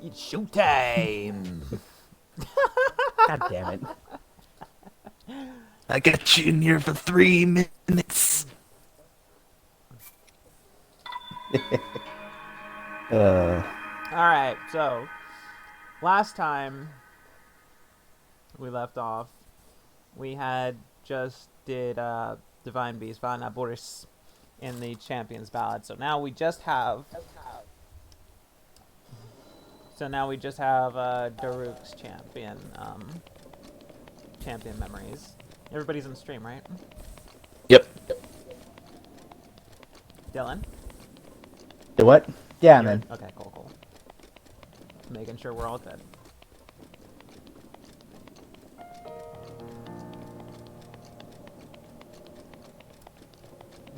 It's showtime. God damn it. I got you in here for 3 minutes. Uh, Alright, so last time we left off, we had just did Divine Beast, Vana Boris in the Champions Ballad. So now we just have Daruk's champion memories. Everybody's in the stream, right? Yep. Dylan? the what? Yeah, You're- man. Okay, cool. Making sure we're all good.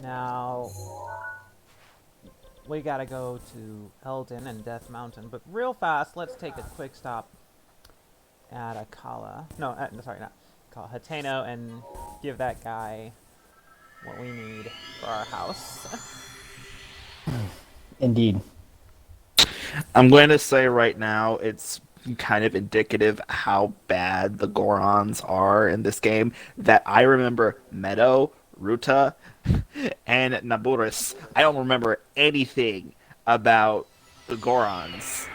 Now, we gotta go to Eldin and Death Mountain, but real fast, let's take a quick stop at Akala. No, sorry, not Akala. Hateno, and give that guy what we need for our house. Indeed. I'm going to say right now it's kind of indicative how bad the Gorons are in this game that I remember Meadow, Ruta, and Naburis. I don't remember anything about the Gorons.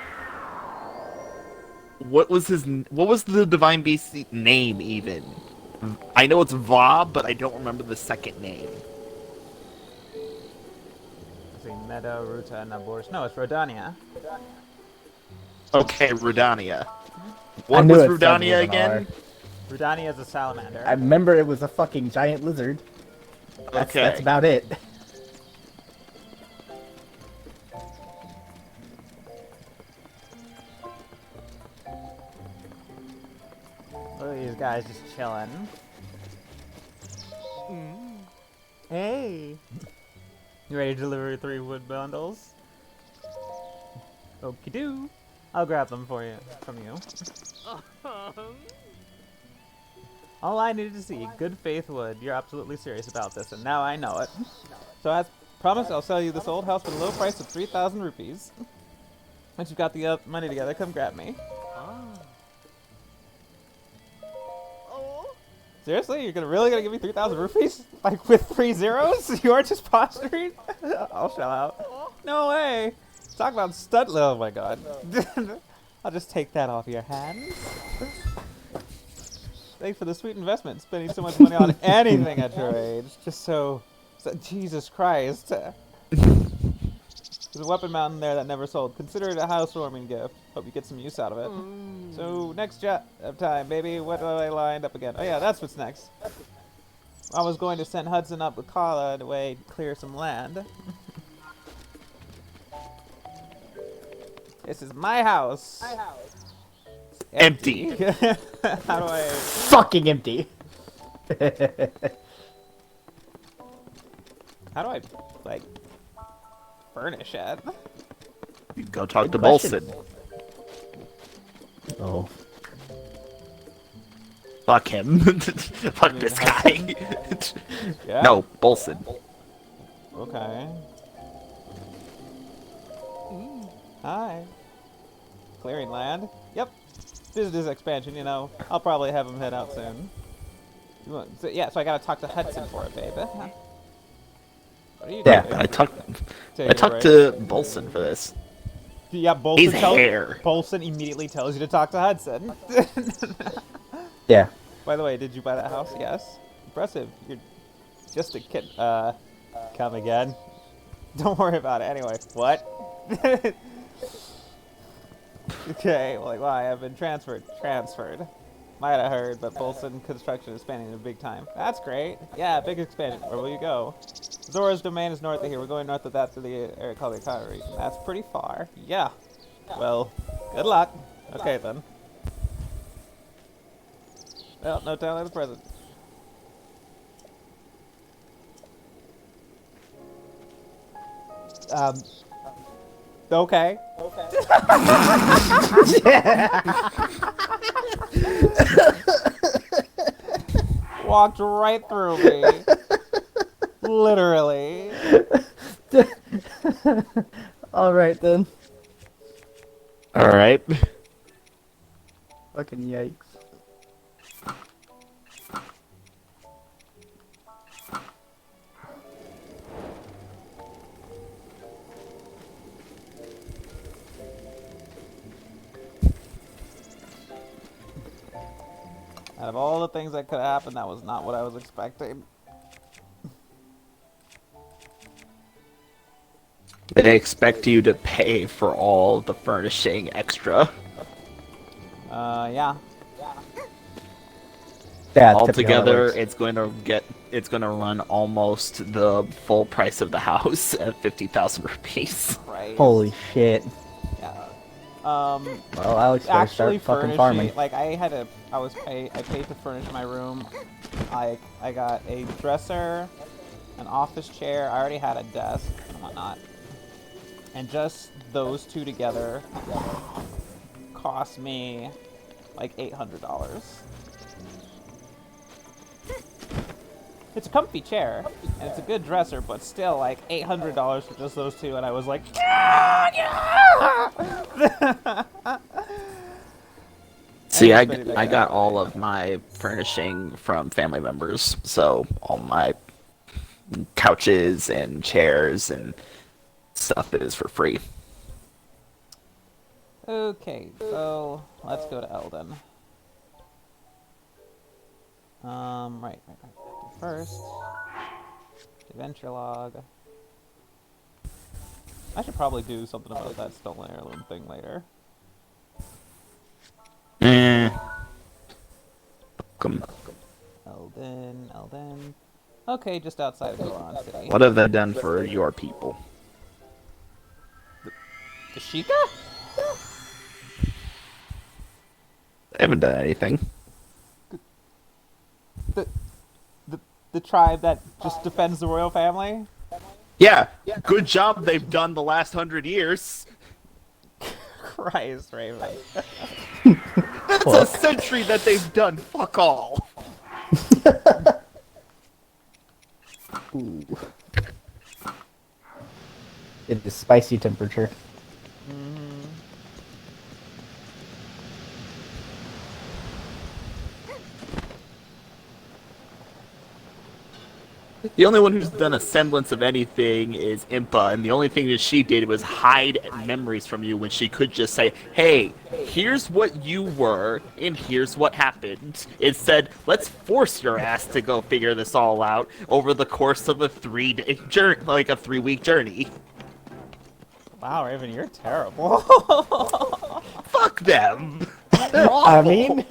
What was the Divine Beast's name even? I know it's Vob, but I don't remember the second name. Let's see, Meadow, Ruta, and Naboris. No, it's Rodania. Okay, Rudania. I What knew was it started Rudania with an R. again? Rodania is a salamander. I remember it was a fucking giant lizard. That's about it. Look at these guys just chilling. Hey! You ready to deliver 3 wood bundles? Okie doo. I'll grab them for you, from you. All I needed to see, good faith wood. You're absolutely serious about this, and now I know it. So as promised, I'll sell you this old house for the low price of 3,000 rupees. Once you've got the money together, come grab me. Seriously? You're really gonna give me 3,000 rupees? Like with 3 zeros? You are just posturing? I'll shell out. No way! Talk about stud. Oh my god. I'll just take that off your hands. Thanks for the sweet investment, spending so much money on anything at your age. Just so Jesus Christ. There's a weapon mountain there that never sold. Consider it a housewarming gift. Hope you get some use out of it. So, next time, baby. What do I lined up again? Oh yeah, that's what's next. I was going to send Hudson up with Kala to way clear some land. This is my house. Empty. How do I... Fucking empty. How do I, like, furnish it? You can go talk to Good question. Bolson. Oh. Fuck him. Fuck this guy. Yeah? No, Bolson. Okay. Hi. Clearing land? Yep. Business expansion, you know. I'll probably have him head out soon. So I gotta talk to Hudson for it, baby. What are you Yeah, doing? I talked Take I it, talked right? to Bolson for this. Yeah, Bolson His hair. Bolson immediately tells you to talk to Hudson. Yeah. By the way, did you buy that house? Yes. Impressive. You're just a kid. Come again. Don't worry about it. Anyway, what? Okay, like why? I've been transferred. Might have heard, but Bolson construction is expanding in big time. That's great. Yeah, big expansion. Where will you go? Zora's domain is north of here. We're going north of that to the area called the Akata region. That's pretty far. Yeah. Well, good luck. Okay then. Well, no time like the present. Okay. Walked right through me. Literally. All right then. All right. Fucking yikes. Out of all the things that could happen, that was not what I was expecting. They expect you to pay for all the furnishing extra. Yeah. Yeah, Altogether, it's going to run almost the full price of the house at 50,000 rupees. Right. Holy shit. Yeah. Well, Alex, better Actually, start fucking farming. like I paid to furnish my room. I got a dresser, an office chair. I already had a desk and whatnot, and just those two together cost me like $800. It's a comfy chair, and it's a good dresser, but still, like, $800 for just those two, and I was like, See, I got all of my furnishing from family members, so all my couches and chairs and stuff is for free. Okay, so let's go to Eldon. Right. First, adventure log. I should probably do something about that stolen heirloom thing later. Come. Eldon. Okay, just outside of Goron City. What have they done for your people? The Sheikah? They haven't done anything. The tribe that just defends the royal family? Yeah, good job they've done the last 100 years. Christ, Raven. That's a century that they've done fuck all. Ooh. It is spicy temperature. The only one who's done a semblance of anything is Impa, and the only thing that she did was hide memories from you when she could just say, hey, here's what you were, and here's what happened. Instead, let's force your ass to go figure this all out over the course of a 3-day journey, like a 3-week journey. Wow, Raven, you're terrible. Fuck them! They're awful. I mean...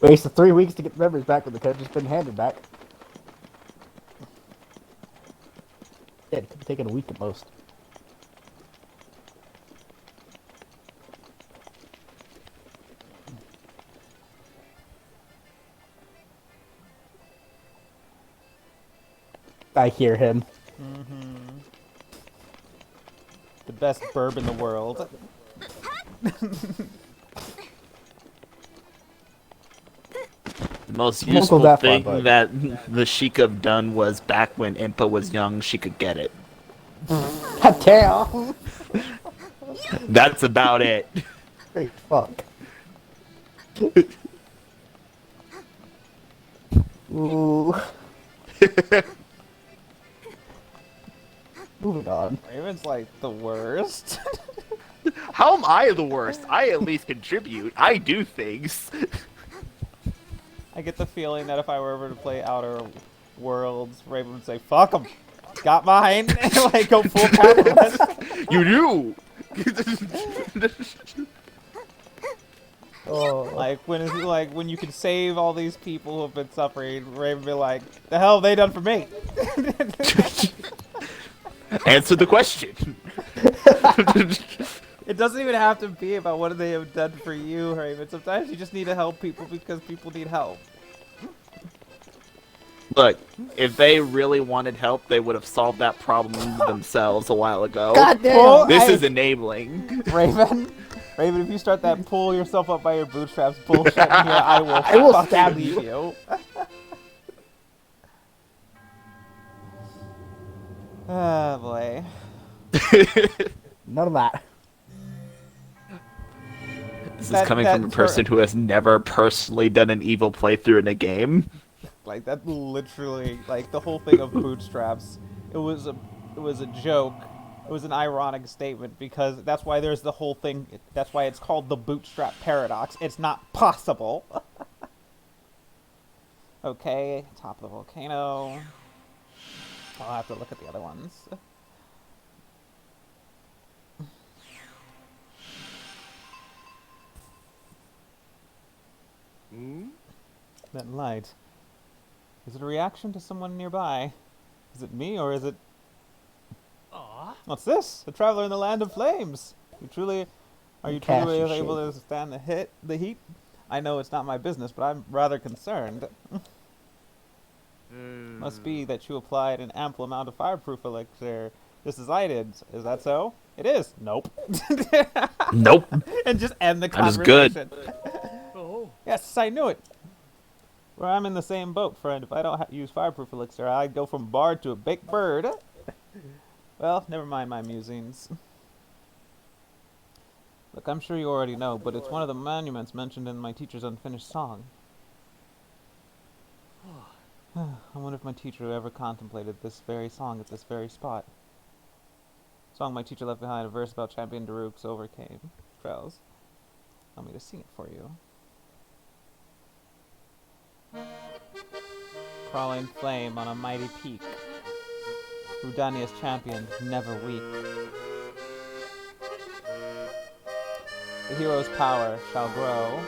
Wasted 3 weeks to get the memories back when they could have just been handed back. Yeah, it could have taken a week at most. I hear him. The best burb in the world. The most useful thing that the Sheik have done was back when Impa was young, she could get it. God damn! That's about it. Great fuck. Ooh. Moving on. Raven's like the worst. How am I the worst? I at least contribute. I do things. I get the feeling that if I were ever to play Outer Worlds, Raven would say, fuck 'em. Got mine. And like go full capitalist. You do. Oh. Like when you can save all these people who have been suffering, Raven would be like, the hell have they done for me? Answer the question. It doesn't even have to be about what they have done for you, Raven. Sometimes you just need to help people because people need help. Look, if they really wanted help, they would have solved that problem themselves a while ago. God damn! Well, This is enabling. Raven, if you start that pull yourself up by your bootstraps bullshit here, I will fucking stab leave you. Ah, boy. None of that. This is coming from a That person who has never personally done an evil playthrough in a game. like that literally like the whole thing of bootstraps. It was a joke. It was an ironic statement because that's why there's the whole thing. That's why it's called the bootstrap paradox. It's not possible. Okay, top of the volcano. I'll have to look at the other ones. That light. Is it a reaction to someone nearby? Is it me or is it... What's this? A traveler in the land of flames. Are you Cass truly is able shaking. to stand the heat? I know it's not my business, but I'm rather concerned. Must be that you applied an ample amount of fireproof elixir, just as I did. Is that so? It is. Nope. Nope. And just end the I'm just good. conversation. Yes, I knew it. Well, I'm in the same boat, friend. If I don't use fireproof elixir, I'd go from bard to a baked bird. Well, never mind my musings. Look, I'm sure you already know, but it's one of the monuments mentioned in my teacher's unfinished song. I wonder if my teacher ever contemplated this very song at this very spot. Song my teacher left behind, a verse about Champion Daruk's overcame trials. Want me to sing it for you? Crawling flame on a mighty peak. Rudania's champion, never weak. The hero's power shall grow.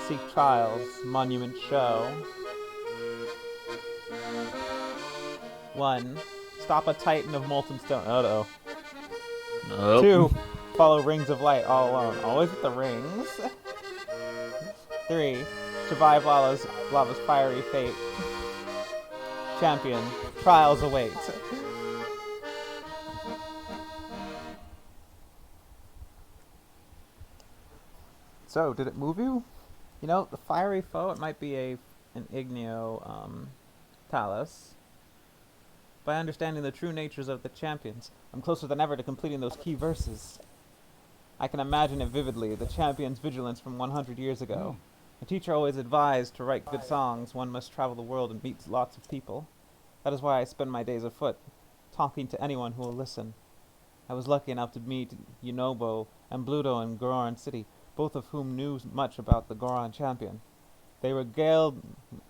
Seek trials, monument show. 1. Stop a titan of molten stone. Uh-oh. Nope. 2. Follow rings of light all alone. Always with the rings. 3. Survive lava's fiery fate. Champion, trials await. So, did it move you? You know, the fiery foe, it might be an Igneo Talus. By understanding the true natures of the champions, I'm closer than ever to completing those key verses. I can imagine it vividly, the champion's vigilance from 100 years ago. A teacher always advised to write good songs, one must travel the world and meet lots of people. That is why I spend my days afoot, talking to anyone who will listen. I was lucky enough to meet Yunobo and Bluto in Goron City, both of whom knew much about the Goron champion. They regaled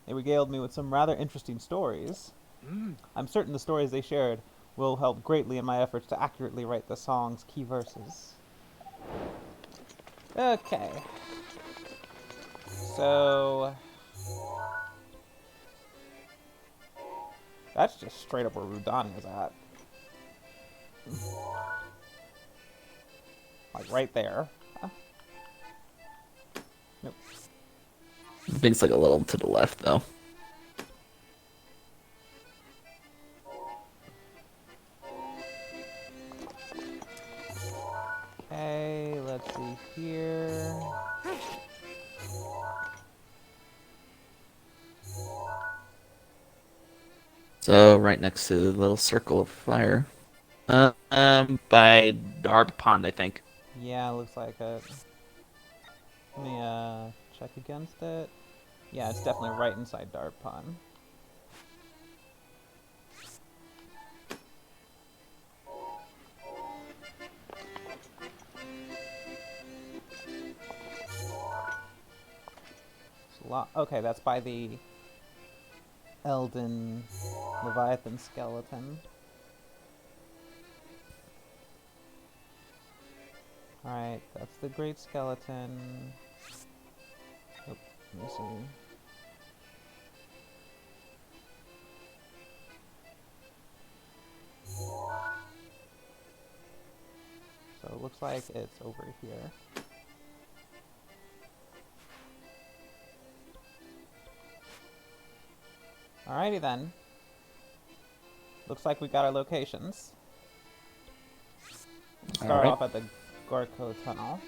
me with some rather interesting stories. I'm certain the stories they shared will help greatly in my efforts to accurately write the song's key verses. Okay. So... that's just straight up where Rudania's at. Like right there. Nope. I think it's like a little to the left, though. Okay, let's see here. So right next to the little circle of fire. By Dark Pond, I think. Yeah, looks like it. Let me check against it. Yeah, it's definitely right inside Dart Pond. Okay, that's by the Elden Leviathan skeleton. Alright, that's the Great Skeleton. Oh, let me see. So it looks like it's over here. Alrighty then. Looks like we got our locations. Start off at the Gorko Tunnel.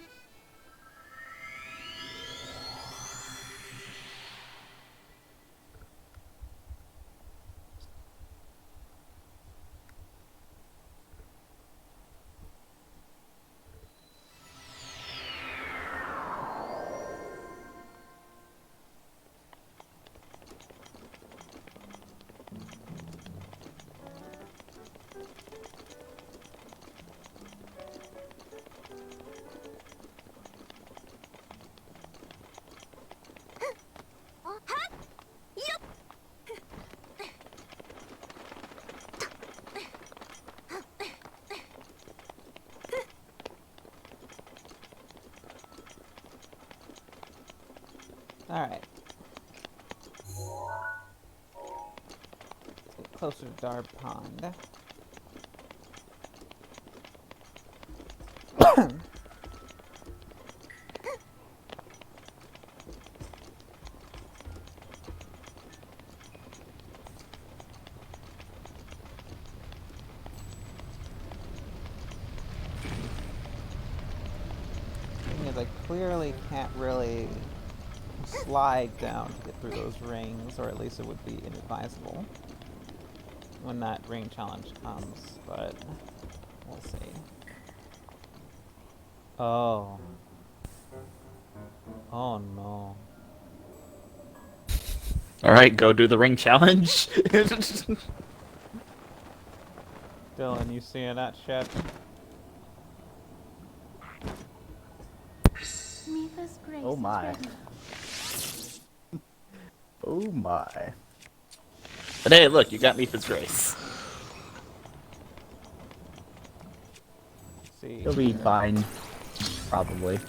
Alright. Let's get closer to Darb Pond. I clearly can't really slide down to get through those rings, or at least it would be inadvisable when that ring challenge comes, but we'll see. Oh. Oh no. Alright, go do the ring challenge. Dylan, you seeing that shit? Oh my. Oh my. But hey, look, you got Mipha's Grace. See. He'll be fine. Probably.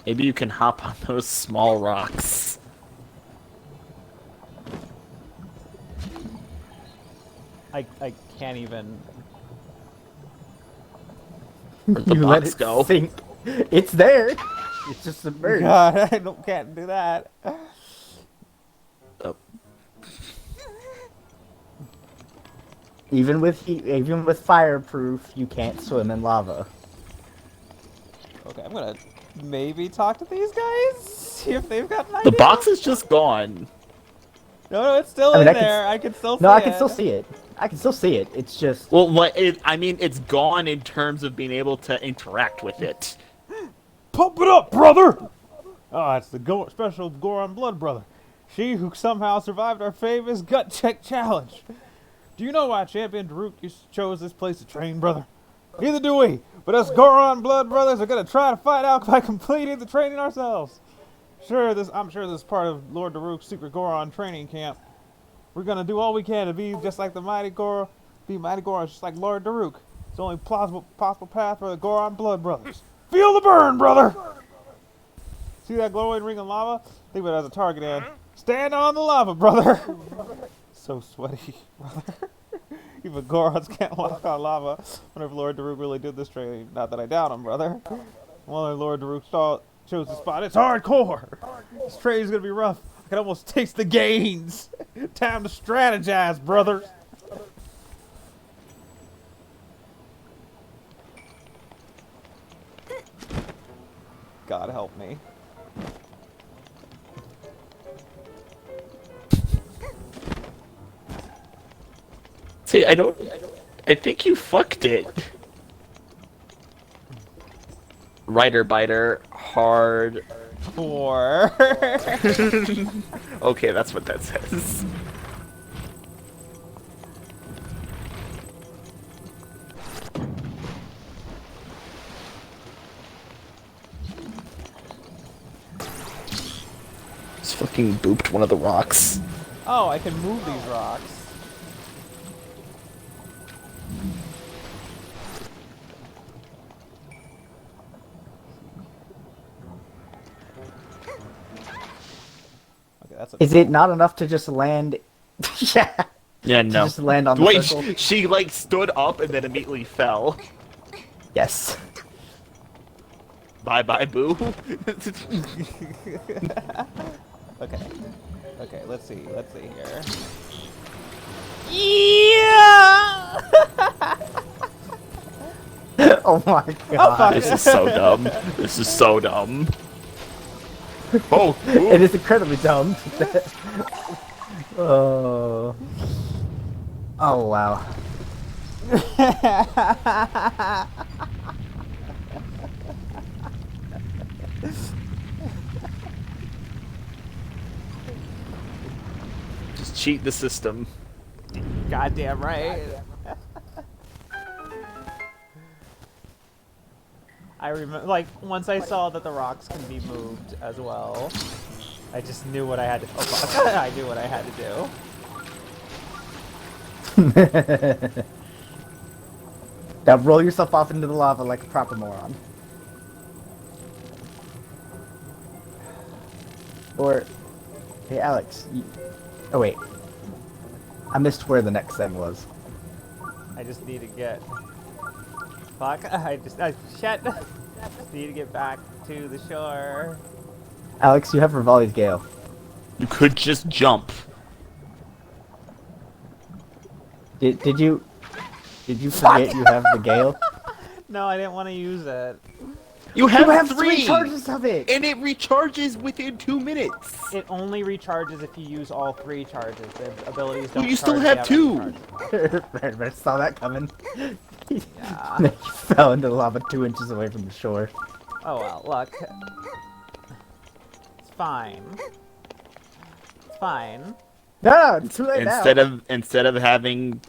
Maybe you can hop on those small rocks. I can't even. Where'd the You let box it go? sink. It's there. It's just submerged. God, I can't do that. Oh. Even with fireproof, you can't swim in lava. Okay, I'm gonna maybe talk to these guys, see if they've got an idea. The box is just gone. No, it's still in there. I can still see it. No, I can still see it. I can still see it. It's just. Well, I mean, it's gone in terms of being able to interact with it. Pump it up, brother! Oh, it's the special Goron Blood Brother. She who somehow survived our famous gut check challenge. Do you know why Champion Daruk chose this place to train, brother? Neither do we, but us Goron Blood Brothers are gonna try to find out by completing the training ourselves. I'm sure this is part of Lord Daruk's secret Goron training camp. We're gonna do all we can to be just like the mighty Goron, just like Lord Daruk. It's the only possible path for the Goron Blood Brothers. Feel the burn, brother! See that glowing ring of lava? Think of it as a target and stand on the lava, brother! So sweaty, brother. Even Gorons can't walk on lava. Wonder if Lord Daruk really did this training. Not that I doubt him, brother. Well, Lord Daruk chose the spot. It's hardcore! This training's gonna be rough. I can almost taste the gains. Time to strategize, brothers. God help me. See, I think you fucked it. Rider biter, hard. 4. Okay, that's what that says. Just fucking booped one of the rocks. Oh, I can move these rocks. Okay, that's a Is it not enough to just land? Yeah. Yeah, To no. just land on the Wait, circle? she like stood up and then immediately fell. Yes. Bye bye, boo. Okay. Okay, let's see here. Yeah! Oh my fuck. god. This is so dumb. This is so dumb. Oh, It is incredibly dumb. Oh. Oh wow. just cheat the system. Goddamn right. I remember, like, once I saw that the rocks can be moved as well, I just knew what I had to. Oh fuck! I knew what I had to do. Now roll yourself off into the lava like a proper moron. Or, hey Alex, oh wait, I missed where the next thing was. I just need to get. Fuck! Shit! Just need to get back to the shore. Alex, you have Rivali's Gale. You could just jump. Did you forget you have the Gale? No, I didn't want to use it. You You have three three charges of it! and it recharges within 2 minutes. It only recharges if you use all 3 charges. The abilities don't. You still charge have the 2. other charges. I saw that coming. Yeah. You fell into the lava 2 inches away from the shore. Oh well, look. It's fine. It's fine. No, it's too late now. Instead of having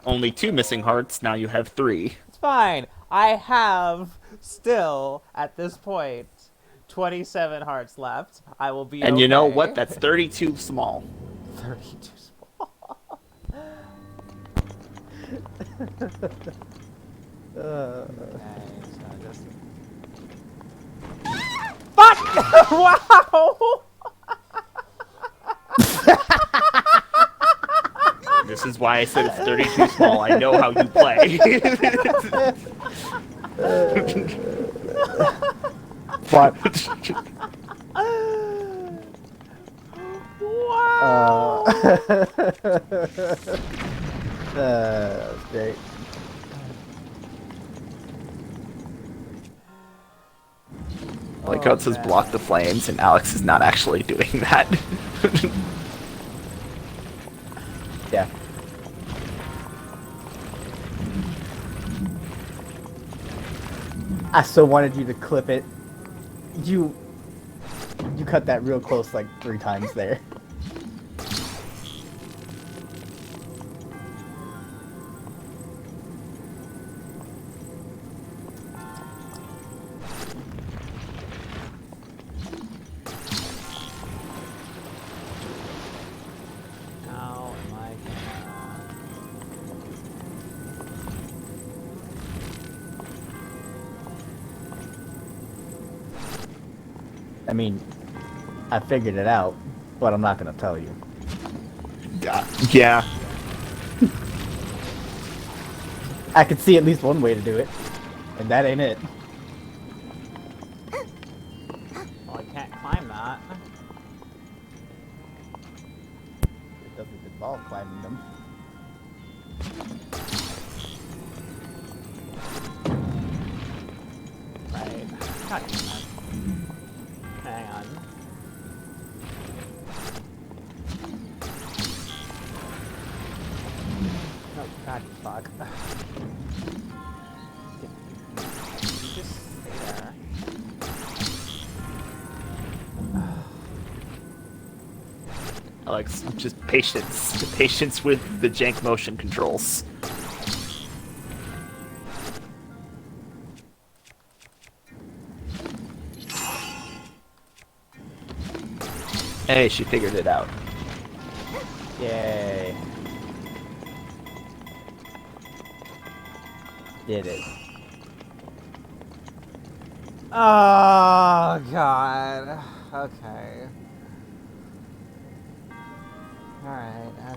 only 2 missing hearts, now you have 3. It's fine. I have still, at this point, 27 hearts left. I will be And you know okay. what? That's 32 small. 32 small. Okay, so just... Fuck! Wow! This is why I said it's 32 small. I know how you play. But, Wow! that's great. Like how it says block the flames, and Alex is not actually doing that. Yeah. I so wanted you to clip it. You cut that real close like 3 times there. How am I gonna... I mean, I figured it out, but I'm not gonna tell you. Yeah. I could see at least one way to do it, and that ain't it. Well, I can't climb that. It doesn't involve climbing them. Right. God damn it. Hang on. Oh, God, fuck. You just stay there. Alex, just patience. Patience with the jank motion controls. Hey, she figured it out. Yay. Did it. Oh, God. Okay. Alright, okay.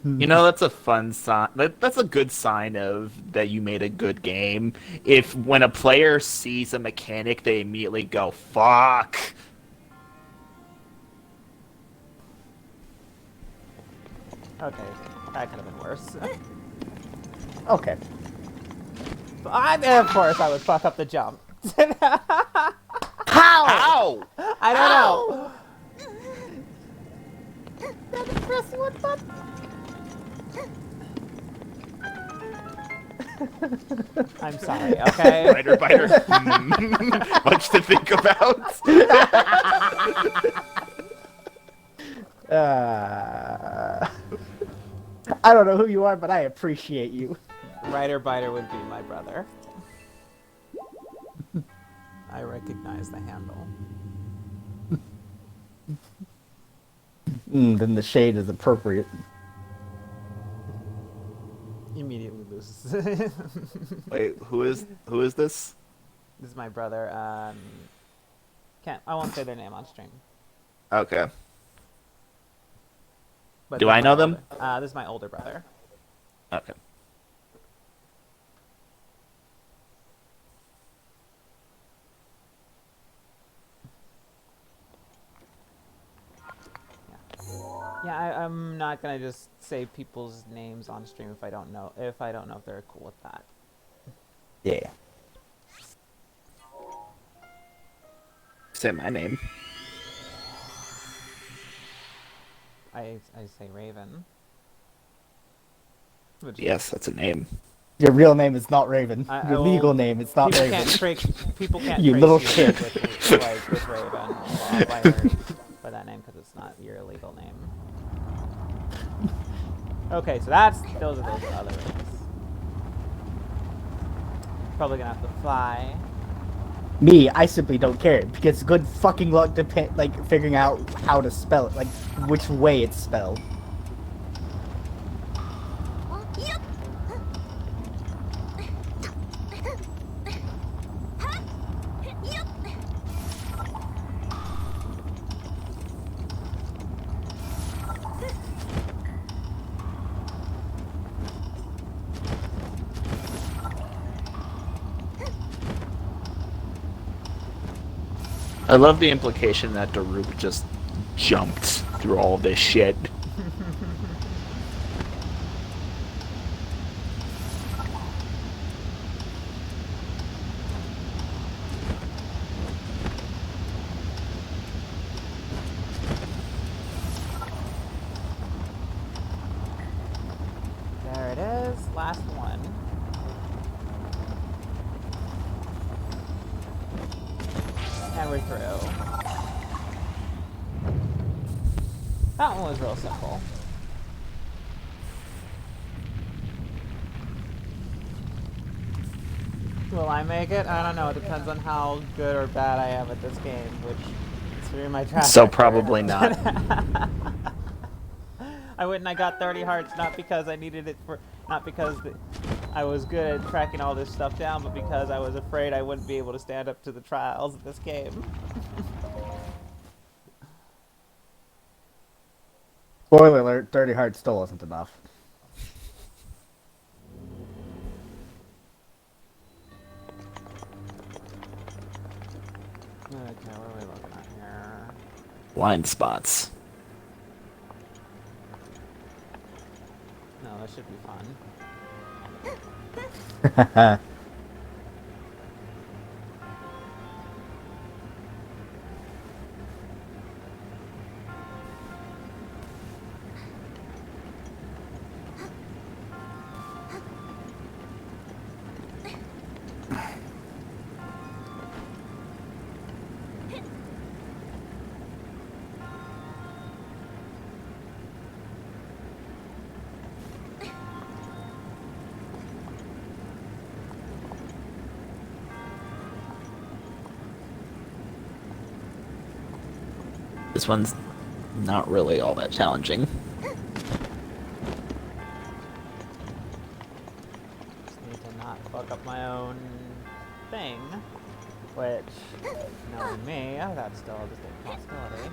You know, that's a fun sign. That's a good sign of that you made a good game. If when a player sees a mechanic, they immediately go, fuck. Okay, that could have been worse. Okay. Of course, I would fuck up the jump. How? Ow! I don't know. Press one button. I'm sorry, okay? Biter, biter. Much to think about. I don't know who you are, but I appreciate you. Ryder Biter would be my brother. I recognize the handle. Then the shade is appropriate. Immediately loses. Wait, who is this? This is my brother. I won't say their name on stream. Okay. But Do this I is know my them? This is my older brother. Okay. Yeah, I'm not gonna just say people's names on stream if I don't know if they're cool with that. Yeah. Say my name. I say Raven. Which Yes, that's a name. Your real name is not Raven. I Your will- legal name is not people Raven. people can't You trace little you shit. with Raven or by that name because it's not your legal name. Okay, so those are those other ways. Probably gonna have to fly. Me, I simply don't care because good fucking luck figuring out how to spell it, like which way it's spelled. I love the implication that Daruk just jumped through all this shit. There it is, last one. And we're through. That one was real simple. Will I make it? I don't know. It depends on how good or bad I am at this game, which is through my track So record. probably not. I went and I got 30 hearts, not because I needed it not because I was good at tracking all this stuff down, but because I was afraid I wouldn't be able to stand up to the trials of this game. Spoiler alert, 30 hearts still wasn't enough. Okay, what are we looking at here? Blind spots. No, that should be fun. This one's not really all that challenging. Just need to not fuck up my own thing, which, knowing me, that's still a distinct possibility.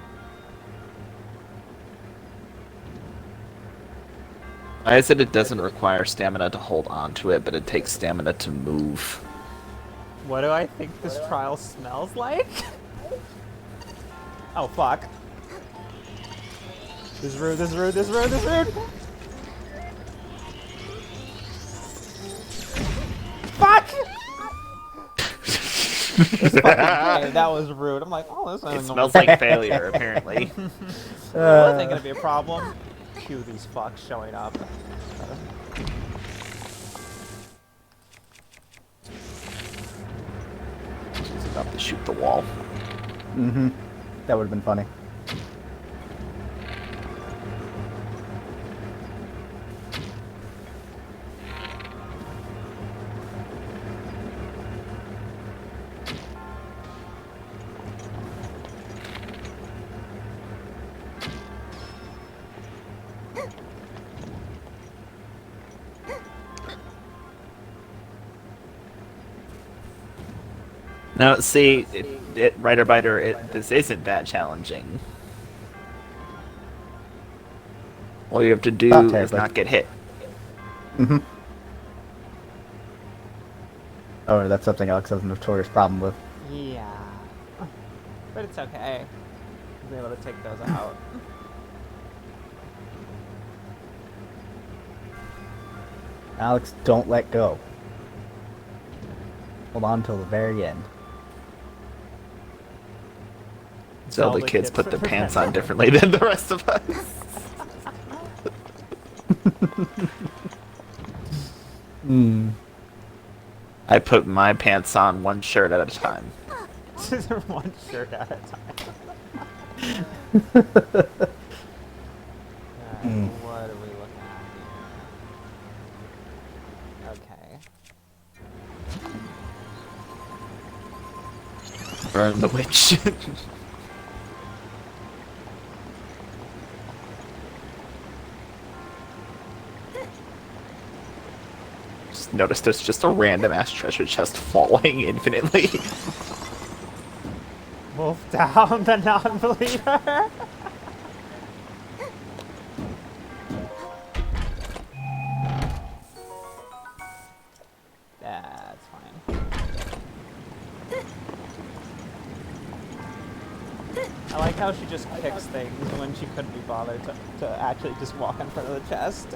I said it doesn't require stamina to hold on to it, but it takes stamina to move. What do I think this trial smells like? Oh, fuck. This is rude, this is rude, this is rude, this is rude! Fuck! This fucking game, that was rude. I'm like, oh, this It isn't smells like failure, apparently. wasn't gonna be a problem. Cue these fucks showing up. He's about to shoot the wall. Mm-hmm. That would have been funny. No, see, Writer Biter, this isn't that challenging. All you have to do is terribly. not get hit. Mm-hmm. Oh, that's something Alex has a notorious problem with. Yeah. But it's okay. I'll be able to take those out. Alex, don't let go. Hold on till the very end. Zelda kids put their pants on differently than the rest of us. Hmm. I put my pants on one shirt at a time. One shirt at a time. Alright, what are we looking at here? Okay. Burn the witch. Just notice there's just a random ass treasure chest falling infinitely. Wolf down the non-believer! That's fine. I like how she just picks things when she couldn't be bothered to actually just walk in front of the chest.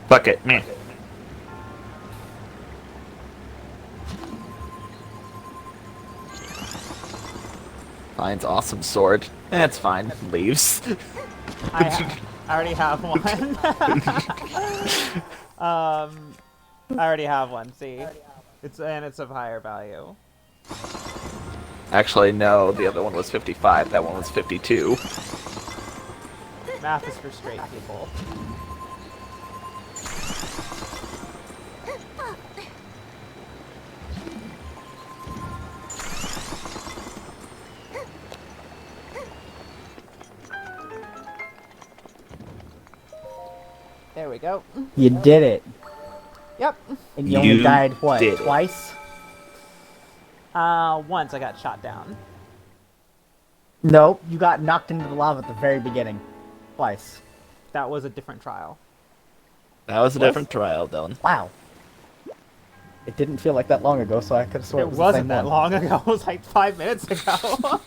Fuck it, man. Finds awesome sword. That's fine. Leaves. I already have one. I already have one, see? It's of higher value. Actually, no. The other one was 55. That one was 52. Math is for straight people. There we go. You did it. Yep. And you only died, what, did it. twice? Once I got shot down. Nope, you got knocked into the lava at the very beginning. Twice. That was a different trial. That was a different trial, Dylan. Wow. It didn't feel like that long ago, so I could have sworn It it was the wasn't same that one. long ago. It was like 5 minutes ago.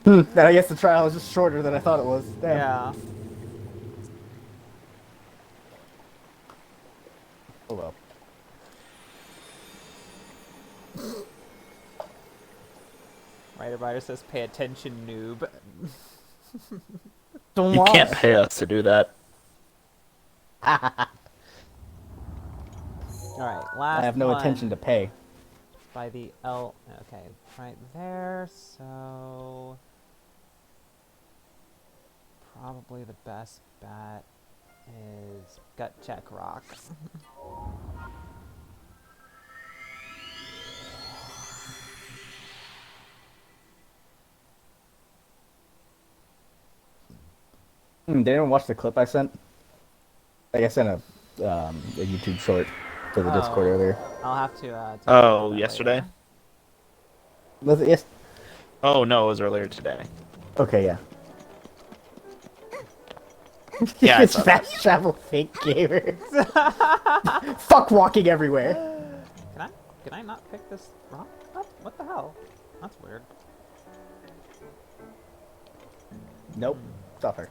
Then I guess the trial was just shorter than I thought it was. Damn. Yeah. Oh well. Writer says, "Pay attention, noob." Don't You can't pay us to do that. All right, last. I have no one attention to pay. by the L. Okay, right there. So probably the best bet is gut check rock. Did anyone watch the clip I sent? Like I sent a YouTube short to the Discord earlier. I'll have to. Take a look at Oh, that yesterday? later. Was it yes? Oh, no, it was earlier today. Okay, yeah. Yeah, I It's saw that. fast travel fake gamer. Fuck walking everywhere. Can I not pick this rock up? What the hell? That's weird. Nope. Stop her.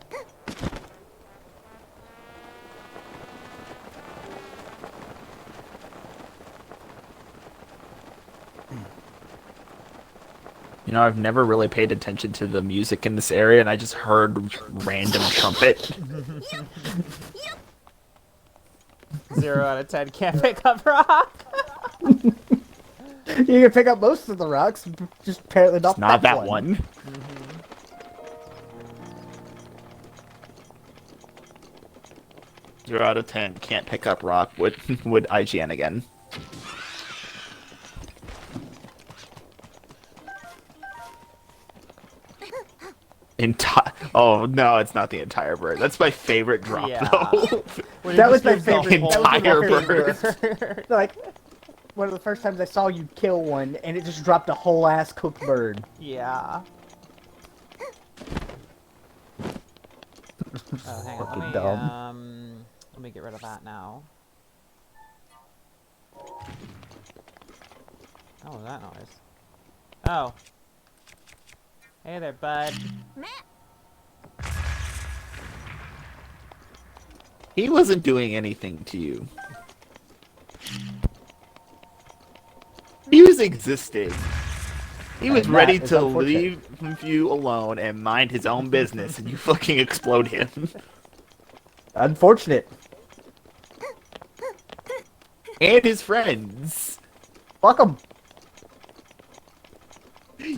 You know, I've never really paid attention to the music in this area, and I just heard random trumpet. 0 out of 10 can't pick up rock. You can pick up most of the rocks, just apparently not, Not that one. 0 out of 10 can't pick up rock. Would IGN again? Oh no, it's not the entire bird. That's my favorite drop Yeah. though. When That it was just my gives all favorite. That was my entire favorite. bird. Like, one of the first times I saw you kill one, and it just dropped a whole ass cooked bird. Yeah. Oh, hang on. Fucking dumb. Let me get rid of that now. What was that noise? Oh. Hey there, bud. He wasn't doing anything to you. He was existing. He was And ready that is to unfortunate. leave you alone and mind his own business, and you fucking explode him. Unfortunate. And his friends. Fuck 'em.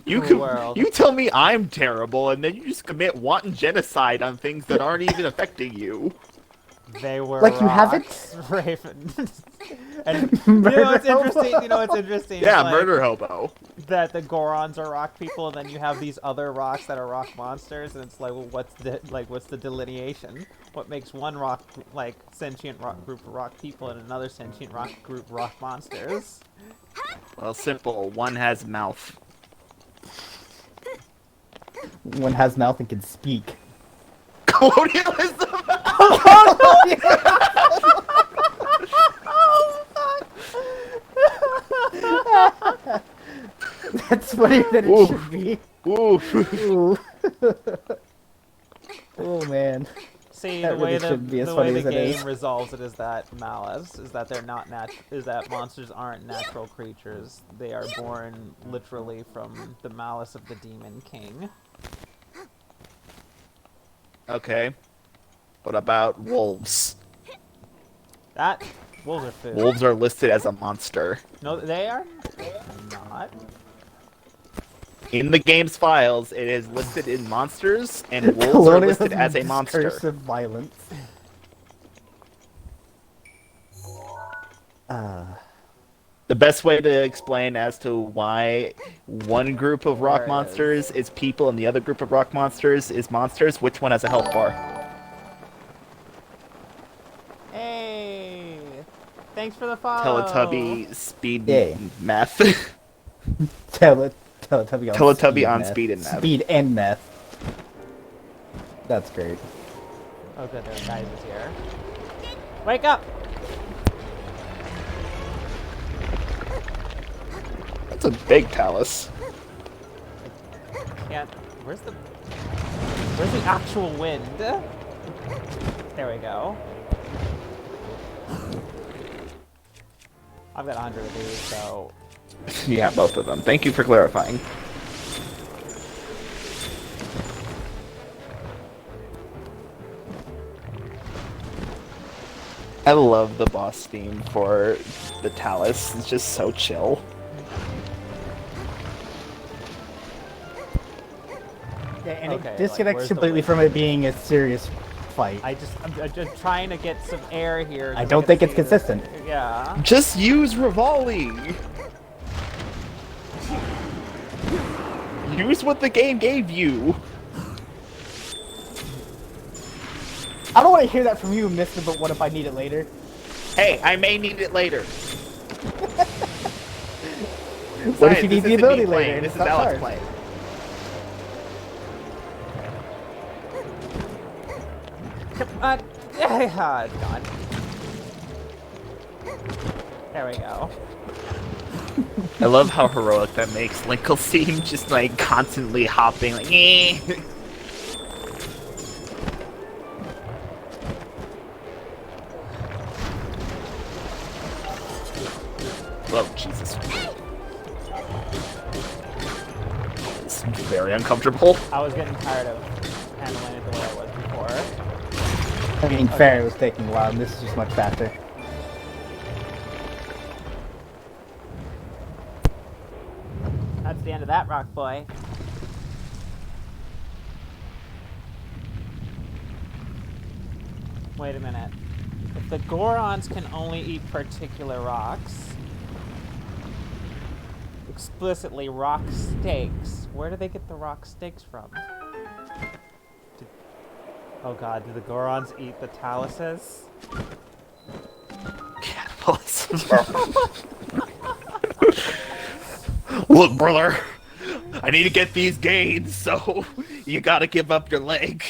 You tell me I'm terrible, and then you just commit wanton genocide on things that aren't even affecting you. They were Like you haven't? rocks, Raven. And you know what's interesting? You know what's interesting? Yeah, Like, murder hobo. that the Gorons are rock people, and then you have these other rocks that are rock monsters, and it's like, well, what's the delineation? What makes one rock like sentient rock group of rock people, and another sentient rock group rock monsters? Well, simple. One has mouth. One has mouth and can speak. Colonialism! That's funnier than it Ooh. should be. Oof. Ooh. Oh man. See, That the way really shouldn't be as the funny way as the it game is. resolves it is that malice is that they're not is that monsters aren't natural creatures. They are born literally from the malice of the Demon King. Okay. What about wolves? That wolves are food. Wolves are listed as a monster. No, they are not. In the game's files, it is listed in monsters, and wolves are listed as a monster. Discursive violence. The best way to explain as to why one group of There rock it monsters is people and the other group of rock monsters is monsters, which one has a health bar? Hey, thanks for the follow. Teletubby speed Yay. math. Teletubby on meth. speed and meth. Speed and meth. That's great. Oh good, there guys is here. Wake up! That's a big talus. Can't. Where's the actual wind? There we go. I've got 100 of these, so Yeah, both of them. Thank you for clarifying. I love the boss theme for the Talus. It's just so chill. Yeah, and Okay, it like, disconnects where's the completely wind? from it being a serious fight. I'm just trying to get some air here. I 'cause don't can think it's see the- consistent. Yeah. Just use Rivali! Use what the game gave you! I don't want to hear that from you, mister, but what if I need it later? Hey, I may need it later. What if you need This the isn't ability me playing, later? and This it's is not Alex charged? playing. Come on. Yeah, it's gone. There we go. I love how heroic that makes Linkle seem, just like constantly hopping, like, eh. Oh, Jesus. It's very uncomfortable. I was getting tired of handling it the way I was before. I mean, fair, it was taking a while, and this is just much faster. That's the end of that rock boy. Wait a minute. If the Gorons can only eat particular rocks, explicitly rock steaks, where do they get the rock steaks from? Oh god, do the Gorons eat the taluses? Cannibalism. Look, brother, I need to get these gains, so you gotta give up your leg.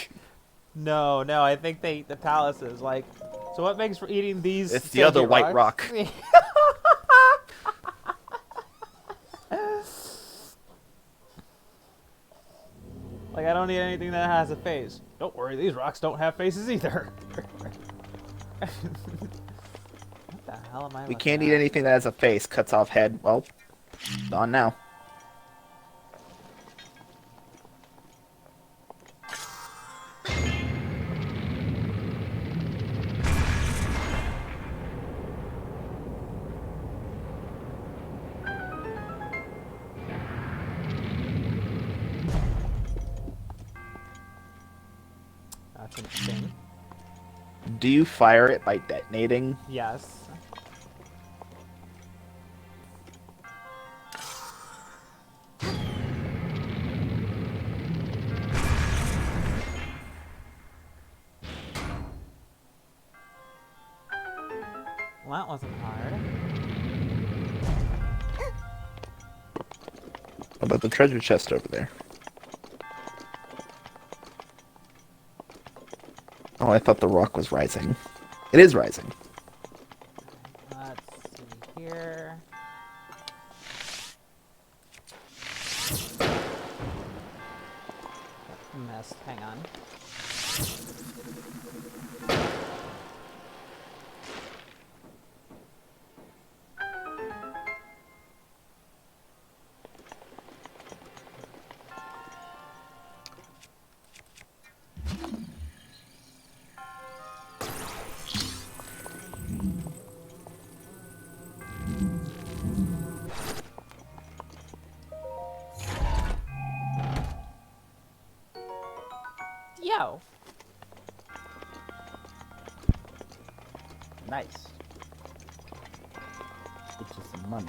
No, no, I think they eat the palaces. Like, so what makes for eating these? It's the other sandy white rocks? rock. Like, I don't need anything that has a face. Don't worry, these rocks don't have faces either. What the hell am I? We looking can't at? eat anything that has a face. Cuts off head. Well, gone now. That's interesting. Do you fire it by detonating? Yes. Well, that wasn't hard. How about the treasure chest over there? Oh, I thought the rock was rising. It is rising. Let's see here. Missed. Hang on. Yo. Nice. Get you some money.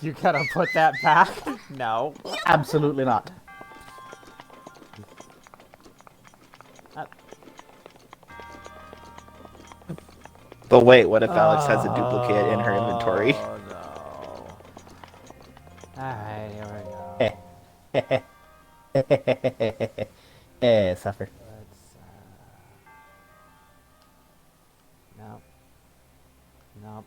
You gotta put that back? No. Absolutely not. But wait, what if Alex has a duplicate in her inventory? Oh no. Alright, here we go. Suffer. Let's, nope. Nope.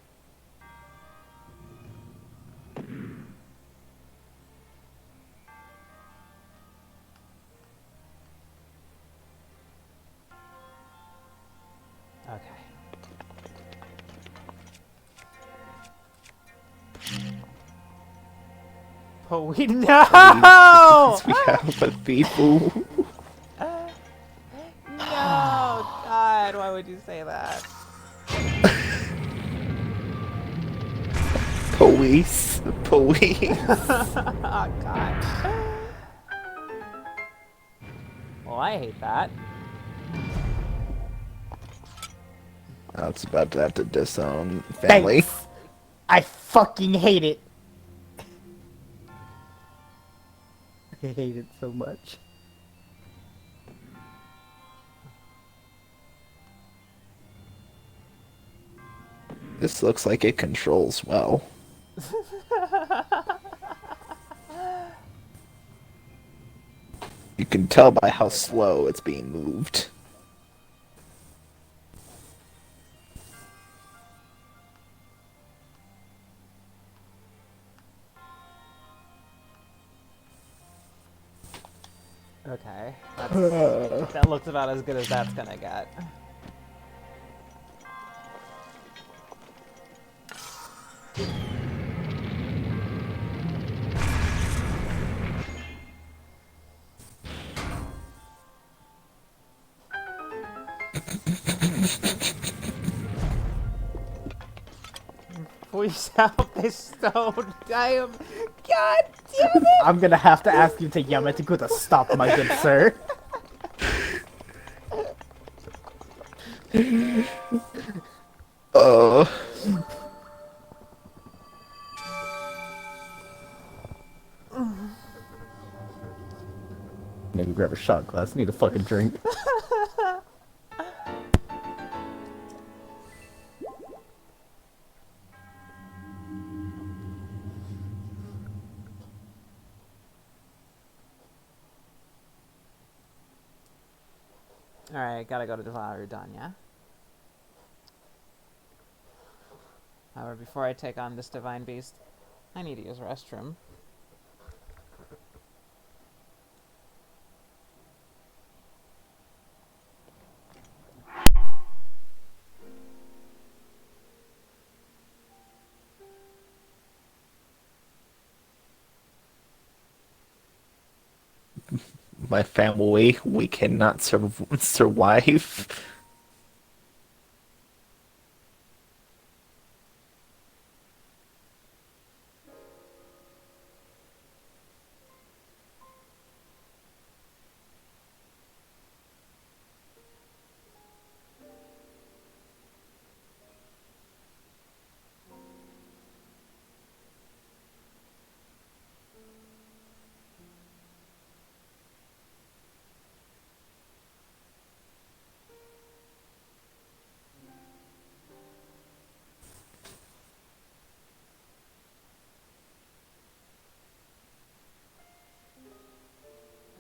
Okay. But we no! We have a people. No, God, why would you say that? Police. Police. Oh, God. Well, I hate that. That's about to have to disown family. Thanks. I fucking hate it. I hate it so much. This looks like it controls well. You can tell by how slow it's being moved. Okay. That looks about as good as that's gonna get. Please help this stone. I am. God damn it! I'm gonna have to ask you to Yamete to stop, my good sir. Oh. Maybe grab a shot glass. Need a fucking drink. Alright, gotta go to Rudania. However, before I take on this divine beast, I need to use a restroom. My family, we cannot survive.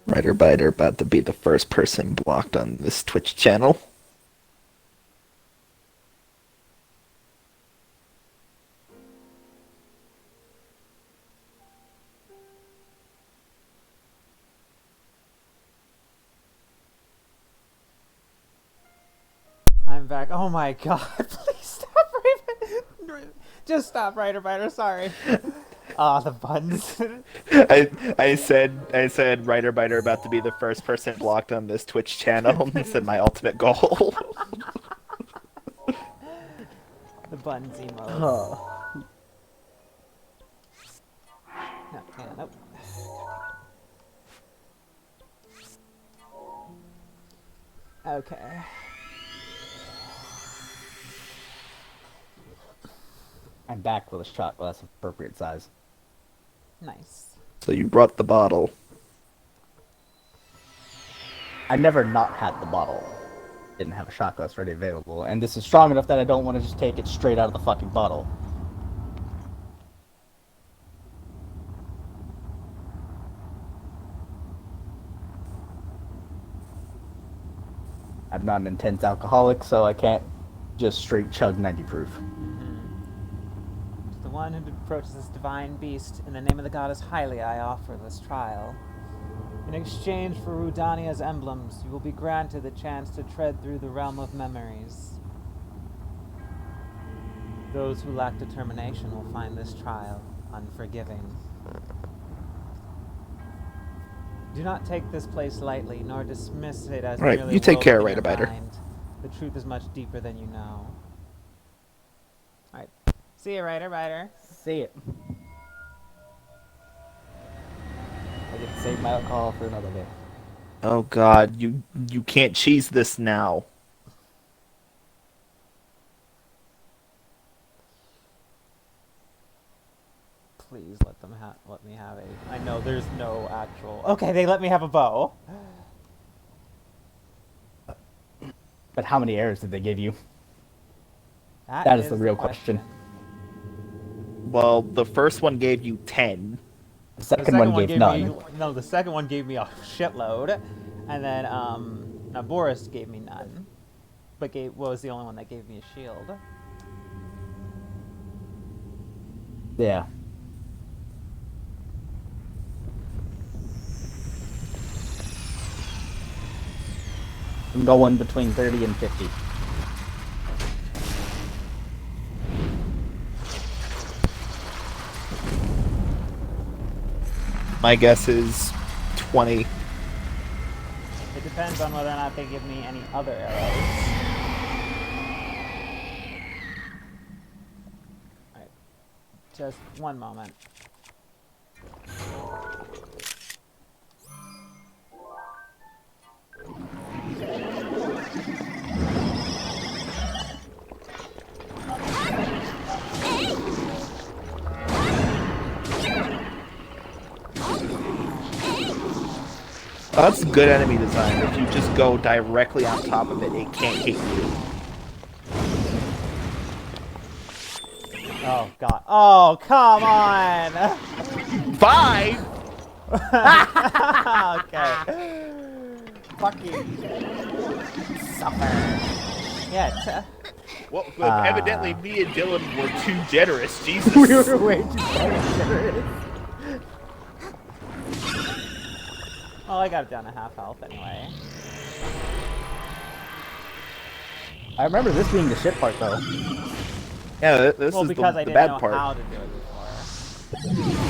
Writer Biter about to be the first person blocked on this Twitch channel. I'm back. Oh my god, please stop, Raven. Just stop, Writer Biter, sorry. Ah, the buttons. I said Writer Biter about to be the first person blocked on this Twitch channel. I said my ultimate goal. The buttons emote. Oh. No, yeah, nope. Okay. I'm back with a shot glass of appropriate size. Nice. So you brought the bottle. I never not had the bottle. Didn't have a shot glass ready available, and this is strong enough that I don't want to just take it straight out of the fucking bottle. I'm not an intense alcoholic, so I can't just straight chug 90 proof. To the one who approaches this divine beast, in the name of the goddess Hylia, I offer this trial. In exchange for Rudania's emblems, you will be granted the chance to tread through the realm of memories. Those who lack determination will find this trial unforgiving. Do not take this place lightly, nor dismiss it as Right, merely you take care, worldly in Writer your Biter. mind. The truth is much deeper than you know. Alright. See you, Writer Biter. See it. I get to save my alcohol for another day. Oh god, you can't cheese this now. Please let me have a. I know there's no actual. Okay, they let me have a bow. But how many arrows did they give you? That is the real question. Well, the first one gave you 10. The second one gave none. me. No, the second one gave me a shitload, and then now Boris gave me none, but was the only one that gave me a shield. Yeah. I'm going between 30 and 50. My guess is 20. It depends on whether or not they give me any other arrows. Alright. Just one moment. That's good enemy design. If you just go directly on top of it, it can't hit you. Oh god. Oh, come on! 5? Okay. Fuck you. Suffer. Yeah, Well, evidently me and Dylan were too generous. Jesus. We were way too fucking generous. well, I got it down to half health anyway. I remember this being the shit part, though. Yeah, this Well, is because the I didn't bad know part. how to do it before.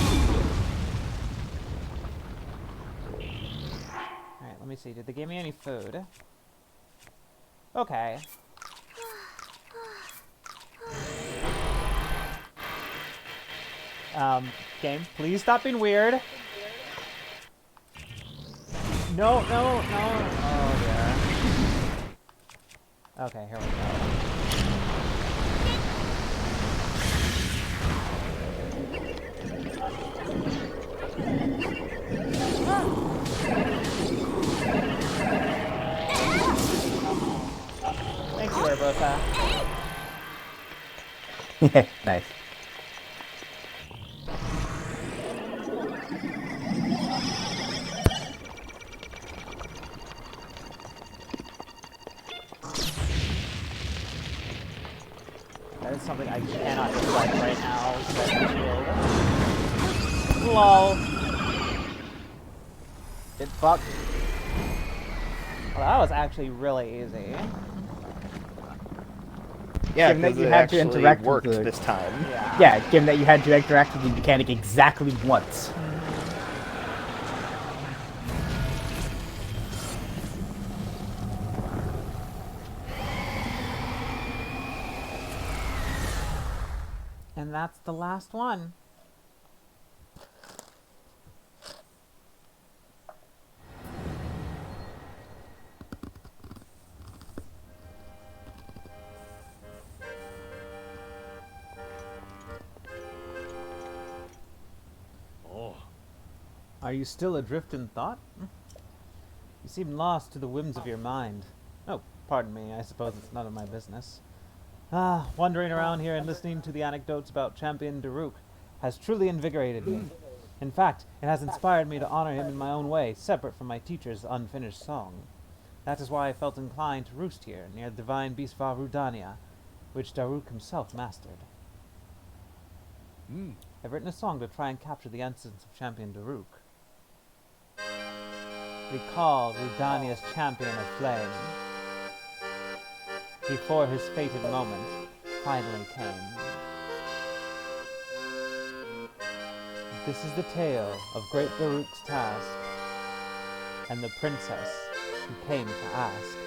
Alright, let me see. Did they give me any food? Okay. Game, please stop being weird. No, no, no. Oh, dear. Okay, here we go. Thank you, Urbosa. Nice. That is something I cannot deflect right now. So lol. Get fucked. Well, that was actually really easy. Yeah, Given that because you it had to actually interact with worked the- this time. Yeah. Yeah, given that you had to interact with the mechanic exactly once. And that's the last one. Are you still adrift in thought? You seem lost to the whims of your mind. Oh, pardon me, I suppose it's none of my business. Ah, wandering around here and listening to the anecdotes about Champion Daruk has truly invigorated me. In fact, it has inspired me to honor him in my own way, separate from my teacher's unfinished song. That is why I felt inclined to roost here, near the divine beast Varudania, which Daruk himself mastered. I've written a song to try and capture the essence of Champion Daruk. Recall Rudania's champion of flame. Before his fated moment finally came. This is the tale of great Daruk's task, and the princess who came to ask.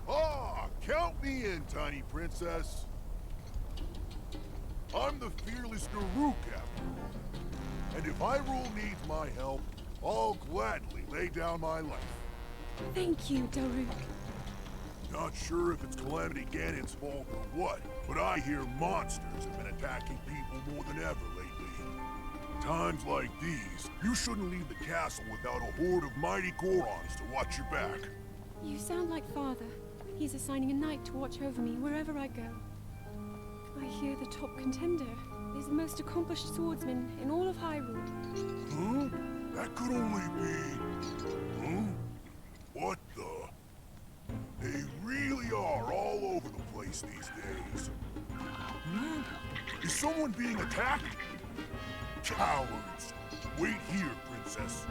Ah, count me in, tiny princess. I'm the fearless Daruk after all. And if Hyrule needs my help, I'll gladly lay down my life. Thank you, Daruk. Not sure if it's Calamity Ganon's fault or what, but I hear monsters have been attacking people more than ever lately. Times like these, you shouldn't leave the castle without a horde of mighty Gorons to watch your back. You sound like Father. He's assigning a knight to watch over me wherever I go. I hear the top contender is the most accomplished swordsman in all of Hyrule. Huh? That could only be... Huh? What the... They really are all over the place these days. Hmm? Is someone being attacked? Cowards! Wait here, princess.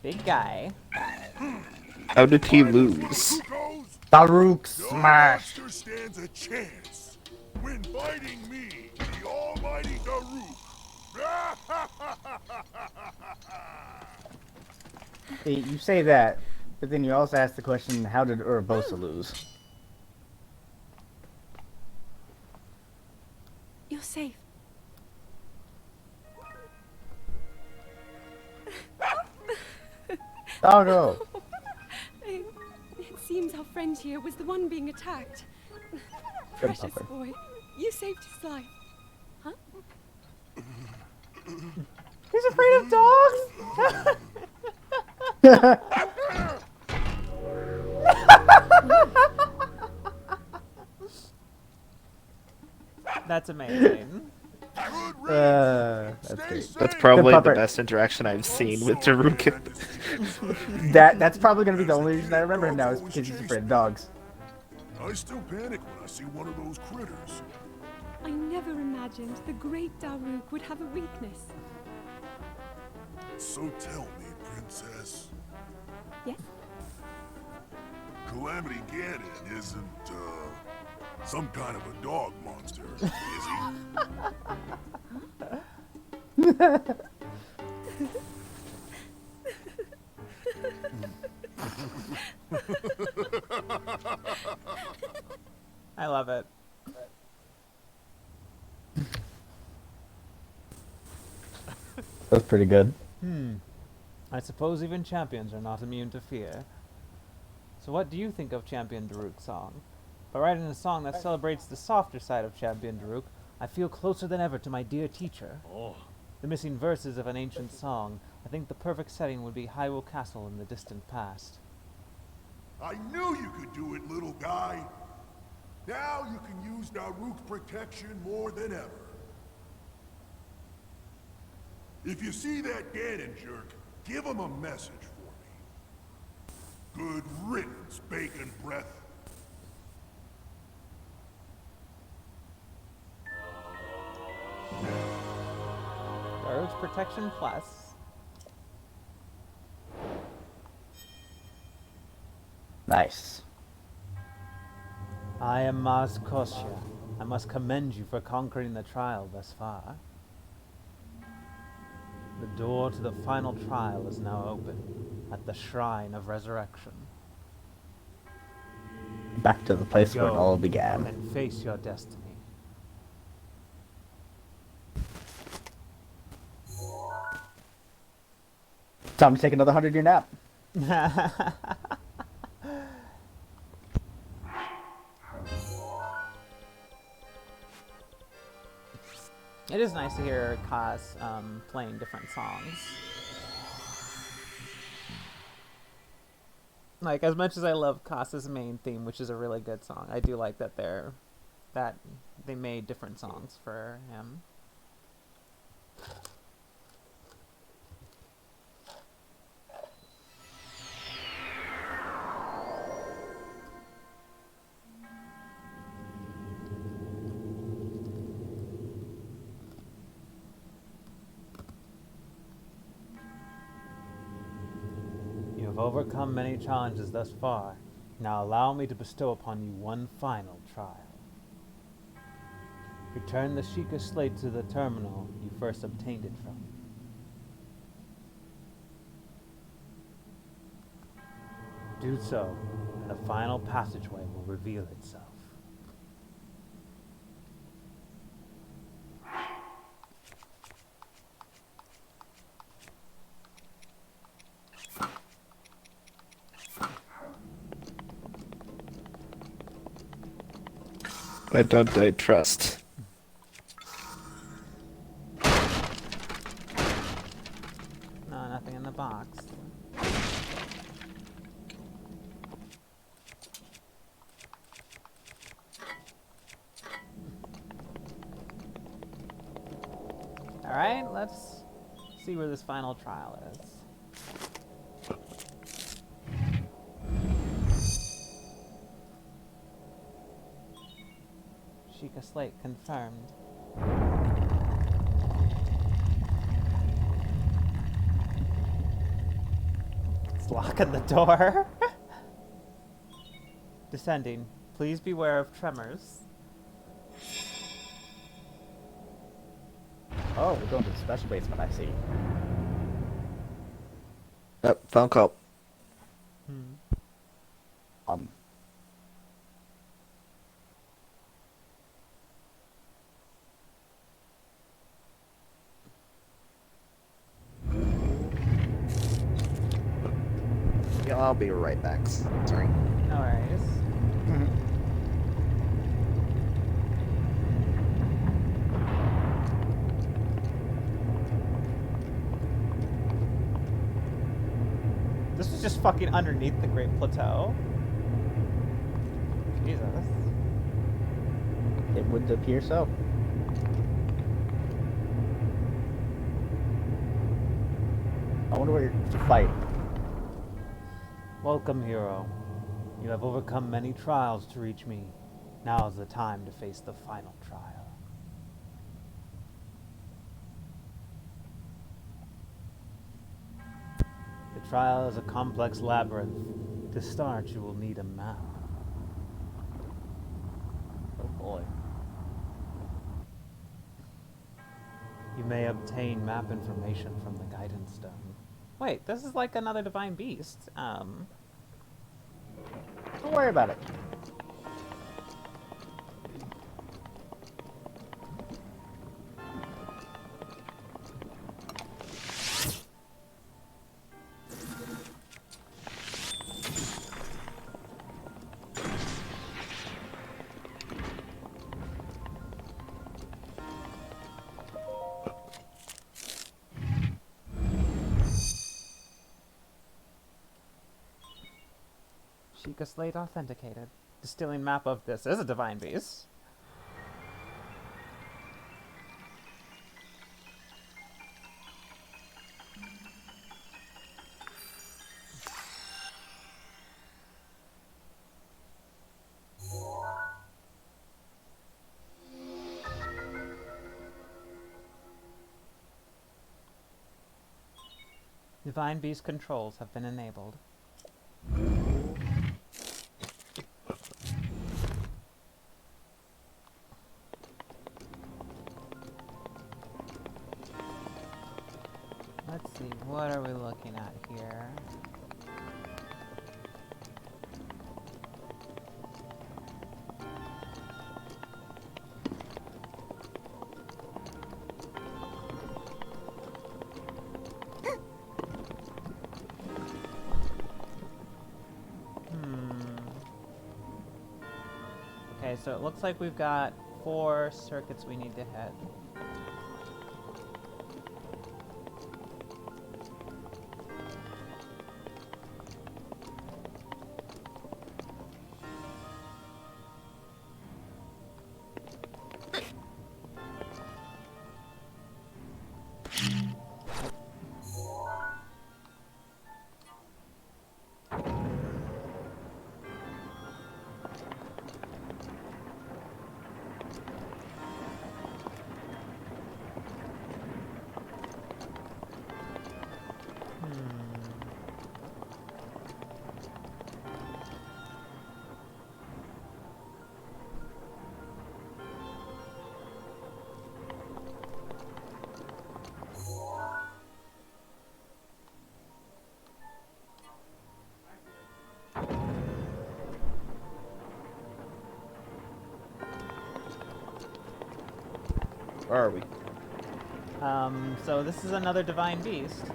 Big guy. How did he lose? Who goes? Daruk No smash! monster stands a chance when fighting me, the almighty Daruk. See, you say that, but then you also ask the question, how did Urbosa lose? You're safe. Doggo! It seems our friend here was the one being attacked. Good Precious pupper. boy. You saved his life. Huh? He's afraid of dogs. That's amazing. Good riddance. That's Stay great. safe. That's probably the puppet. best interaction I've seen with Sorry, Daruka. man, this is late. That's probably gonna be the only reason I remember him now is because he's afraid of dogs. I still panic when I see one of those critters. I never imagined the great Daruk would have a weakness. So tell me, princess, Yes? Calamity Ganon isn't, some kind of a dog monster, is I love it. That's pretty good. I suppose even champions are not immune to fear. So what do you think of Champion Daruk's song? By writing a song that celebrates the softer side of Champion Daruk, I feel closer than ever to my dear teacher. The missing verses of an ancient song, I think the perfect setting would be Hyrule Castle in the distant past. I knew you could do it, little guy. Now you can use Daruk's protection more than ever. If you see that Ganon jerk, give him a message for me. Good riddance, bacon breath. Daruk's Protection Plus. Nice. I am Maz Koshia. I must commend you for conquering the trial thus far. The door to the final trial is now open at the Shrine of Resurrection. Back to the place where it Go all began. and face your destiny. Time to take another 100-year nap. It is nice to hear Kass playing different songs. Like, as much as I love Kass's main theme, which is a really good song, I do like that they made different songs for him. You have overcome many challenges thus far. Now allow me to bestow upon you one final trial. Return the Sheikah slate to the terminal you first obtained it from. Do so, and the final passageway will reveal itself. I don't I trust. No, nothing in the box. Alright, let's see where this final trial is. Sheikah slate confirmed. It's locking the door. Descending. Please beware of tremors. Oh, we're going to the special basement, I see. Yep, phone call. Um, Yeah, I'll be right back. Sorry. No worries. just fucking underneath the Great Plateau? Jesus. It would appear so. I wonder where you're fighting. Welcome, hero. You have overcome many trials to reach me. Now is the time to face the final trial. The trial is a complex labyrinth. To start, you will need a map. Oh boy. You may obtain map information from the guidance stone. Wait, this is like another divine beast. Don't worry about it. Sheikah Slate authenticated. Distilling map of this is a divine beast. Divine beast controls have been enabled. Let's see, what are we looking at here? Okay, so it looks like we've got 4 circuits we need to hit. Where are we? So this is another divine beast.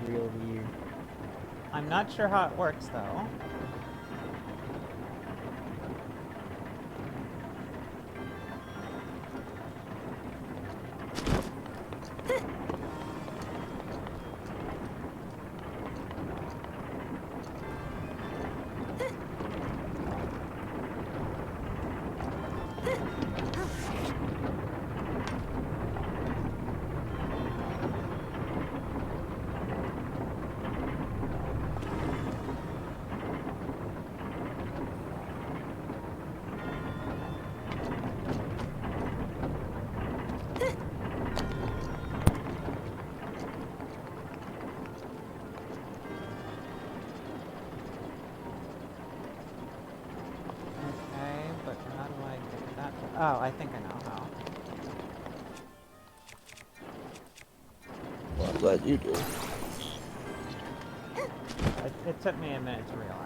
Real weird. I'm not sure how it works though. Oh, I think I know how. Well, I'm glad you do. It took me a minute to realize.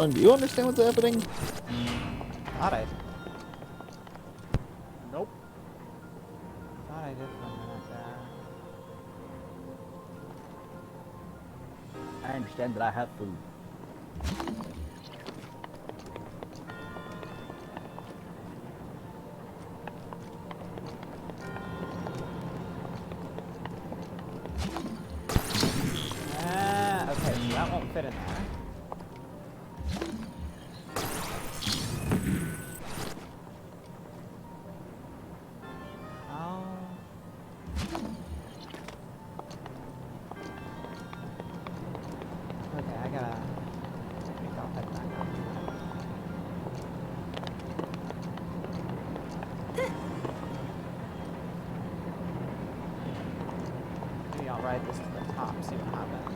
Alan, do you understand what's happening? Thought I Nope. thought I did for a minute there. I understand that I have food. Okay, so that won't fit in there. Oh. Okay, I gotta. I think I'll head back up. Maybe I'll ride this to the top, see what happens.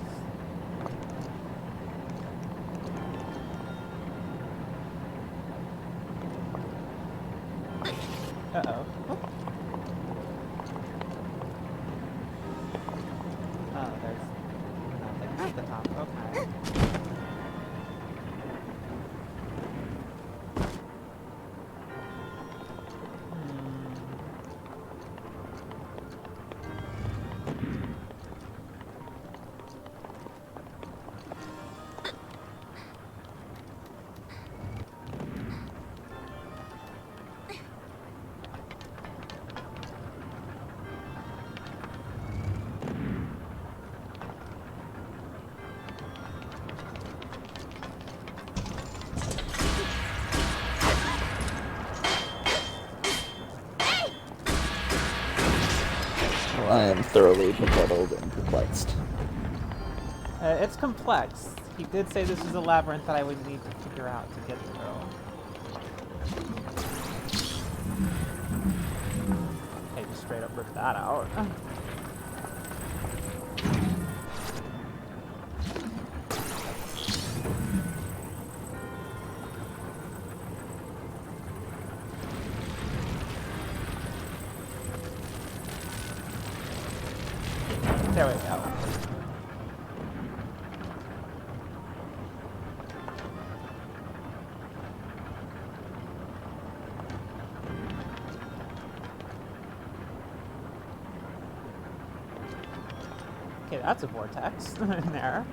Uh-oh. Oh, there's nothing at the top. Okay. Well, I am thoroughly befuddled and perplexed. It's complex. He did say this is a labyrinth that I would need to figure out to get through. Okay, just straight up rip that out. There we go. Okay, that's a vortex in there.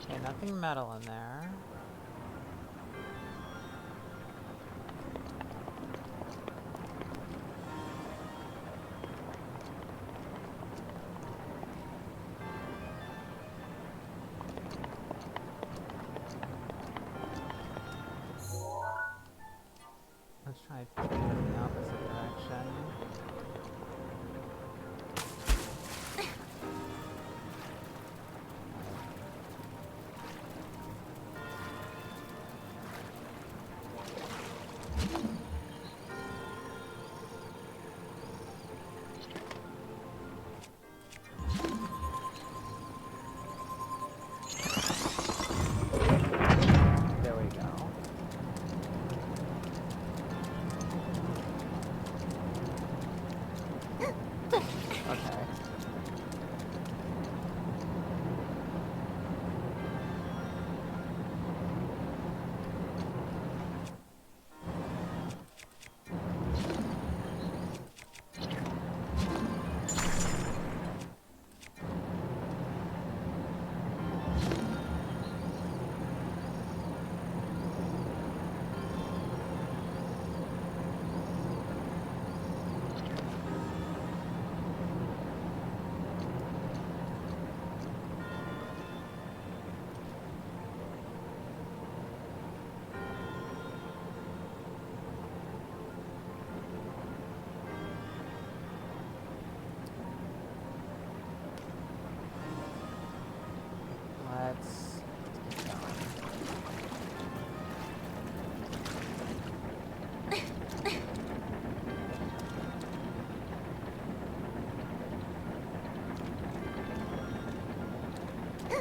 Okay, nothing metal in there. Let's try to in the opposite direction.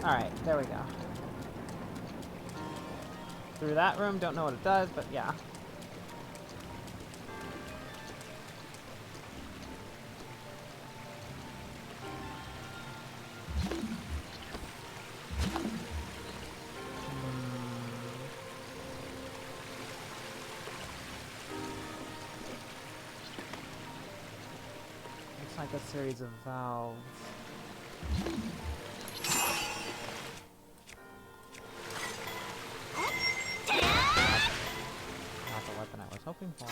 Alright, there we go. Through that room, don't know what it does, but yeah. Looks like a series of valves. Not the weapon I was hoping for.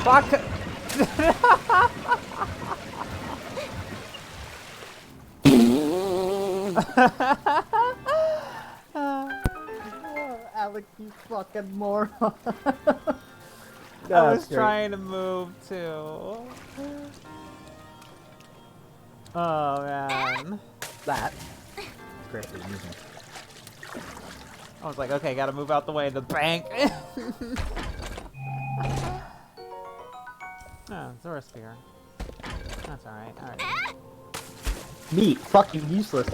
Fuck! Alex, you fucking moron. I was trying to move too. Oh man. That. Great, amusing. I was like, okay, gotta move out the way. The bank. Oh, Zora Sphere. That's alright. Alright. Me, fucking useless.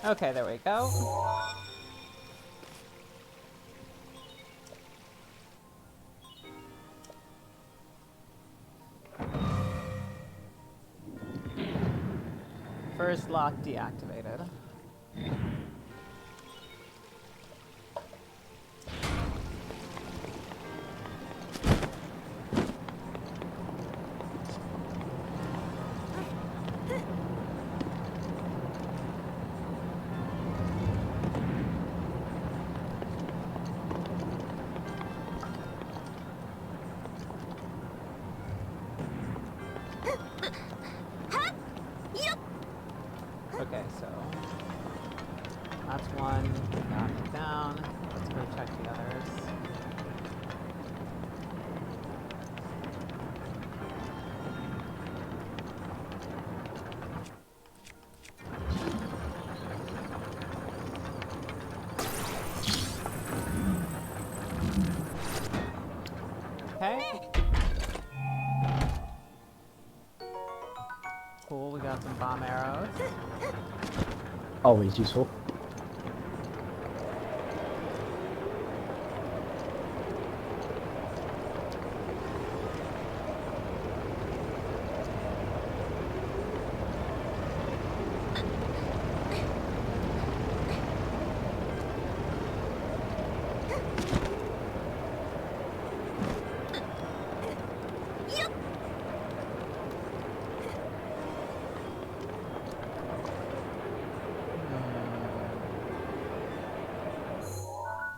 Okay, there we go. First lock deactivated. Okay, so that's one. Got it down. Let's go check the others. Okay. Cool, we got some bomb arrows. Always useful.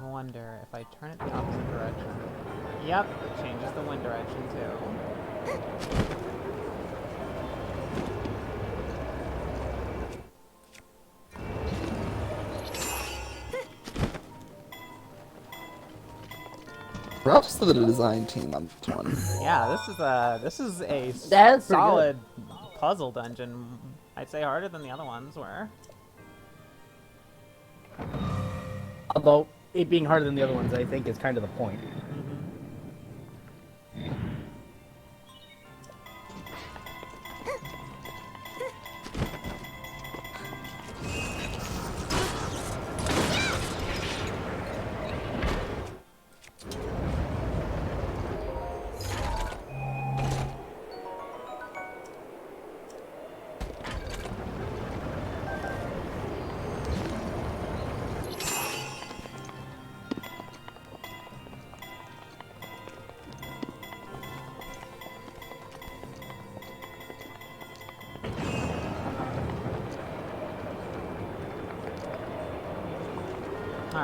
Wonder if I turn it the opposite direction. Yep, it changes the wind direction too. Props to the design team on this one. Yeah, this is a That's pretty solid puzzle dungeon. I'd say harder than the other ones were. Although, it being harder than the other ones, I think, is kind of the point.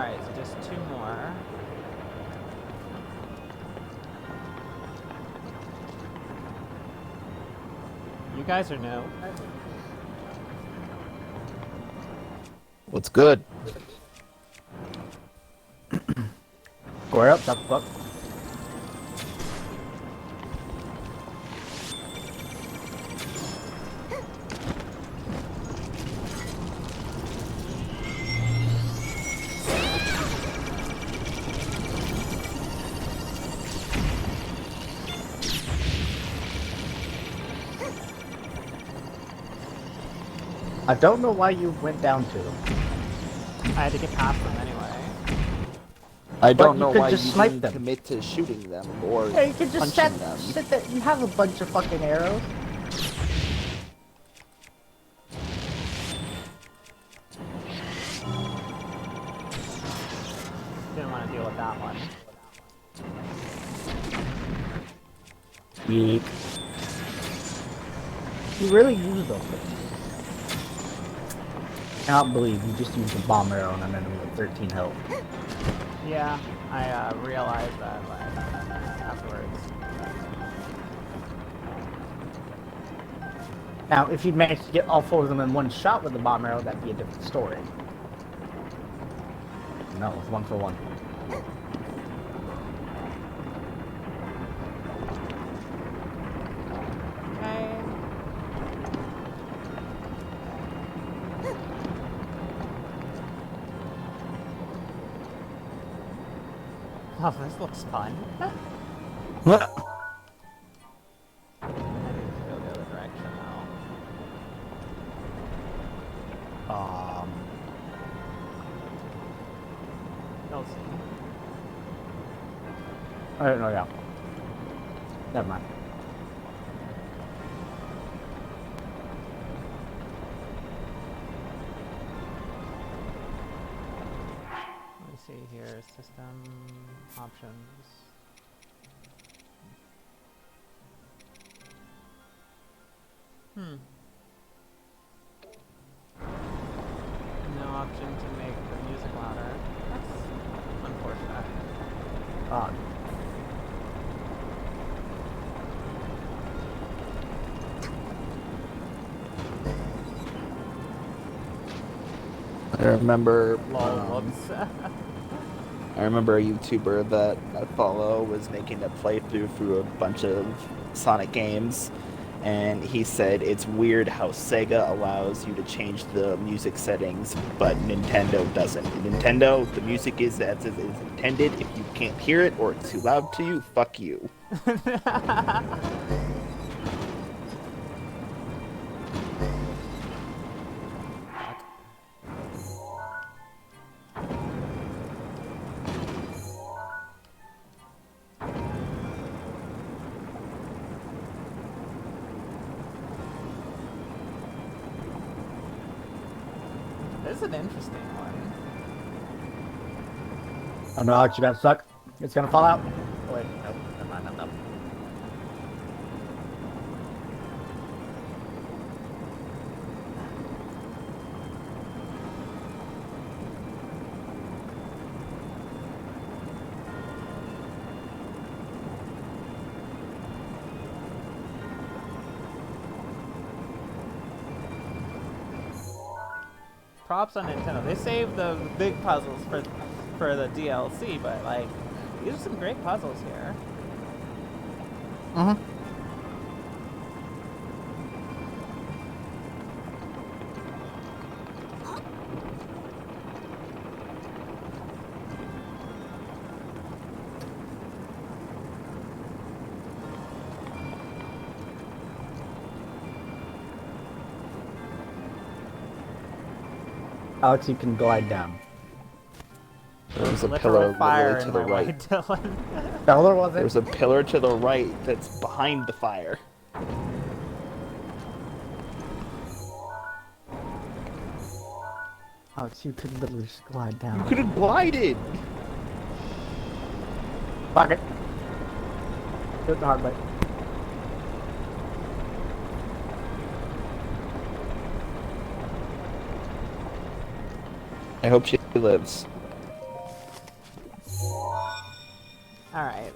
Alright, so just 2 more. You guys are new. What's good? Square up, shut the fuck. I don't know why you went down to them. I had to get past them anyway. I don't you know could why just you snipe didn't them. commit to shooting them or Yeah, you could just punching them. sit there. You have a bunch of fucking arrows. Didn't want to deal with that one. Yeek. You really used them. I cannot believe you just used a bomb arrow on an enemy with 13 health. Yeah, I realized that afterwards. Now, if you'd managed to get all 4 of them in one shot with the bomb arrow, that'd be a different story. No, it's 1 for 1. Okay. Oh, this looks fun. I need to go the other direction now. You'll see. I don't know, yeah. Never mind. Let me see here. System options. No option to make the music louder. That's unfortunate. Odd. I remember. Lol, whoops. I remember a YouTuber that I follow was making a playthrough through a bunch of Sonic games, and he said it's weird how Sega allows you to change the music settings, but Nintendo doesn't. Nintendo, the music is as it is intended. If you can't hear it or it's too loud to you, fuck you. This is an interesting one. I don't know how it's gonna suck. It's gonna fall out. Oh, wait, nope. Never mind, nope. Props on Nintendo. They saved the big puzzles for the DLC, but like these are some great puzzles here. Alex, you can glide down. There's a Literal pillar fire literally to in the my way, right. Dylan. No, there wasn't. There's a pillar to the right that's behind the fire. Alex, you could literally just glide down. You could have glided! Fuck it. Do it the hard way. I hope she lives. Alright.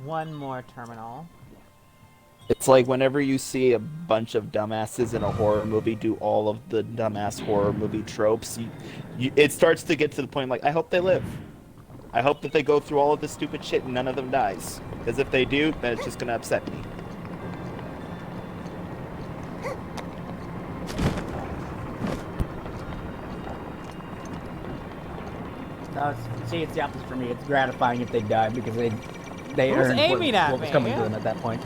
One more terminal. It's like whenever you see a bunch of dumbasses in a horror movie do all of the dumbass horror movie tropes, it starts to get to the point like, I hope they live. I hope that they go through all of this stupid shit and none of them dies. Because if they do, then it's just gonna upset me. See, it's the opposite for me. It's gratifying if they die because they Who's earned aiming at what was me? coming to them at that point.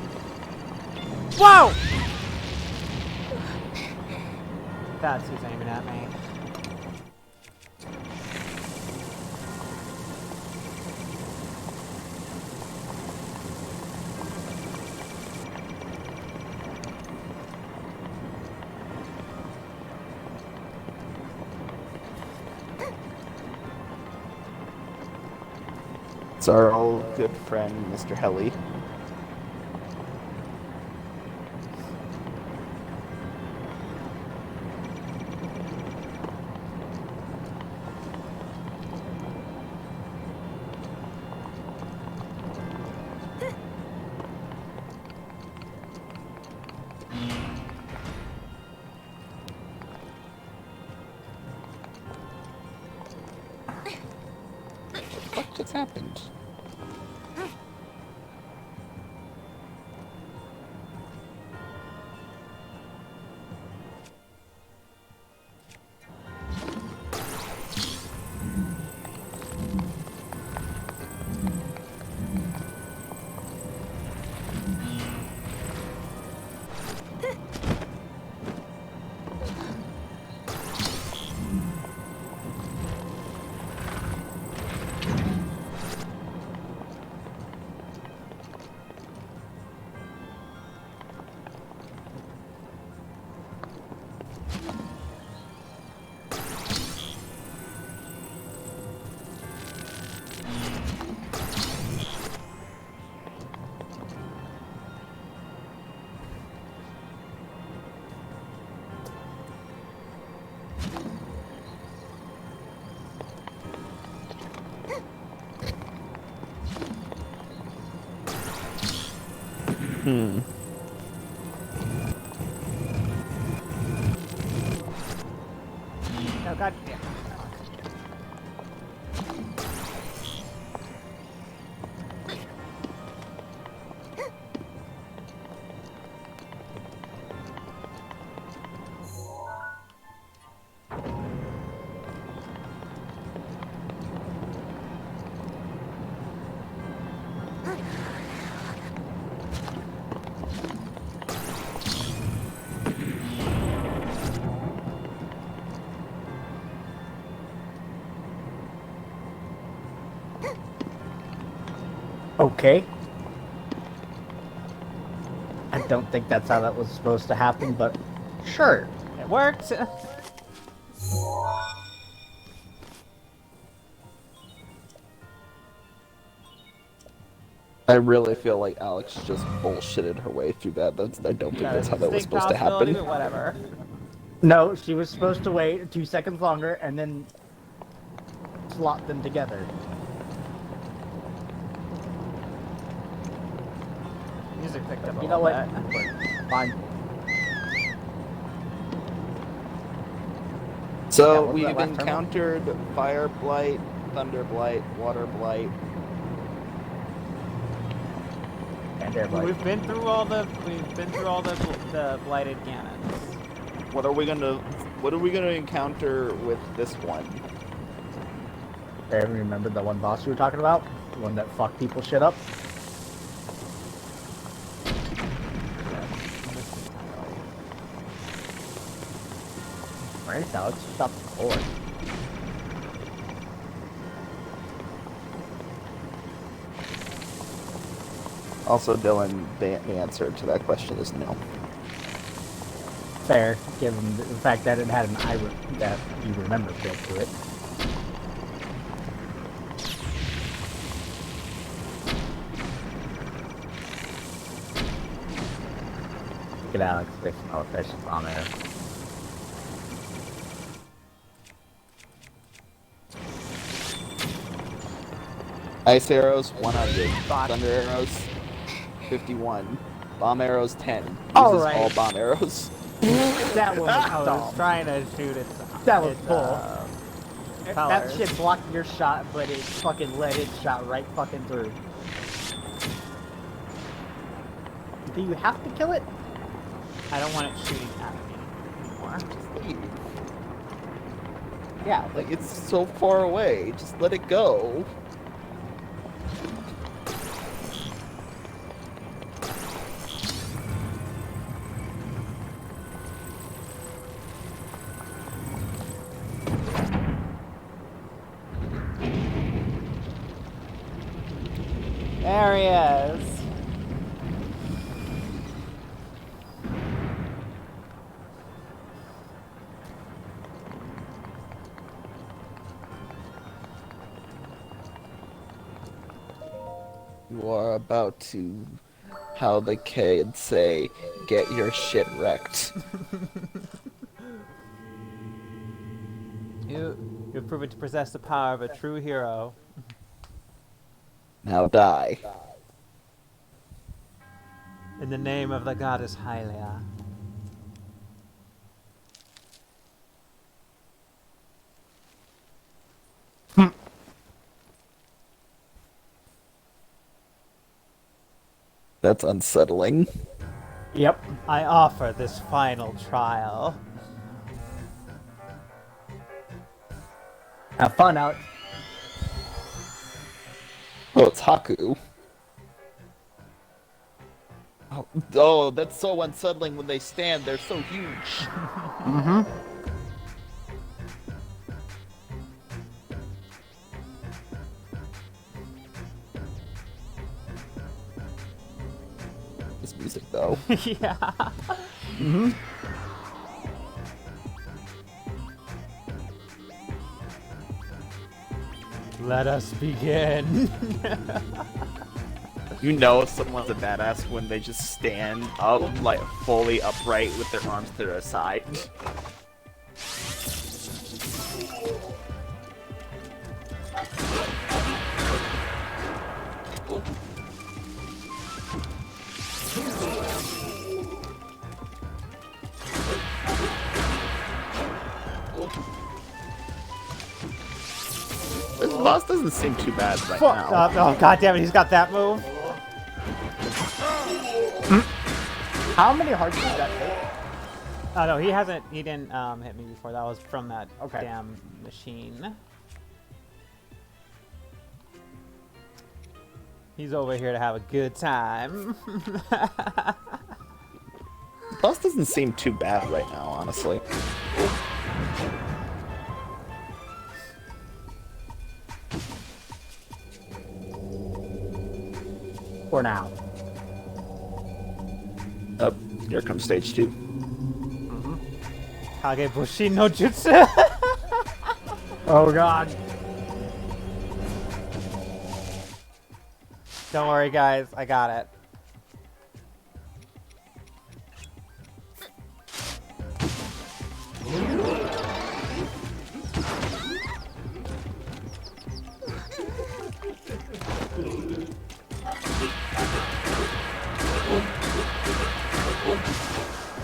Whoa! That's who's aiming at me. It's our old good friend, Mr. Helly. What just happened? No, god damn. Okay. I don't think that's how that was supposed to happen, but sure. It worked! I really feel like Alex just bullshitted her way through that. I don't think that's how that was supposed to happen. But whatever. No, she was supposed to wait 2 seconds longer and then slot them together. Music picked up a You know little what? bit. Fine. So Yeah, what was we've that last terminal? encountered Fire Blight, Thunder Blight, Water Blight. And they're like, We've been through all the blighted Ganons. What are we gonna encounter with this one? I remember the one boss you were talking about? The one that fucked people shit up? Right, Alex, stop the board. Also, Dylan, the answer to that question is no. Fair, given the fact that it had an that you remember built to it. Look at Alex fixing all the fish on there. Ice arrows, 100. Thunder arrows, 51. Bomb arrows, 10. Uses All right. all bomb arrows. That one was I was dumb. trying to shoot it. That was cool. That colors. shit blocked your shot, but it fucking let its shot right fucking through. Do you have to kill it? I don't want it shooting at me anymore. Just leave. Yeah, Like, it's so far away. Just let it go. There he is. You are about to, how the kids say, get your shit wrecked. You've proven to possess the power of a true hero. Now die. In the name of the goddess Hylia. That's unsettling. Yep. I offer this final trial. Have fun out. Oh, it's Haku. Oh, that's so unsettling when they stand. They're so huge. Mm-hmm. This music, though. Yeah. Mm-hmm. Let us begin. You know someone's a badass when they just stand up, like, fully upright with their arms to their side. This boss doesn't seem too bad right Fuck now. up. Oh, god damn it, he's got that move. How many hearts does that take? Oh no, he didn't hit me before. That was from that Okay. damn machine. He's over here to have a good time. The boss doesn't seem too bad right now, honestly. For now. Oh, here comes stage 2. Kagebushi no Jutsu. Oh god. Don't worry, guys. I got it.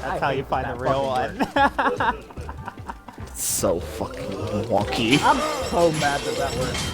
That's how you find the real one. So fucking wonky. I'm so mad that that worked.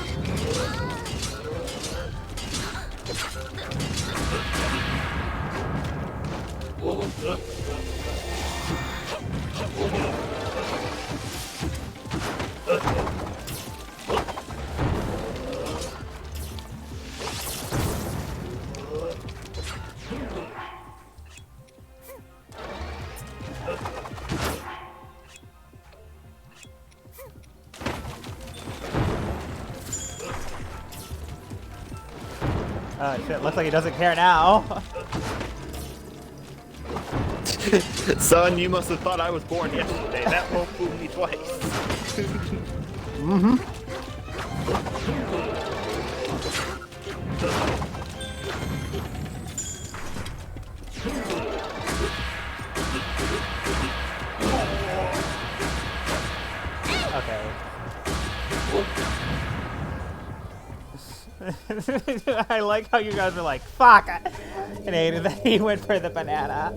Oh shit, looks like he doesn't care now. Son, you must have thought I was born yesterday. That won't fool me twice. Mm-hmm. Okay. I like how you guys were like, fuck! And hated that he went for the banana.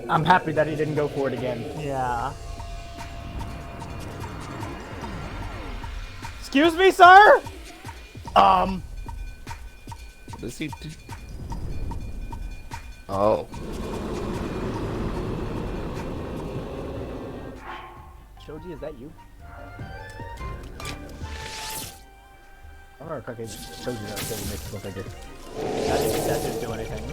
I'm happy that he didn't go for it again. Yeah. Excuse me, sir? What does he do? Oh. Shoji, is that you? I don't know if I can show you that it makes it look like it. That didn't do anything.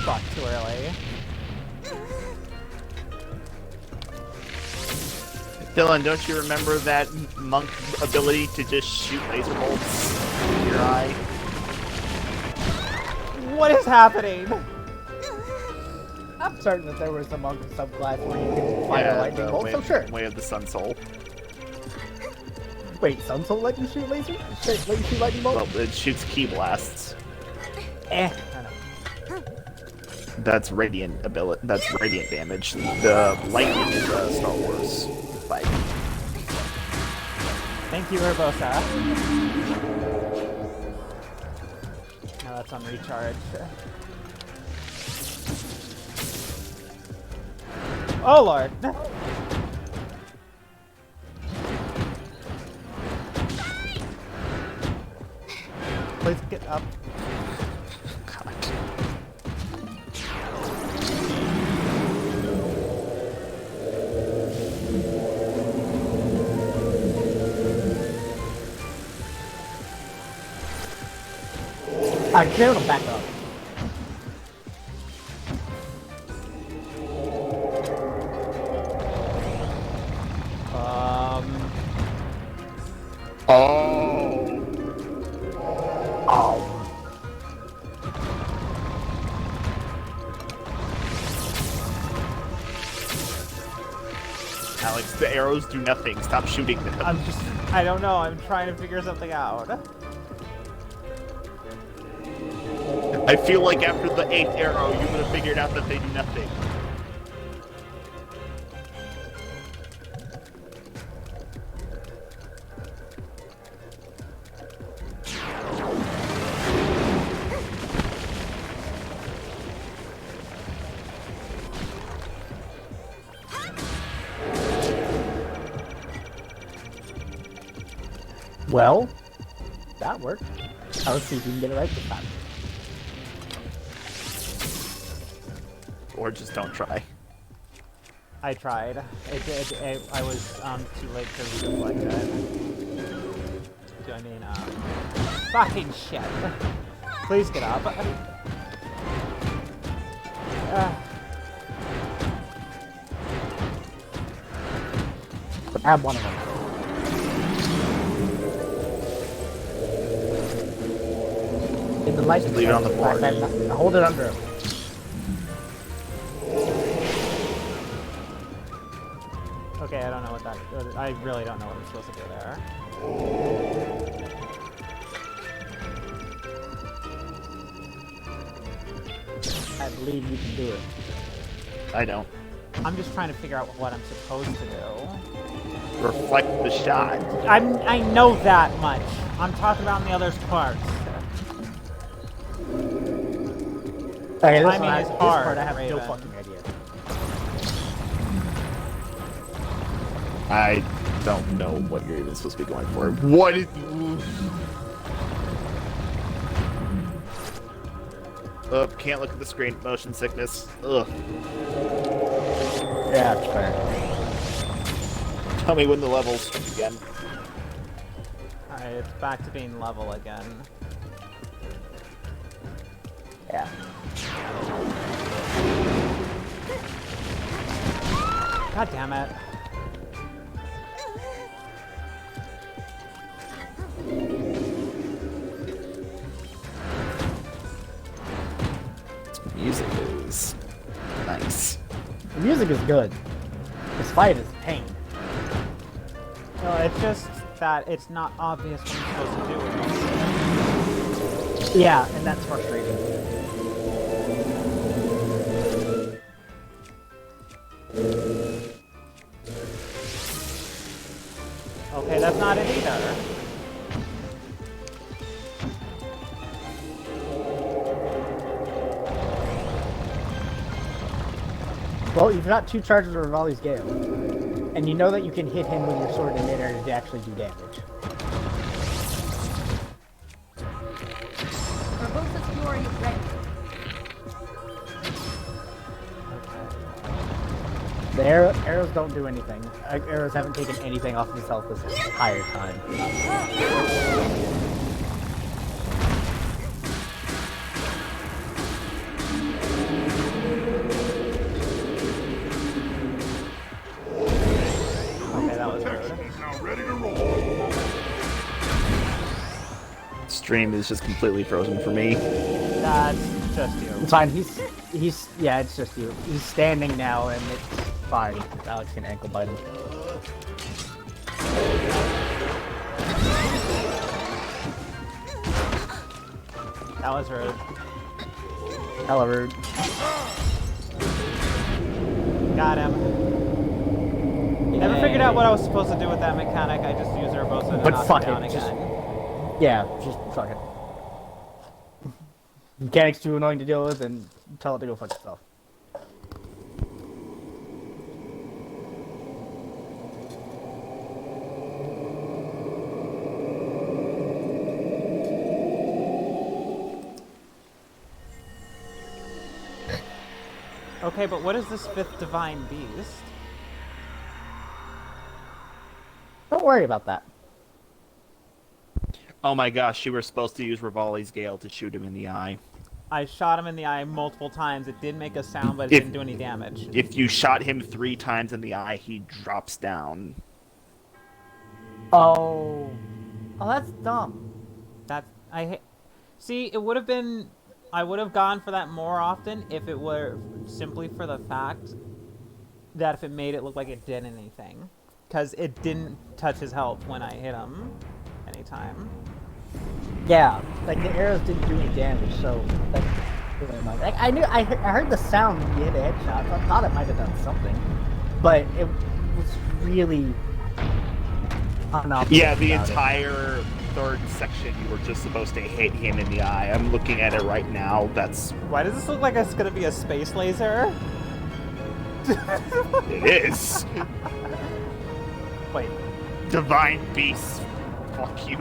Fuck, too early. Dylan, don't you remember that monk ability to just shoot laser bolts in your eye? What is happening? I'm certain that there was a monk subclass where you could fire lightning the bolt, way, so sure. Way of the Sun Soul. Wait, Sun Soul let you shoot laser? Let you shoot lightning bolt? Well, it shoots ki blasts. I know. That's radiant ability. That's radiant damage. The lightning is Star Wars fight. Thank you, Urbosa. Now that's on recharge. Oh lord! Please get up. God. I killed him back up. Oh. Oh. Alex, the arrows do nothing. Stop shooting them. I don't know, I'm trying to figure something out. I feel like after the 8th arrow, you would have figured out that they do nothing. Well, that worked. Now let's see if we can get it right this time. Or just don't try. I tried. I was too late to reflect it. Do I mean fucking shit? Please get up. Grab one of them. In the license Leave it on the board. Hold it under him. Okay, I don't know what that. I really don't know what I'm supposed to do there. I believe you can do it. I don't. I'm just trying to figure out what I'm supposed to do. Reflect the shot. I know that much. I'm talking about in the other parts. Okay, this Timing is this hard, part I have no Raven. fucking idea. I don't know what you're even supposed to be going for. What is... can't look at the screen. Motion sickness. Ugh. Yeah, it's fair. Tell me when the levels again. Alright, it's back to being level again. Yeah. God damn it. Music is nice. The music is good. This fight is pain. No, it's just that it's not obvious what I'm supposed to do. Yeah, and that's frustrating. that's not it either. Well, you've got 2 charges of Rivali's Gale. And you know that you can hit him with your sword in midair to actually do damage. Urbosa's Fury is ready. The arrows don't do anything. Arrows haven't taken anything off of his health this entire time. Okay, that was rude. Now ready to roll. Stream is just completely frozen for me. That's just you. It's fine. Yeah, it's just you. He's standing now, and it's fine. Alex can ankle bite him. That was rude. Hella rude. Got him. Never figured out what I was supposed to do with that mechanic. I just used Urbosa to But knock fuck him down it, again. Yeah, just fuck it. Mechanic's too annoying to deal with, and tell it to go fuck itself. Okay, but what is this 5th Divine Beast? Don't worry about that. Oh my gosh, you were supposed to use Rivali's Gale to shoot him in the eye. I shot him in the eye multiple times. It did make a sound, but it didn't do any damage. If you shot him 3 times in the eye, he drops down. Oh, that's dumb. See, it would have been... I would have gone for that more often if it were simply for the fact that if it made it look like it did anything. Because it didn't touch his health when I hit him anytime. Yeah, like the arrows didn't do any damage, so that's really annoying. Like I heard the sound when you hit a headshot, so I thought it might have done something, but it was really unobvious. Yeah, the entire 3rd section, you were just supposed to hit him in the eye. I'm looking at it right now. That's... Why does this look like it's gonna be a space laser? It is. Wait. Divine Beast. Fuck you.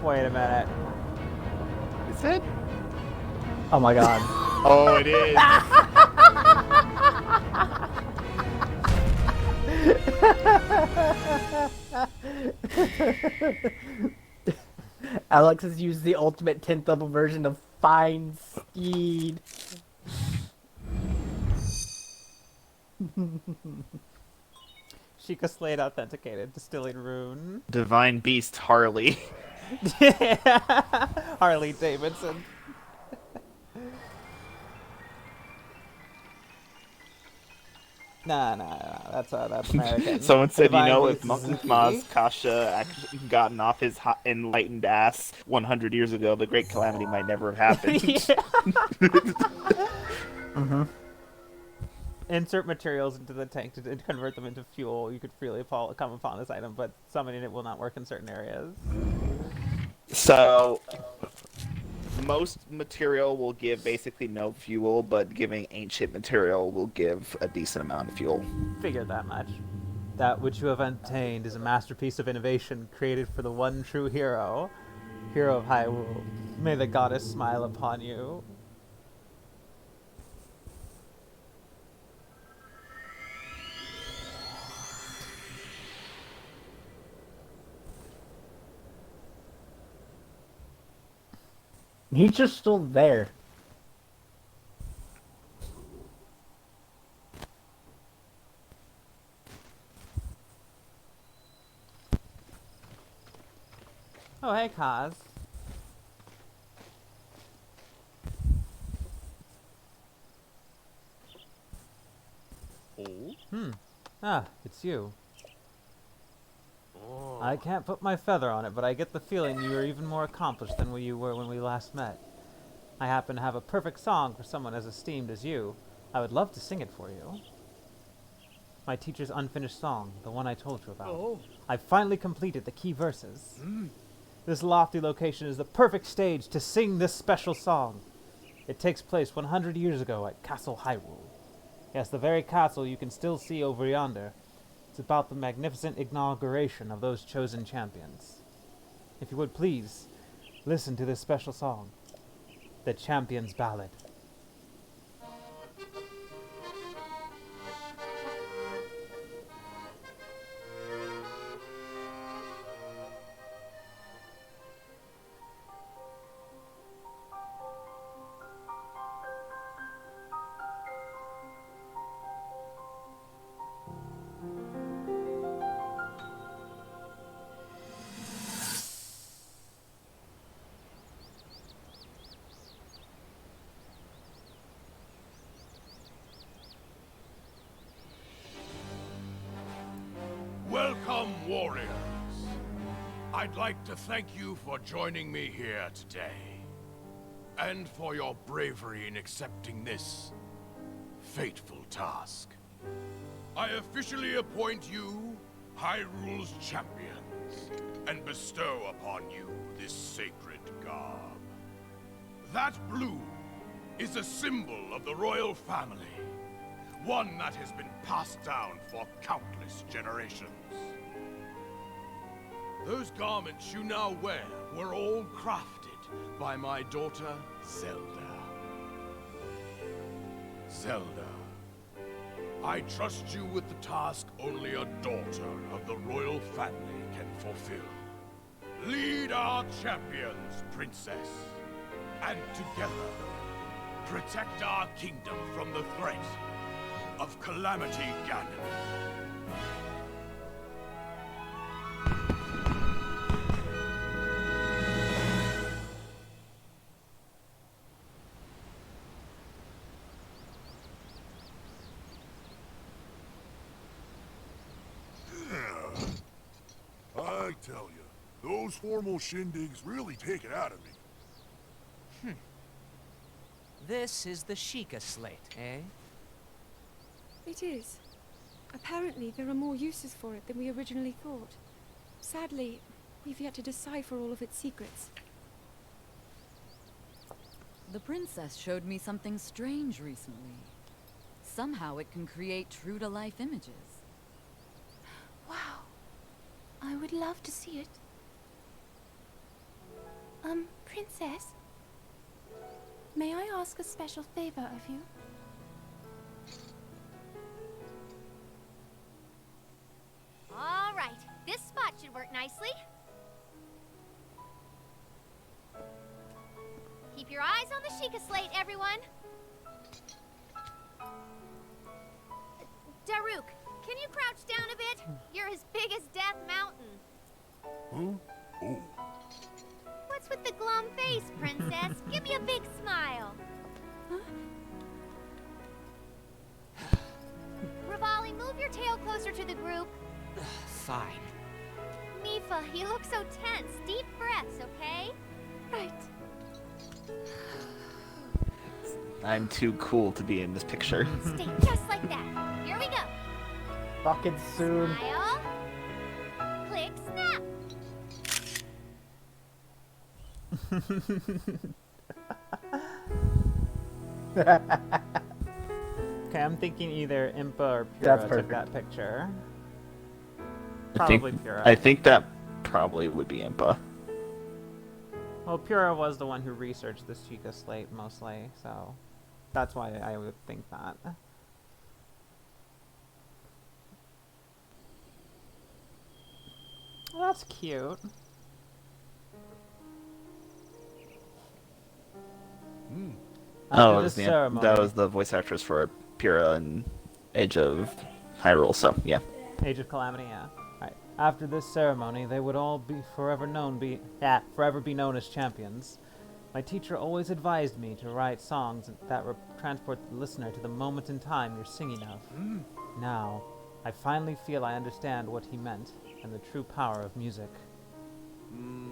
Wait a minute. Is it? Oh my god. Oh, it is. Alex has used the ultimate 10th level version of Fine Steed. Sheikah Slade authenticated. Distilling rune. Divine Beast Harley. Harley Davidson. Nah, that's American. Someone said, Divine you know, if Beast is Maz Koshia actually gotten off his hot, enlightened ass 100 years ago, the Great Calamity might never have happened. Mm-hmm. Insert materials into the tank to convert them into fuel. You could freely come upon this item, but summoning it will not work in certain areas. So, most material will give basically no fuel, but giving ancient material will give a decent amount of fuel. Figured that much. That which you have obtained is a masterpiece of innovation created for the one true hero. Hero of Hyrule. May the goddess smile upon you. He's just still there. Oh, hey, Kass. Ah, it's you. I can't put my feather on it, but I get the feeling you are even more accomplished than you were when we last met. I happen to have a perfect song for someone as esteemed as you. I would love to sing it for you. My teacher's unfinished song, the one I told you about. Oh. I've finally completed the key verses. This lofty location is the perfect stage to sing this special song. It takes place 100 years ago at Castle Hyrule. Yes, the very castle you can still see over yonder. It's about the magnificent inauguration of those chosen champions. If you would please, listen to this special song, the Champion's Ballad. Welcome, warriors. I'd like to thank you for joining me here today, and for your bravery in accepting this fateful task. I officially appoint you Hyrule's champions, and bestow upon you this sacred garb. That blue is a symbol of the royal family. One that has been passed down for countless generations. Those garments you now wear were all crafted by my daughter, Zelda. Zelda, I trust you with the task only a daughter of the royal family can fulfill. Lead our champions, princess, and together, protect our kingdom from the threat of Calamity Ganon. I tell you, those formal shindigs really take it out of me. This is the Sheikah slate, eh? It is. Apparently, there are more uses for it than we originally thought. Sadly, we've yet to decipher all of its secrets. The princess showed me something strange recently. Somehow it can create true-to-life images. Wow. I would love to see it. Princess? May I ask a special favor of you? All right, this spot should work nicely. Keep your eyes on the Sheikah slate, everyone. Daruk, can you crouch down a bit? You're as big as Death Mountain. Huh? Oh. What's with the glum face, princess? Give me a big smile. Rivali, move your tail closer to the group. Fine. Mifa, you look so tense. Deep breaths, okay? Right. I'm too cool to be in this picture. Stay just like that. Here we go. Fucking soon. Smile. Click, snap. Okay, I'm thinking either Impa or That's Pura took perfect. that picture. I think, Probably Pura. I think that probably would be Impa. Well, Pura was the one who researched this Sheikah slate mostly, so that's why I would think that. Well, that's cute. After this ceremony, that was the voice actress for Pura and Age of Hyrule, so yeah. Age of Calamity, yeah. Right. After this ceremony, they would all be forever be known as champions. My teacher always advised me to write songs that transport the listener to the moment in time you're singing of. Now, I finally feel I understand what he meant and the true power of music.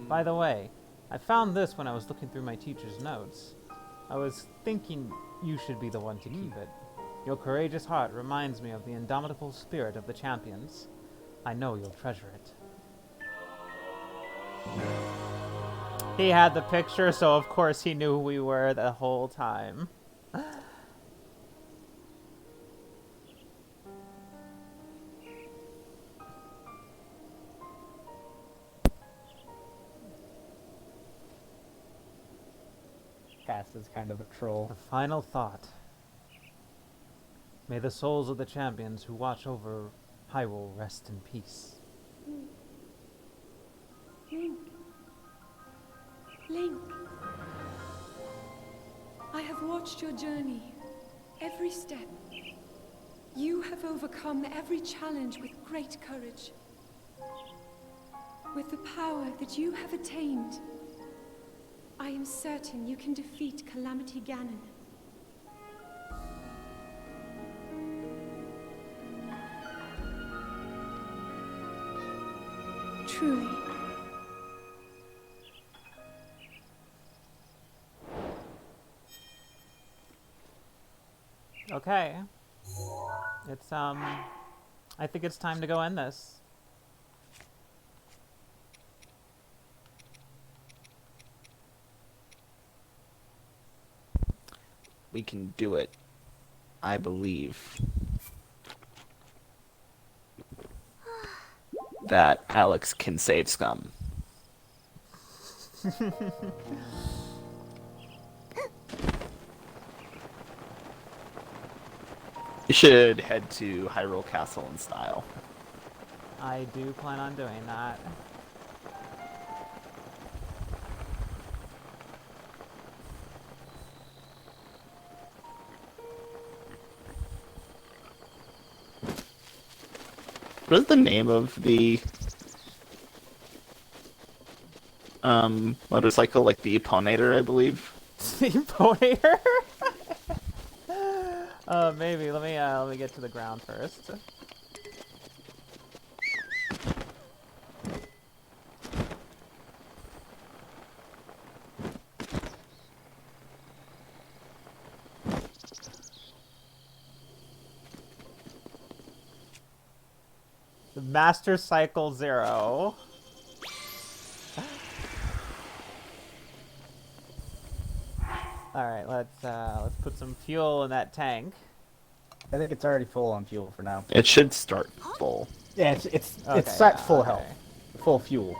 By the way, I found this when I was looking through my teacher's notes. I was thinking you should be the one to keep it. Your courageous heart reminds me of the indomitable spirit of the champions. I know you'll treasure it. He had the picture, so of course he knew who we were the whole time. Cass is kind of a troll. The final thought. May the souls of the champions who watch over Hyrule rest in peace. Link, I have watched your journey, every step. You have overcome every challenge with great courage. With the power that you have attained, I am certain you can defeat Calamity Ganon. Truly. Okay. It's, I think it's time to go end this. We can do it. I believe that Alex can save Scum. You should head to Hyrule Castle in style. I do plan on doing that. What is the name of the motorcycle? Like the Eponator, I believe. The Eponator? Maybe. Let me get to the ground first. The Master Cycle Zero. Alright, let's put some fuel in that tank. I think it's already full on fuel for now. It should start full. Yeah, it's Okay, set full okay. health, full fuel.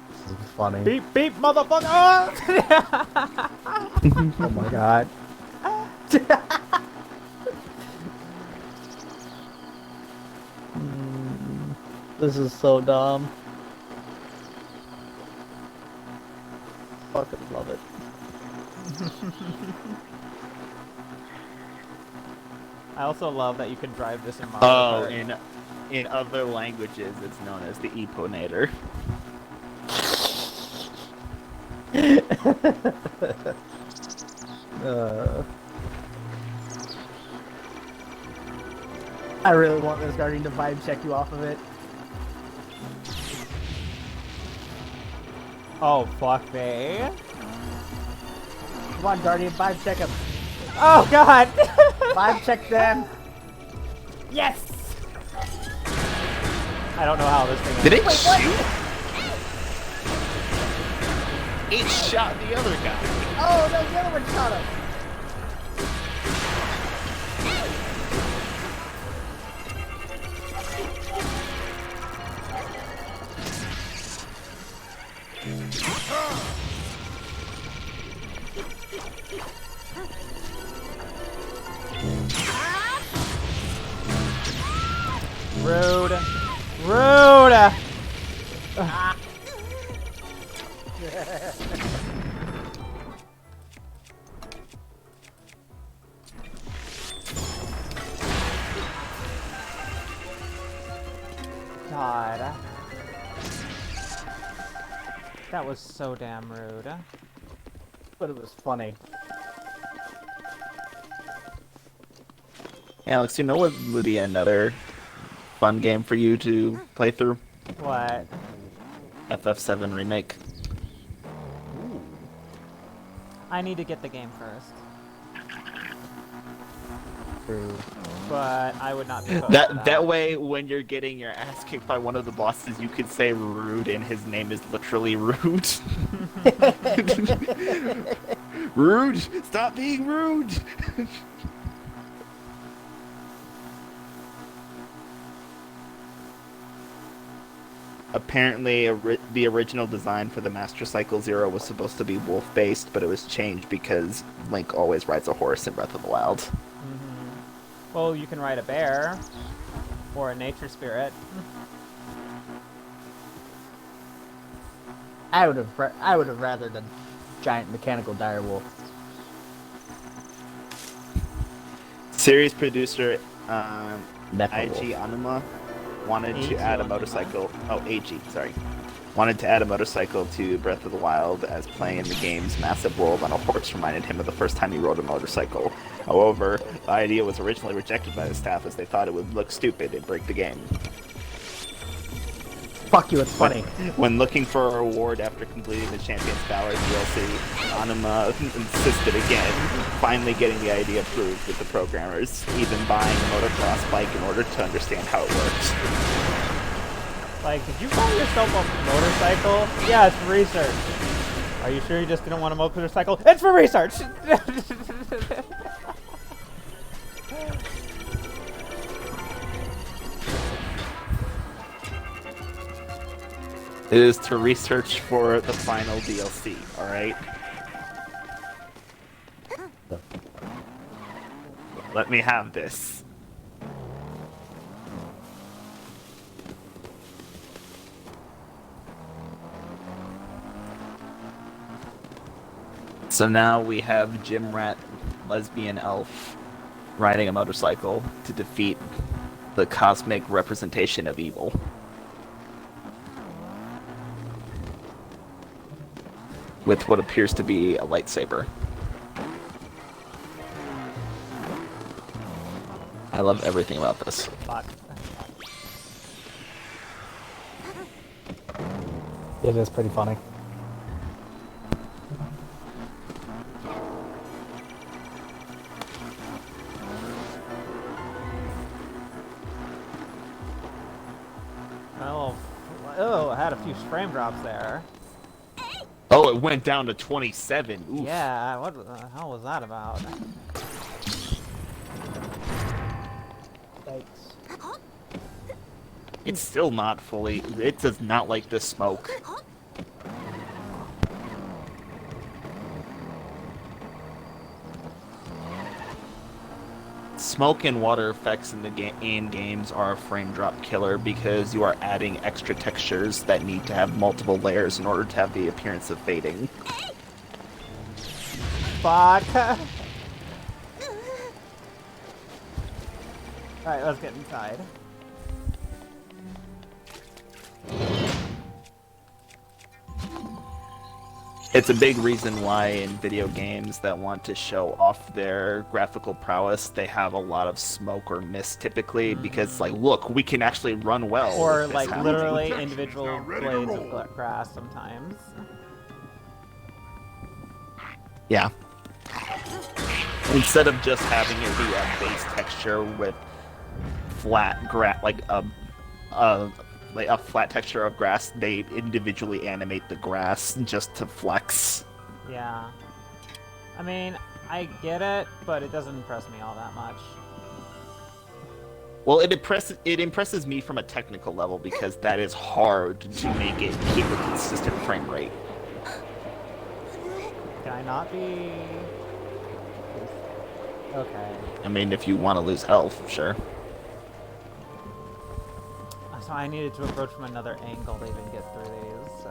This is funny. Beep beep, motherfucker! Oh my god. This is so dumb. Fucking love it. I also love that you can drive this in Mario Kart. In other languages, it's known as the Eponator. I really want this Guardian to vibe check you off of it. Oh, fuck me. Come on, Guardian, vibe check him. Oh, God! Vibe check them. Yes! I don't know how this thing Did it shoot? It shot the other guy. Oh, no, the other one shot him. Rude. Rude! God. That was so damn rude. but it was funny. Alex, you know what would be another fun game for you to play through? What? FF7 Remake. I need to get the game first. True. But I would not be opposed to That way, when you're getting your ass kicked by one of the bosses, you could say Rude, and his name is literally Rude. Rude! Stop being rude! Apparently, the original design for the Master Cycle Zero was supposed to be wolf-based, but it was changed because Link always rides a horse in Breath of the Wild. Mm-hmm. Well, you can ride a bear. Or a nature spirit. I would have rather the giant mechanical direwolf. Series producer Necrowolf. IG Anuma wanted to add a motorcycle. Oh, AG, sorry. Wanted to add a motorcycle to Breath of the Wild, as playing in the game's massive world on a horse reminded him of the first time he rode a motorcycle. However, the idea was originally rejected by the staff as they thought it would look stupid and break the game. Fuck you, it's funny. When looking for a reward after completing the Champion's Valor DLC, Anuma insisted again, finally getting the idea approved with the programmers, even buying a motocross bike in order to understand how it works. Like, did you buy yourself a motorcycle? Yeah, it's for research. Are you sure you just didn't want a motorcycle? It's for research! It is to research for the final DLC, alright? Let me have this. So now we have Gym Rat Lesbian Elf riding a motorcycle to defeat the cosmic representation of evil. With what appears to be a lightsaber. I love everything about this. Fuck. It is pretty funny. Oh, I had a few frame drops there. Oh, it went down to 27. Oof. Yeah, what the hell was that about? Thanks. It's still not fully... It does not like the smoke. Smoke and water effects in the games are a frame drop killer because you are adding extra textures that need to have multiple layers in order to have the appearance of fading. Fuck! Alright, let's get inside. It's a big reason why in video games that want to show off their graphical prowess, they have a lot of smoke or mist typically, because like, look, we can actually run well. Or with this like happening. literally individual blades of grass sometimes. Yeah. Instead of just having it be a base texture with flat grass, like a flat texture of grass, they individually animate the grass just to flex. Yeah. I mean, I get it, but it doesn't impress me all that much. Well, it impresses me from a technical level because that is hard to make it keep a consistent frame rate. Can I not be... Okay. I mean, if you want to lose health, sure. So I needed to approach from another angle to even get through these.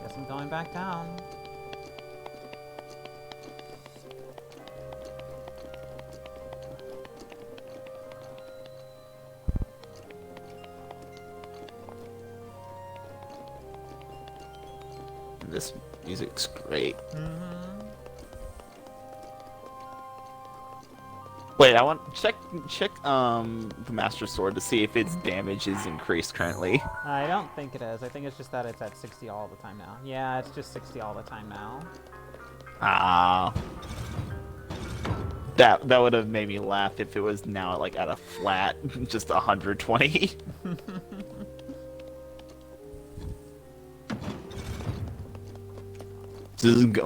Guess I'm going back down. this music's great. Wait, I want check the Master Sword to see if its damage is increased currently. I don't think it is. I think it's just that it's at 60 all the time now. Yeah, it's just 60 all the time now. Ah. That would have made me laugh if it was now like at a flat, just 120.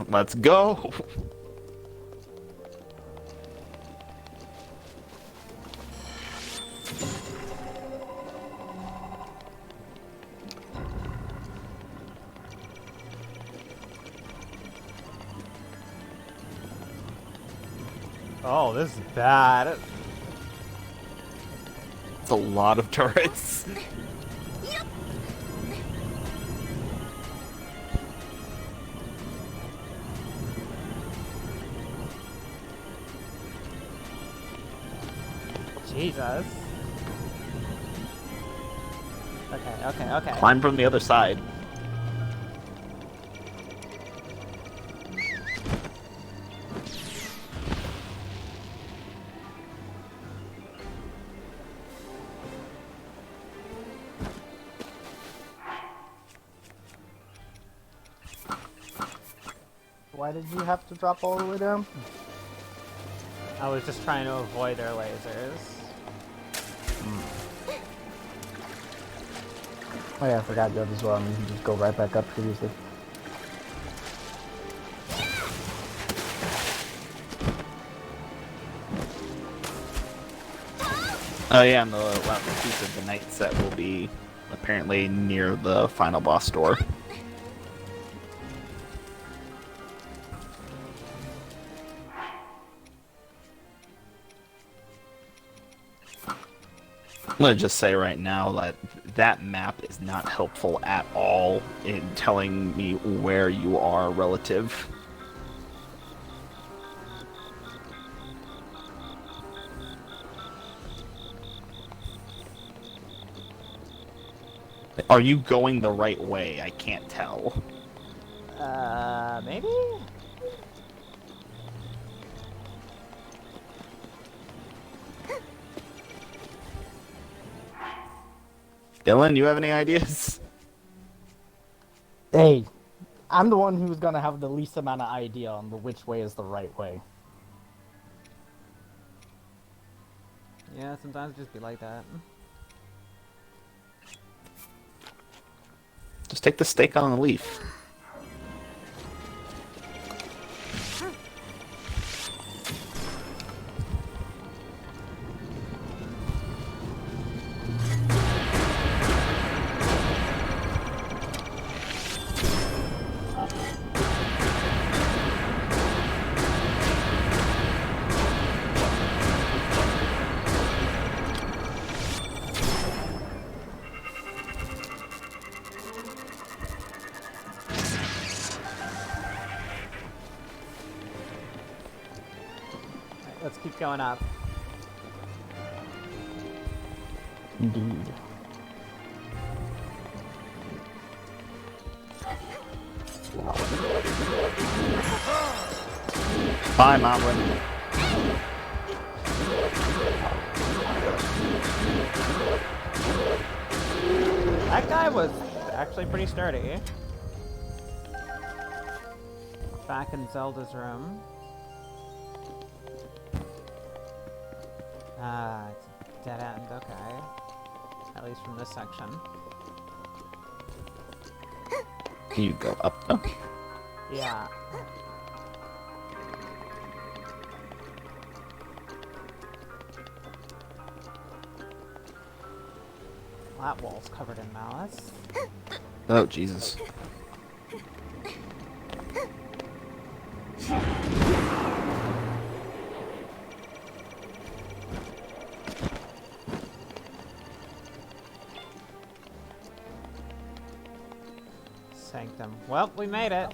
Let's go. Oh, this is bad. It's a lot of turrets. Jesus. Okay. Climb from the other side. Why did you have to drop all the way down? I was just trying to avoid their lasers. Oh yeah, I forgot that as well. I mean, you can just go right back up previously. Oh yeah, and the last piece of the night set will be apparently near the final boss door. I'm gonna just say right now that that map is not helpful at all in telling me where you are relative. Are you going the right way? I can't tell. Maybe? Dylan, you have any ideas? Hey, I'm the one who's gonna have the least amount of idea on which way is the right way. Yeah, sometimes it just be like that. Just take the stake on the leaf. Let's keep going up. Indeed. Bye, Moblin. That guy was actually pretty sturdy. Back in Zelda's room. Ah, it's a dead end, okay. At least from this section. You go up though. Yeah. That wall's covered in malice. Oh, Jesus. Sanctum. Well, we made it.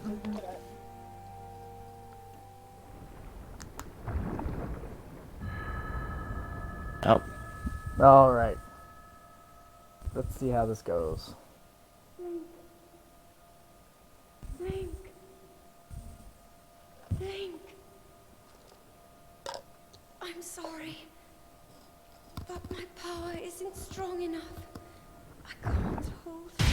Oh. Alright. Let's see how this goes. Flame. sorry. But my power isn't strong enough. I can't hold it.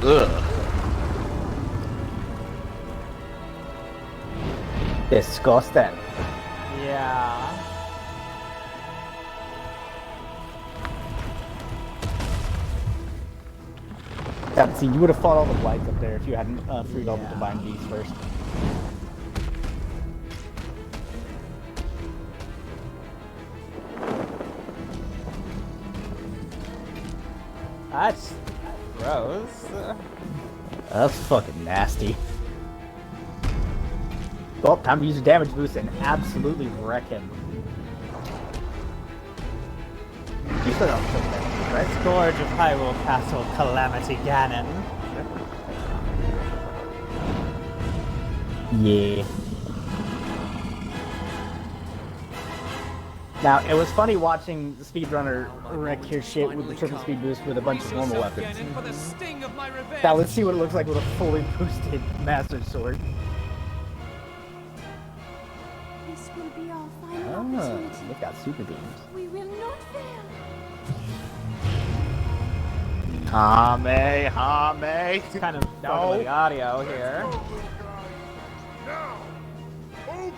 Ugh. Disgusting. Yeah. Yeah, see, you would have fought all the blights up there if you hadn't freed all the divine beasts first. That's gross. That's fucking nasty. Well, time to use your damage boost and absolutely wreck him. You still don't kill damage, right? Scourge of Hyrule Castle, Calamity Ganon. Yeah. Now, it was funny watching the speedrunner wreck his shit with the triple speed boost with a bunch of normal weapons. Now, let's see what it looks like with a fully boosted Master Sword. This will be our final opportunity. They've got super beams. We will not fail. Hame. It's kind of fucking with the audio here.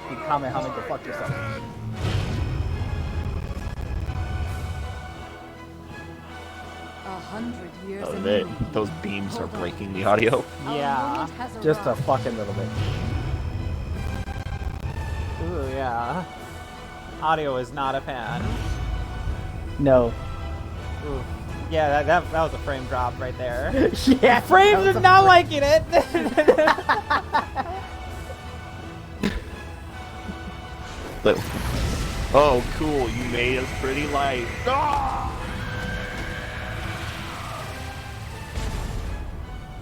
You Kamehameha, go fuck yourself. 100 years Oh, ago. those beams are breaking the audio. Yeah. Just a fucking little bit. Ooh, yeah. Audio is not a fan. No. Ooh. Yeah, that was a frame drop right there. Yeah, Frames is not liking it! But, oh, cool, you made us pretty light. Ah!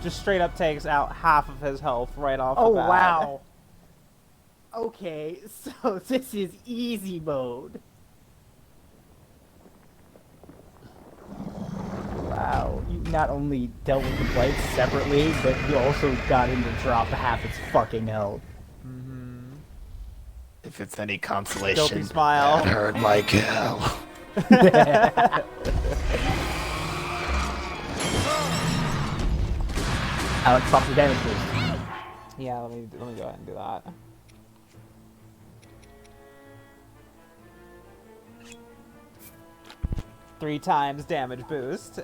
Just straight up takes out half of his health right off Oh, the bat. wow. Okay, so this is easy mode. Wow, you not only dealt with the blights separately, but you also got him to drop half its fucking health. If it's any consolation, Dopey smile. that hurt like hell. Alex, pop the damage boost. Yeah, let me go ahead and do that. Three times damage boost.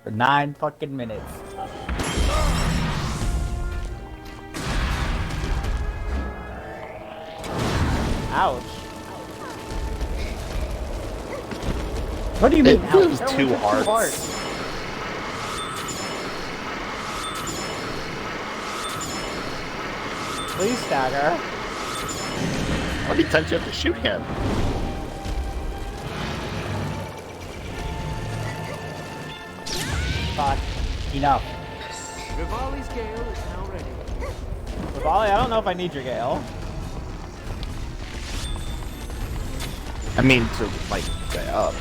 For 9 fucking minutes. Ouch. What do you mean? It was 2 hearts. Please stagger. How many times do you have to shoot him? Fuck. Enough. Rivali's gale is now ready. Folly, I don't know if I need your Gale. I mean, to light the guy up.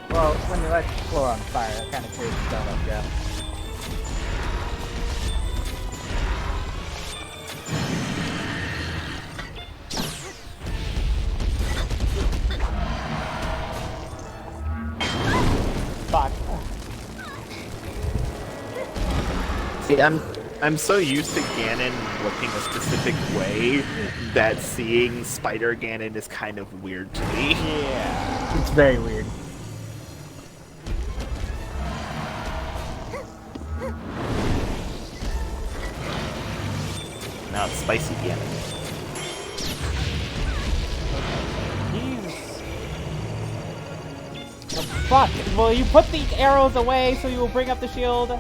Well, when you let the floor on fire, that kind of clears the stuff up, yeah. Fuck. See, I'm so used to Ganon looking a specific way that seeing Spider Ganon is kind of weird to me. Yeah. It's very weird. Now it's Spicy Ganon. Oh, fuck! Will you put the arrows away so you will bring up the shield?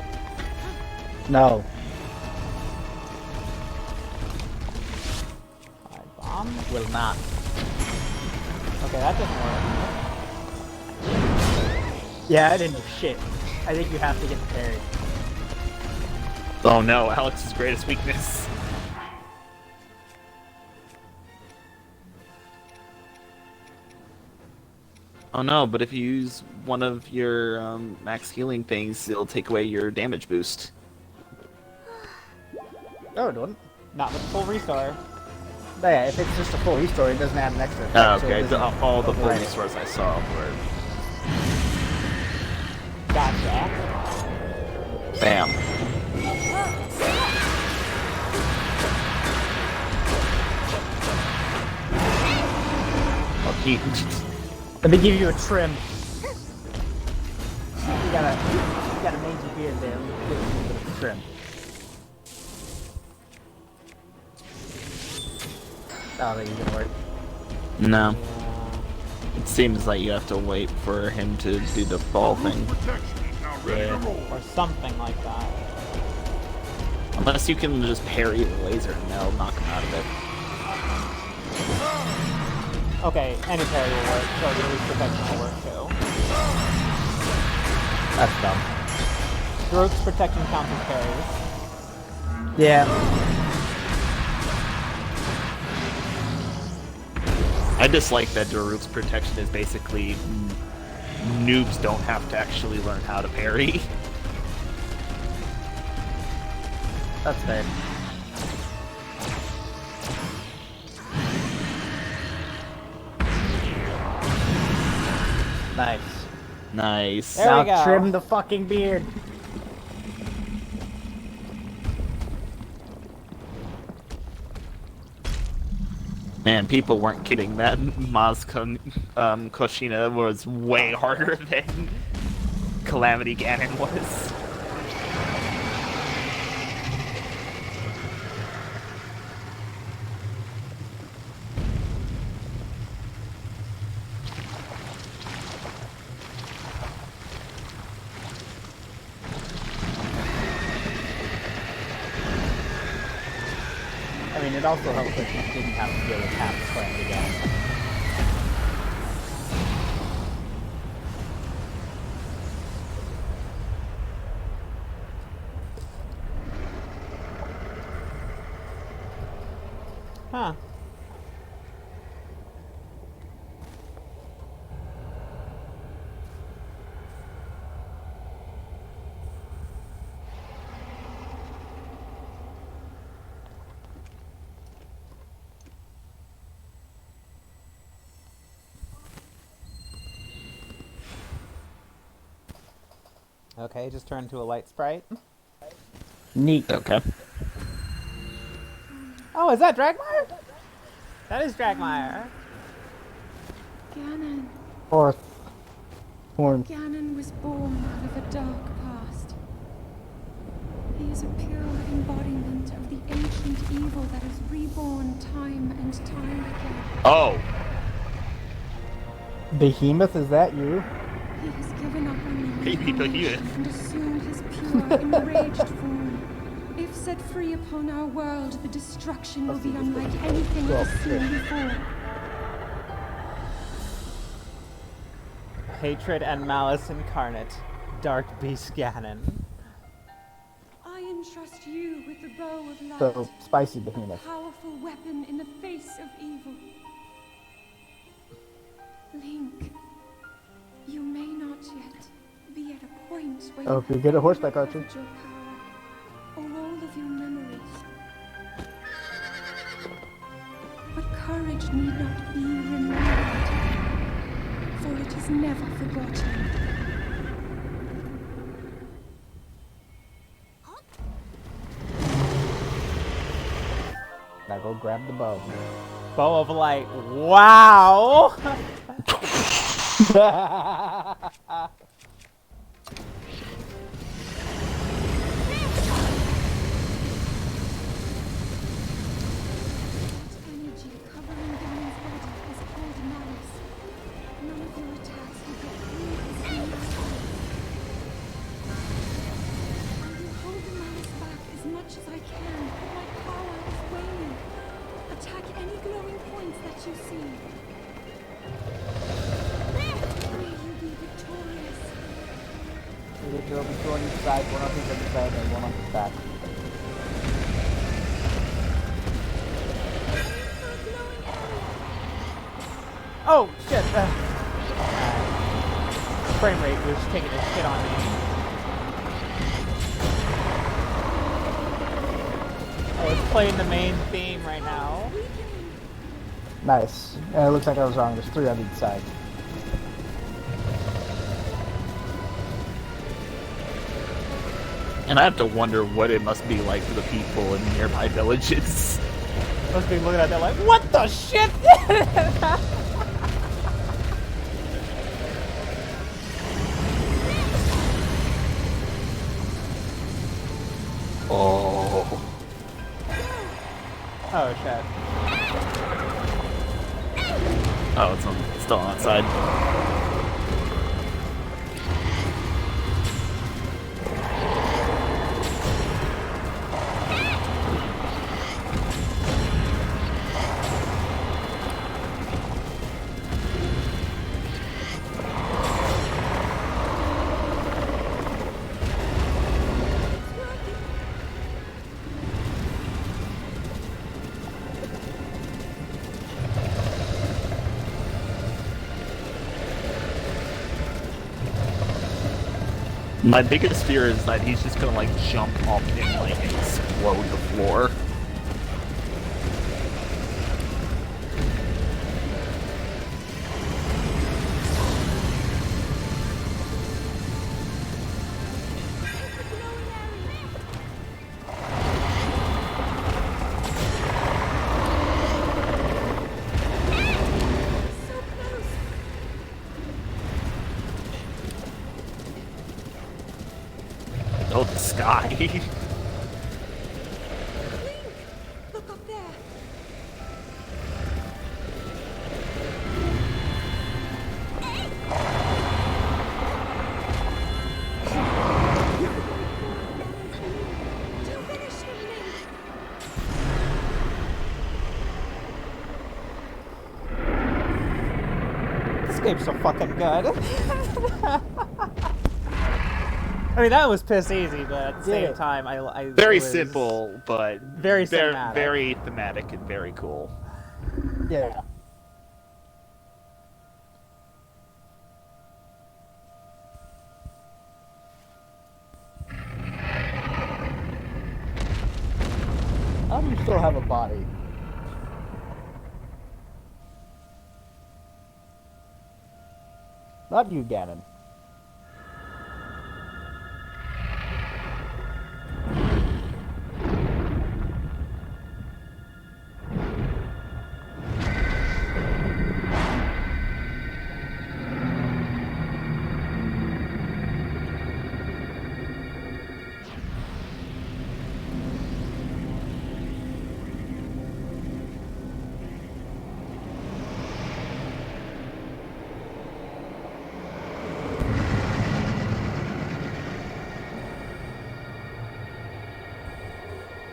No. Alright, bomb. Will not. Okay, that doesn't work. Yeah, I didn't do shit. I think you have to get the parry. Oh no, Alex's greatest weakness. Oh no, but if you use one of your max healing things, it'll take away your damage boost. No, it wouldn't. Not with full restore. But yeah, if it's just a full restore, it doesn't add an extra effect. Oh, so okay. it doesn't All the full override it. restores I saw were... Gotcha. Bam. Okay. Let me give you a trim. You got a mangy beard there. Let me give you a little bit of trim. Oh, that ain't gonna work. No. It seems like you have to wait for him to do the fall thing. Yeah. Or something like that. Unless you can just parry the laser and that'll knock him out of it. Okay, any parry will work, so the release protection will work too. That's dumb. Group's protection counts as parries. Yeah. I dislike that Daruk's protection is basically noobs don't have to actually learn how to parry. That's fair. Nice. Nice. There we Now go. trim the fucking beard. Man, people weren't kidding. That Maz Koshia was way harder than Calamity Ganon was. I mean, it also helps that you didn't have to deal with half the plan again. Huh. Okay, just turn to a light sprite. Neat. Okay. Oh, is that Dragmire? That is Dragmire. Ganon. Fourth. Horn. Ganon was born out of a dark past. He is a pure embodiment of the ancient evil that is reborn time and time again. Oh! Behemoth, is that you? He has given up on Baby Behemoth. and assumed his pure, enraged form. If set free upon our world, the destruction will be unlike anything it has seen before. Hatred and malice incarnate. Dark beast Ganon. I entrust you with the bow of light. So, spicy A behemoth. powerful weapon in the face of evil. Link, you may not yet be at a point where Oh, you if you're good at horseback have archery. recovered your power, or all of your memories. But courage need not be remembered, for it is never forgotten. Now go grab the bow. Bow of light. Wow! Energy covering Ganon's body is called malice. None of your attacks will get through his mastery. I will hold the malice back as much as I can, but my power is waning. Attack any glowing points that you see. May you be victorious. You get your own on each side, one on each other side, and one on the back. Oh, shit. Frame rate was taking a shit on me. Oh, it's playing the main theme right now. Nice. It looks like I was wrong. There's 3 on each side. And I have to wonder what it must be like for the people in nearby villages. Must be looking at that like, what the shit? Oh. Oh, shit. Oh, it's still on that side. My biggest fear is that he's just gonna like jump up and like explode the floor. Oh, the sky. Link! Look up there. To finish him, Link. This game's so fucking good. I mean, that was piss easy, but at the same time, I Very it was simple, but very cinematic. very thematic and very cool. Yeah. How do you still have a body? Not you, Ganon.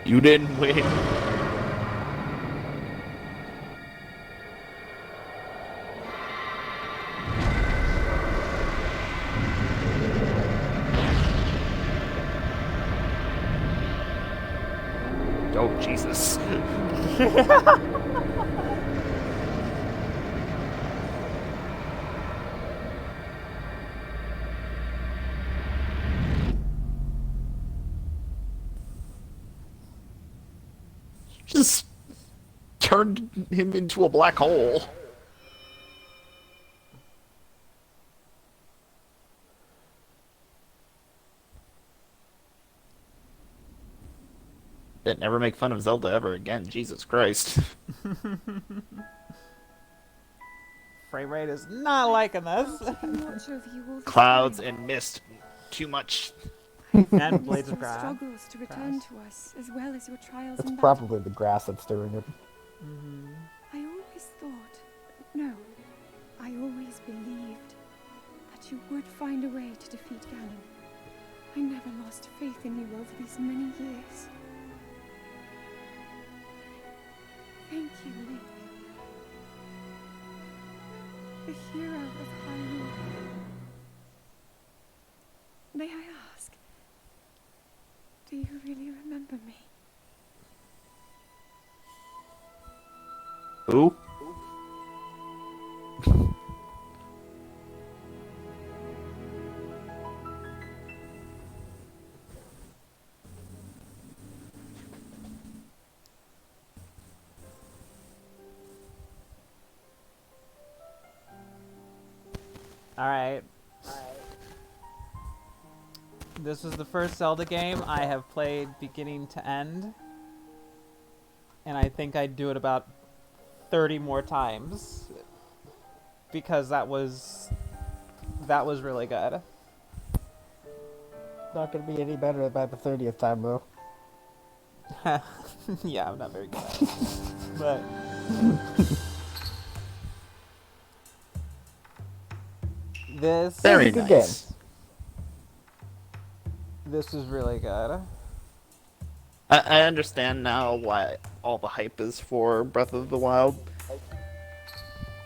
You didn't win. Oh, Jesus. Just turned him into a black hole. Didn't ever make fun of Zelda ever again. Jesus Christ. Frame rate is not liking this. Watch over you all the Clouds time. and mist. Too much. And blades of Your grass. struggles to return to us, as well as your trials It's and battles. probably the grass that's doing it. I always thought, no, I always believed that you would find a way to defeat Ganon. I never lost faith in you over these many years. Thank you, Link. The hero of Hyrule. May I ask, do you really remember me? Who? Alright. This is the first Zelda game I have played beginning to end. And I think I'd do it about 30 more times. Because that was really good. Not gonna be any better by the 30th time, though. Yeah, I'm not very good at it. But this Very good nice. this is really good. I understand now why all the hype is for Breath of the Wild.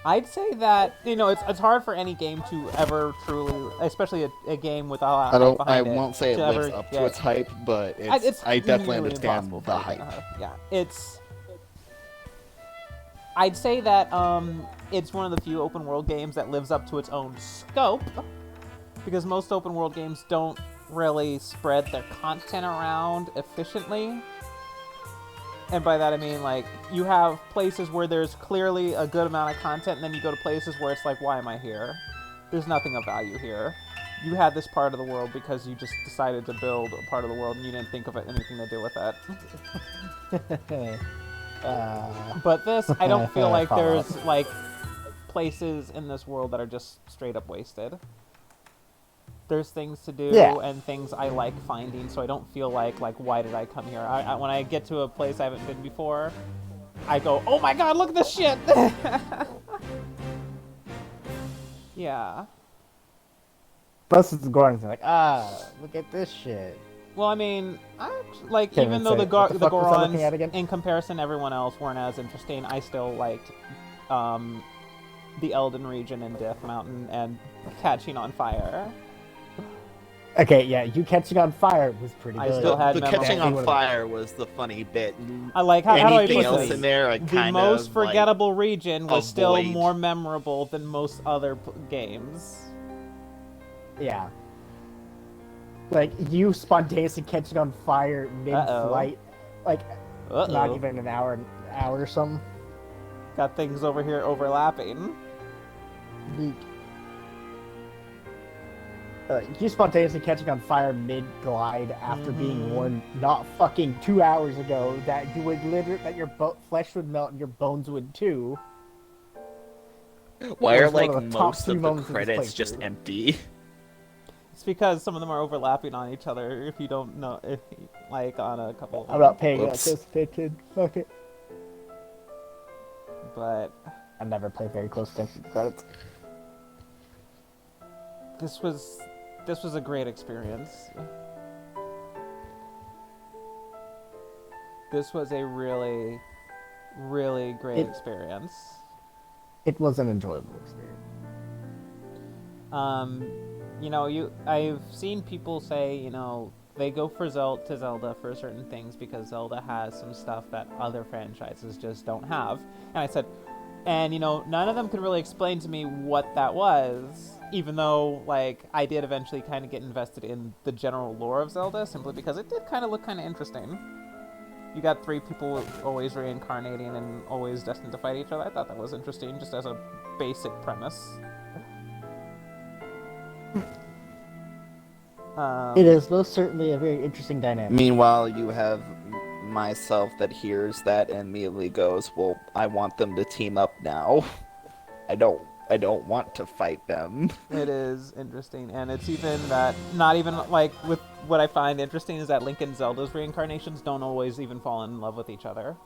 I'd say that, you know, it's hard for any game to ever truly, especially a game with a lot of hype I behind it. won't say it to lives ever up get- to its hype, but I definitely nearly understand impossible the for it to hype. Yeah, I'd say that it's one of the few open world games that lives up to its own scope, because most open world games don't really spread their content around efficiently. And by that I mean, like, you have places where there's clearly a good amount of content, and then you go to places where it's like, why am I here? There's nothing of value here. You had this part of the world because you just decided to build a part of the world and you didn't think of anything to do with it. But this, I don't feel like there's, like, places in this world that are just straight up wasted. There's things to do and things I like finding, so I don't feel like why did I come here? When I get to a place I haven't been before, I go, oh my god, look at this shit! Yeah. Plus, it's Goron's like, look at this shit. Well, I mean, like, Can't even even though say the it. What the fuck was I looking at Gorons, again? in comparison to everyone else, weren't as interesting, I still liked the Elden region and Death Mountain and catching on fire. Okay, yeah, you catching on fire was pretty I good. still had The memorable- catching on fire was the funny bit. I like how do I Anything put else this? in there, I The kind most of forgettable region was still avoid. more memorable than most other games. Yeah. Like, you spontaneously catching on fire mid-flight. Like, not even an hour or something. Got things over here overlapping. You spontaneously catching on fire mid-glide after being warned not fucking 2 hours ago that you would that your flesh would melt and your bones would too. Why It are was one like of the top most three of the moments of this credits just playthrough. empty? It's because some of them are overlapping on each other. If you don't know, like on a couple. I'm not paying Whoops. attention. Fuck it. But I never pay very close attention to credits. this was a great experience. This was a really, really great experience. It was an enjoyable experience. You know, I've seen people say, you know, they go for Zelda for certain things because Zelda has some stuff that other franchises just don't have. And I said, and you know, none of them could really explain to me what that was, even though, like, I did eventually kind of get invested in the general lore of Zelda, simply because it did kind of look kind of interesting. You got 3 people always reincarnating and always destined to fight each other. I thought that was interesting, just as a basic premise. It is most certainly a very interesting dynamic. Meanwhile, you have myself that hears that and immediately goes, "Well, I want them to team up now. I don't want to fight them." It is interesting, and it's even that, not even, like, with what I find interesting is that Link and Zelda's reincarnations don't always even fall in love with each other.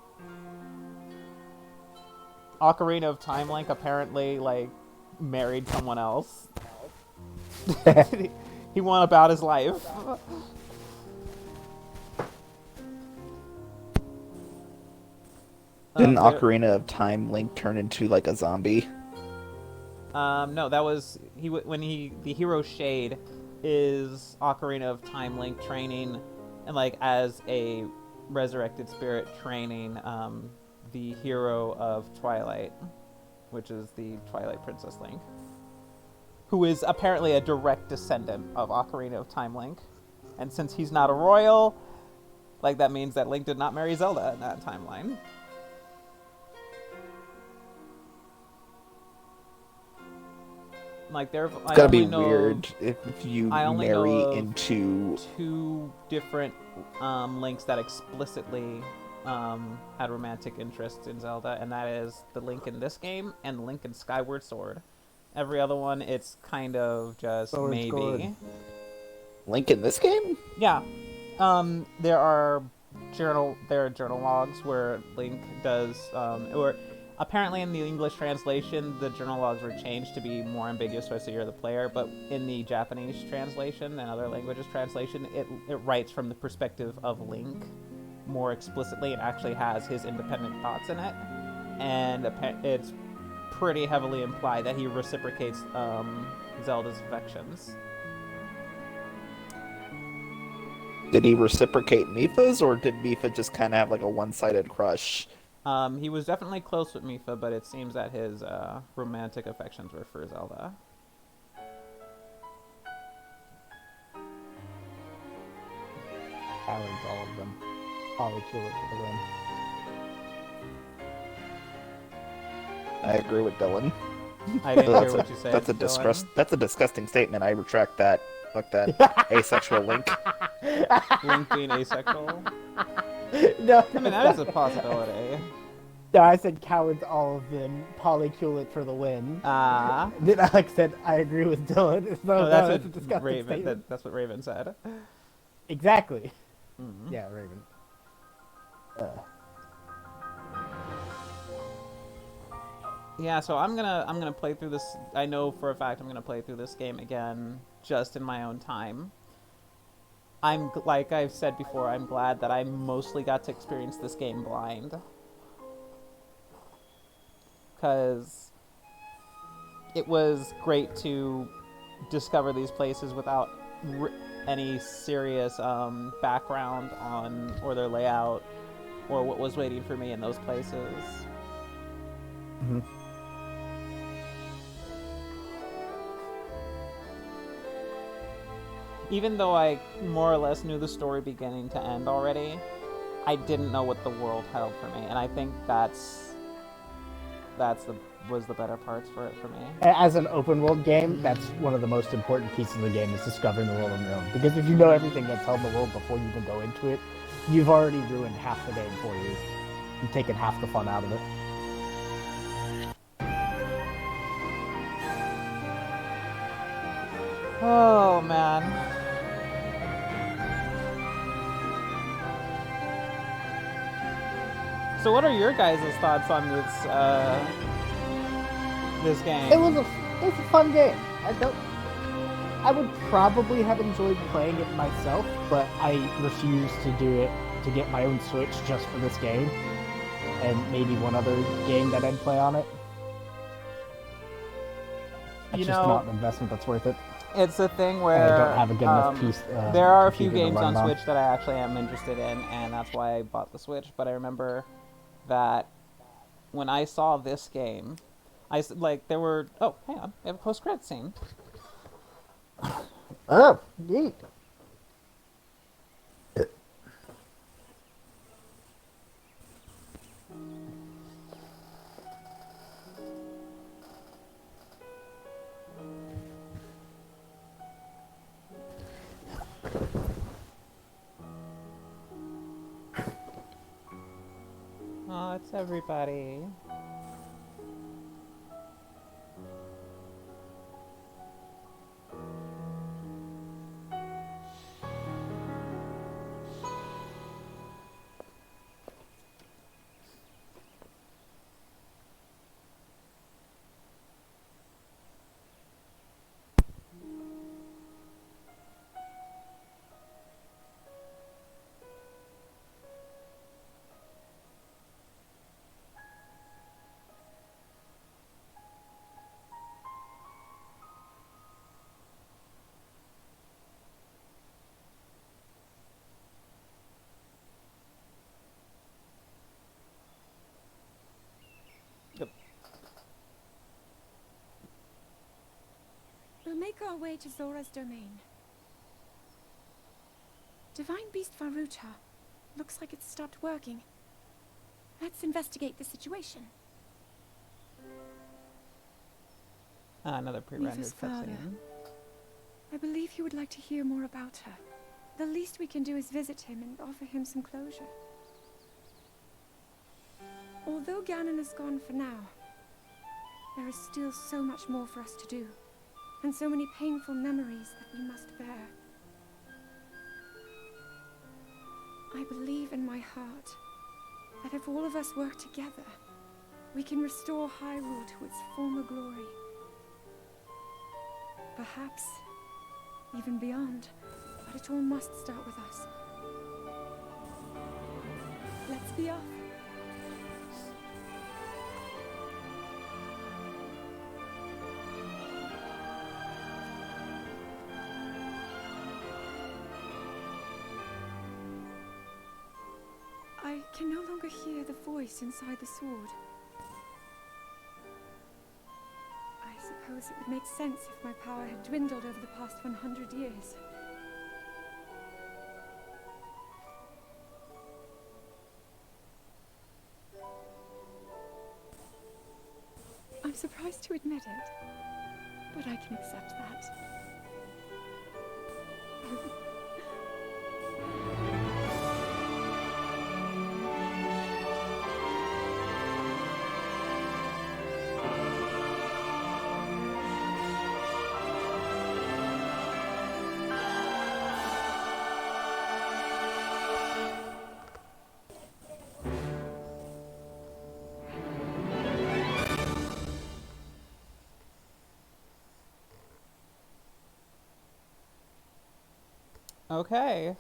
Ocarina of Time Link apparently, like, married someone else. He went about his life. Didn't Ocarina of Time Link turn into like a zombie? No, that was the hero Shade is Ocarina of Time Link training, and like as a resurrected spirit training the hero of Twilight, which is the Twilight Princess Link, who is apparently a direct descendant of Ocarina of Time Link. And since he's not a royal, like, that means that Link did not marry Zelda in that timeline. Like there, It's I gotta be only know weird if you I only know marry of into. 2 different links that explicitly had romantic interests in Zelda, and that is the Link in this game and the Link in Skyward Sword. Every other one, it's kind of just Sword, maybe. sword. Link in this game? Yeah. There are journal logs where Link does or apparently in the English translation the journal logs were changed to be more ambiguous so you're the player, but in the Japanese translation and other languages translation it writes from the perspective of Link more explicitly and actually has his independent thoughts in it, and it's pretty heavily implied that he reciprocates Zelda's affections. Did he reciprocate Mipha's, or did Mipha just kind of have like a one-sided crush? He was definitely close with Mipha, but it seems that his romantic affections were for Zelda. Cowards, all of them. Folly kill it for the win. I agree with Dylan. I didn't hear what you said. That's a disgusting statement. I retract that. Fuck that. Asexual Link. Link being asexual? No, I mean, that is a possibility. No, I said cowards, all of them. Polyculate for the win. Then Alex said, I agree with Dylan. No, that's a what disgusting Raven. statement. That's what Raven said. Exactly. Mm-hmm. Yeah, Raven. Yeah, so I'm gonna play through this. I know for a fact I'm gonna play through this game again, just in my own time. Like I've said before, I'm glad that I mostly got to experience this game blind, because it was great to discover these places without any serious background on or their layout or what was waiting for me in those places. Mm-hmm. Even though I more or less knew the story beginning to end already, I didn't know what the world held for me, and I think was the better parts for it for me. As an open world game, that's one of the most important pieces of the game, is discovering the world on your own. Because if you know everything that's held in the world before you even go into it, you've already ruined half the game for you. You've taken half the fun out of it. Oh man. So what are your guys' thoughts on this game? It was a fun game. I would probably have enjoyed playing it myself, but I refused to do it to get my own Switch just for this game, and maybe one other game that I'd play on it. It's just not an investment that's worth it. It's a thing where I don't have a good enough piece. There are a few games on Switch that I actually am interested in, and that's why I bought the Switch. But I remember that when I saw this game, there were. Oh, hang on, we have a post-credit scene. Oh, neat. Oh, it's everybody. We'll make our way to Zora's domain. Divine Beast Varuta. Looks like it's stopped working. Let's investigate the situation. Another pre-rendered Leva's father. cutscene. I believe he would like to hear more about her. The least we can do is visit him and offer him some closure. Although Ganon is gone for now, there is still so much more for us to do, and so many painful memories that we must bear. I believe in my heart that if all of us work together, we can restore Hyrule to its former glory. Perhaps even beyond, but it all must start with us. Let's be off. I can no longer hear the voice inside the sword. I suppose it would make sense if my power had dwindled over the past 100 years. I'm surprised to admit it, but I can accept that. Okay.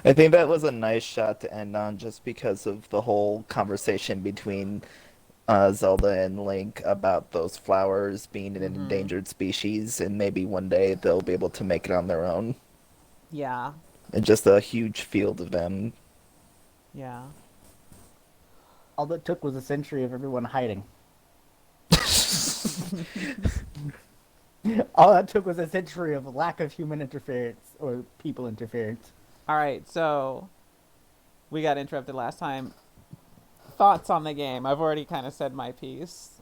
I think that was a nice shot to end on just because of the whole conversation between Zelda and Link about those flowers being an endangered species, and maybe one day they'll be able to make it on their own. Yeah. And just a huge field of them. Yeah. All it took was a century of everyone hiding. All that took was a century of lack of human interference or people interference. All right, so we got interrupted last time. Thoughts on the game? I've already kind of said my piece.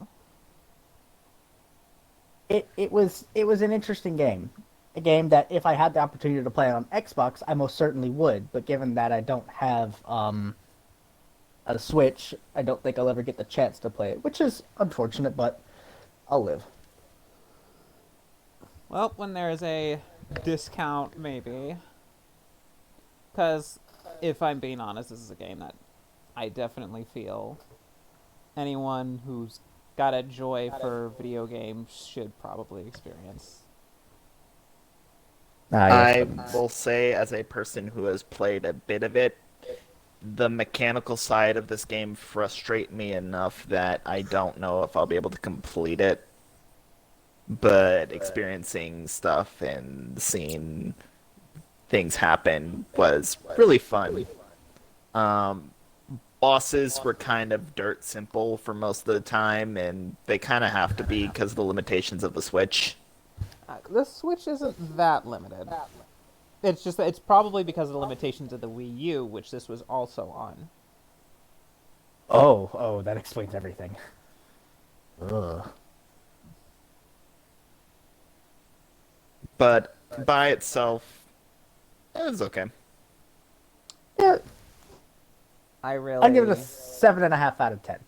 It was an interesting game. A game that if I had the opportunity to play on Xbox, I most certainly would. But given that I don't have a Switch, I don't think I'll ever get the chance to play it, which is unfortunate, but I'll live. Well, when there's a discount, maybe. Because, if I'm being honest, this is a game that I definitely feel anyone who's got a joy for video games should probably experience. I will say, as a person who has played a bit of it, the mechanical side of this game frustrates me enough that I don't know if I'll be able to complete it. But experiencing stuff and seeing things happen was really fun. Bosses were kind of dirt simple for most of the time, and they kind of have to be because of the limitations of the Switch. The Switch isn't that limited. It's just that it's probably because of the limitations of the Wii U, which this was also on. Oh, that explains everything. Ugh. But by itself, it was okay. Yeah, I'd give it a 7.5 out of 10.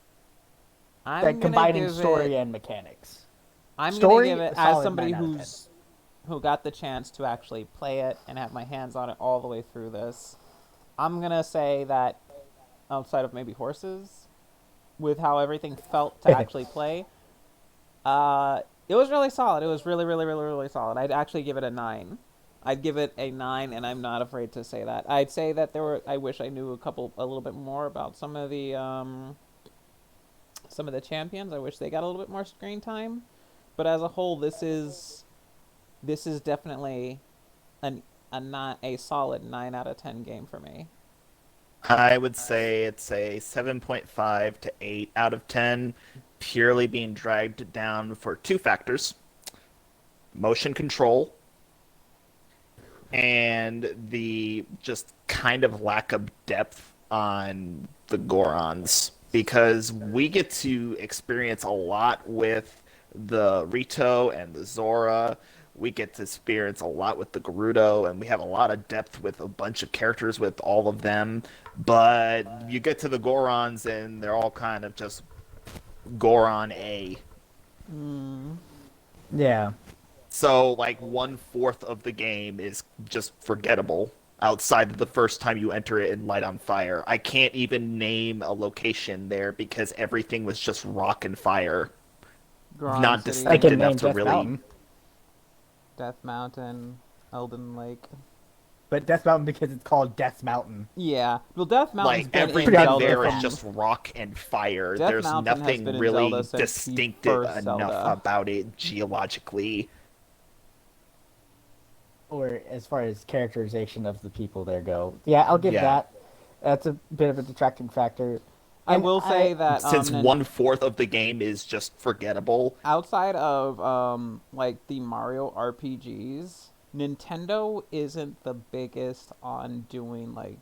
I'm combining story and mechanics. I'm Story, gonna give it, a as solid somebody 9 out of who got the chance to actually play it and have my hands on it all the way through this, I'm gonna say that outside of maybe horses, with how everything felt to actually play, it was really solid. It was really, really, really, really solid. I'd actually give it a 9. I'd give it a 9, and I'm not afraid to say that. I'd say that I wish I knew a little bit more about some of the champions. I wish they got a little bit more screen time. But as a whole, this is definitely a solid 9 out of 10 game for me. I would say it's a 7.5 to 8 out of 10, purely being dragged down for 2 factors: motion control and the just kind of lack of depth on the Gorons, because we get to experience a lot with the Rito and the Zora. We get to experience a lot with the Gerudo, and we have a lot of depth with a bunch of characters with all of them. But you get to the Gorons, and they're all kind of just Goron A. Yeah. So, like, 1/4 of the game is just forgettable outside of the first time you enter it in Light on Fire. I can't even name a location there because everything was just rock and fire. Goron Not City, distinct I can enough name to Death really. Mountain. Death Mountain, Elden Lake. But Death Mountain because it's called Death Mountain. Yeah, well, Death Mountain's Like, been in everything Zelda there is from- just rock and fire. Death There's Mountain has nothing been in really Zelda since the distinctive first enough Zelda. about it geologically. Or as far as characterization of the people there go. Yeah, I'll give Yeah. that. That's a bit of a detracting factor. I And will say that Since 1/4 of the game is just forgettable. outside of like the Mario RPGs, Nintendo isn't the biggest on doing like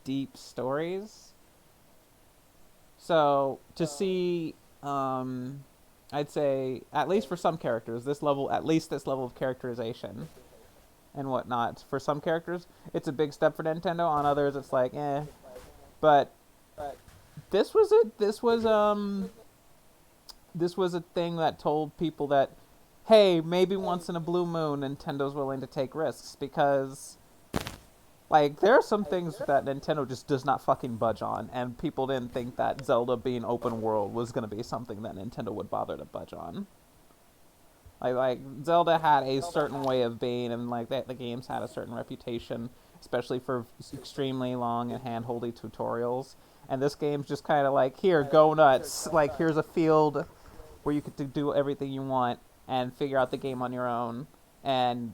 deep stories. So to see I'd say at least for some characters this level of characterization and whatnot, for some characters it's a big step for Nintendo. On others it's like but this was a thing that told people that, hey, maybe once in a blue moon Nintendo's willing to take risks, because like there are some things that Nintendo just does not fucking budge on, and people didn't think that Zelda being open world was going to be something that Nintendo would bother to budge on. Like Zelda had a certain way of being, and like the games had a certain reputation, especially for extremely long and hand-holdy tutorials. And this game's just kind of like, here, go nuts. Like, here's a field where you could do everything you want and figure out the game on your own and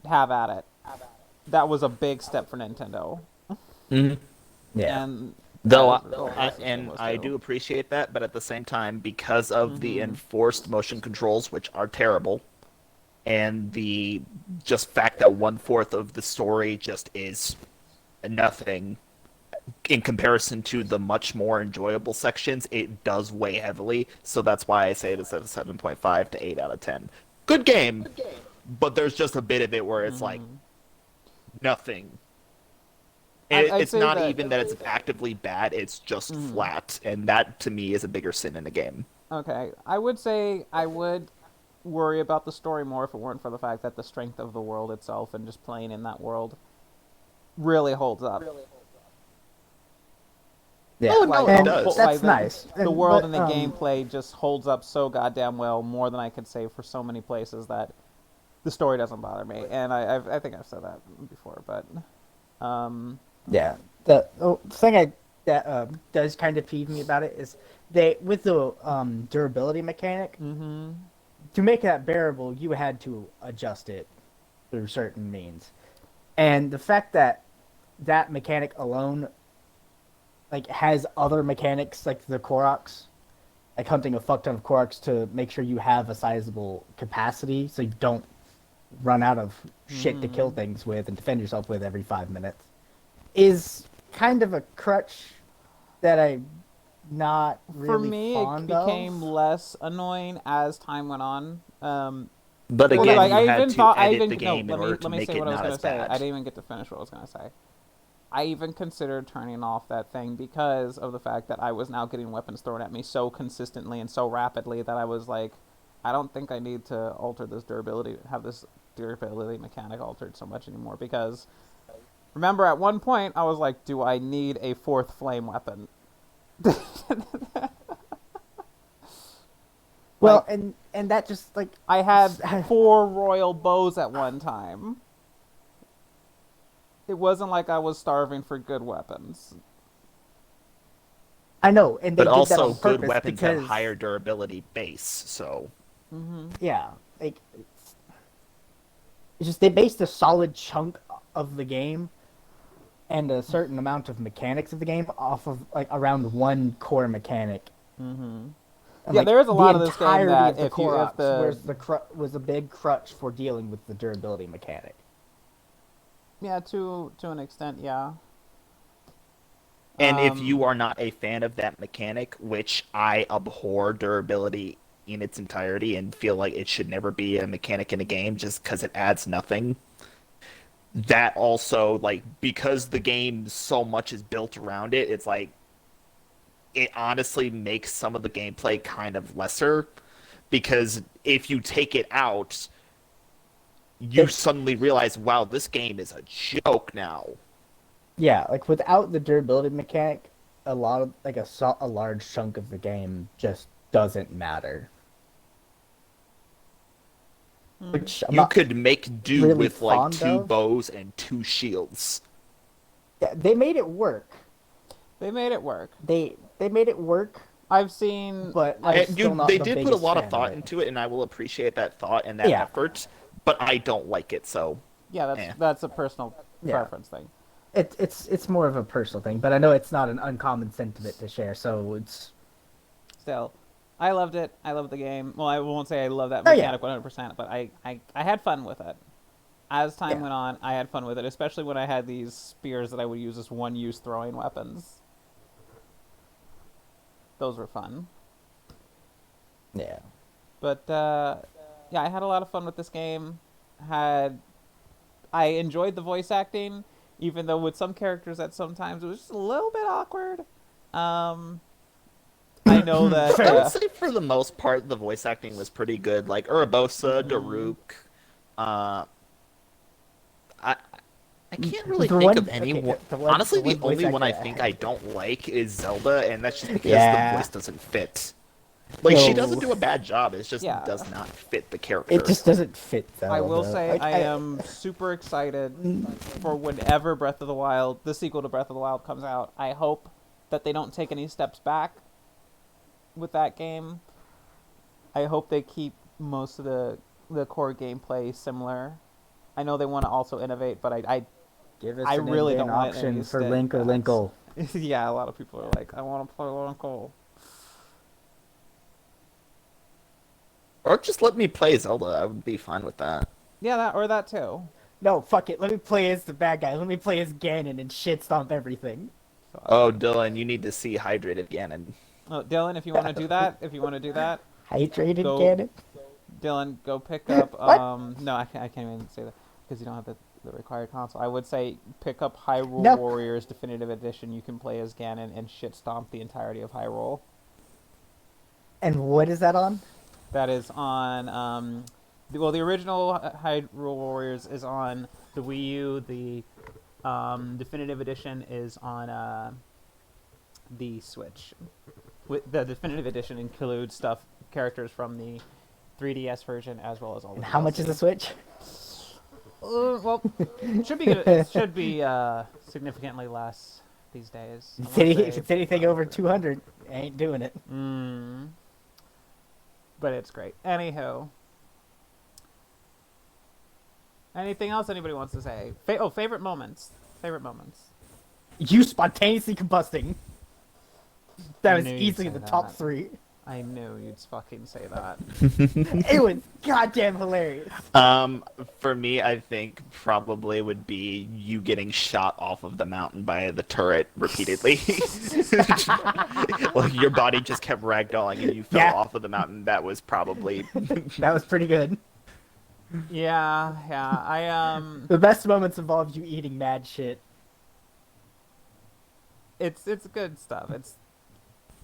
have at it. That was a big step for Nintendo. Mm-hmm. Yeah. And Though, and I do appreciate that, but at the same time, because of the enforced motion controls, which are terrible, and the just fact that 1/4 of the story just is nothing in comparison to the much more enjoyable sections, it does weigh heavily. So that's why I say it's a 7.5 to 8 out of 10. Good game, but there's just a bit of it where it's like nothing. It's not even that it's actively bad, it's just flat, and that to me is a bigger sin in the game. Okay, I would say I would worry about the story more if it weren't for the fact that the strength of the world itself and just playing in that world really holds up. Yeah. Oh, no, it does. That's nice. The world and the gameplay just holds up so goddamn well, more than I could say for so many places, that the story doesn't bother me. And I think I've said that before, but yeah. The thing that does kind of peeve me about it is with the durability mechanic, to make that bearable, you had to adjust it through certain means. And the fact that that mechanic alone like has other mechanics like the Koroks, like hunting a fuck ton of Koroks to make sure you have a sizable capacity so you don't run out of shit to kill things with and defend yourself with every 5 minutes, is kind of a crutch that I'm not really for me fond it became of. less annoying as time went on. But again, like, you had to edit the game in order to let me make say it what I was not gonna as say. bad. I didn't even get to finish what I was gonna say. I even considered turning off that thing because of the fact that I was now getting weapons thrown at me so consistently and so rapidly that I was like, I don't think I need to alter this durability, have this durability mechanic altered so much anymore. Because remember, at one point I was like, do I need a 4th flame weapon? Well, and that just like I had 4 royal bows at one time. It wasn't like I was starving for good weapons. I know, and they But did that also, on purpose good weapons because, have higher durability base, so... Yeah, like it's just they based a solid chunk of the game and a certain amount of mechanics of the game off of like around one core mechanic. And, Yeah, there is a lot of this game entirety that of the if you- if Koroks the- was a big crutch for dealing with the durability mechanic. Yeah, to an extent, yeah. And if you are not a fan of that mechanic, which I abhor durability in its entirety and feel like it should never be a mechanic in a game just because it adds nothing. That also, like, because the game so much is built around it, it's like it honestly makes some of the gameplay kind of lesser, because if you take it out, you suddenly realize, wow, this game is a joke now. Yeah, like without the durability mechanic, a lot of like a large chunk of the game just doesn't matter. Which I'm You not could make do really with like fond 2 of. bows and 2 shields. Yeah, they made it work. They made it work. They made it work, I've seen, but I'm still not They the did put a biggest lot of fan thought it. into it, and I will appreciate that thought and that Yeah. effort, but I don't like it, so yeah, that's a personal Yeah. preference thing. It's more of a personal thing, but I know it's not an uncommon sentiment to share, so it's... Still, I loved it. I loved the game. Well, I won't say I love that Oh, yeah. mechanic 100%, but I had fun with it. As time Yeah. went on, I had fun with it, especially when I had these spears that I would use as one-use throwing weapons. Those were fun. Yeah. But, yeah, I had a lot of fun with this game. I enjoyed the voice acting, even though with some characters at sometimes it was just a little bit awkward. I know that... I would say for the most part, the voice acting was pretty good. Like Urabosa, Daruk. I can't really The think one- of any. okay, Honestly, the the one only voice one I actor think I don't like is Zelda, and that's just because Yeah. the voice doesn't fit. Like, she No. doesn't do a bad job. It just Yeah. does not fit the character. It just doesn't fit, though. I will say Like, I am super excited for whenever Breath of the Wild, the sequel to Breath of the Wild comes out. I hope that they don't take any steps back with that game. I hope they keep most of the core gameplay similar. I know they want to also innovate, but I Give us I an really in-game don't want option any for stick Link or backs. Linkle. Yeah, a lot of people are like, I want to play Linkle. Or just let me play Zelda. I would be fine with that. Yeah, that too. No, fuck it. Let me play as the bad guy. Let me play as Ganon and shit stomp everything. So, Oh, Dylan, you need to see Hydrated Ganon. Dylan, if you want to do that, Hydrated Go- Ganon? Dylan, go pick up. What? No, I can't even say that because you don't have the required console. I would say pick up Hyrule No. Warriors Definitive Edition. You can play as Ganon and shit stomp the entirety of Hyrule. And what is that on? That is on. The original Hyrule Warriors is on the Wii U. The Definitive Edition is on the Switch. The Definitive Edition includes characters from the 3DS version as well as all the And how much is DLC. the Switch? Well, it should be significantly less these days. I wanna If say- it's anything over 200, I ain't doing it. But it's great. Anywho. Anything else anybody wants to say? Favorite moments. Favorite moments. You spontaneously combusting. That I was knew you'd easily say the top that. 3. I knew you'd fucking say that. It was goddamn hilarious. For me, I think probably would be you getting shot off of the mountain by the turret repeatedly. Like your body just kept ragdolling and you fell Yeah. off of the mountain. That was probably That was pretty good. Yeah. The best moments involve you eating mad shit. It's good stuff.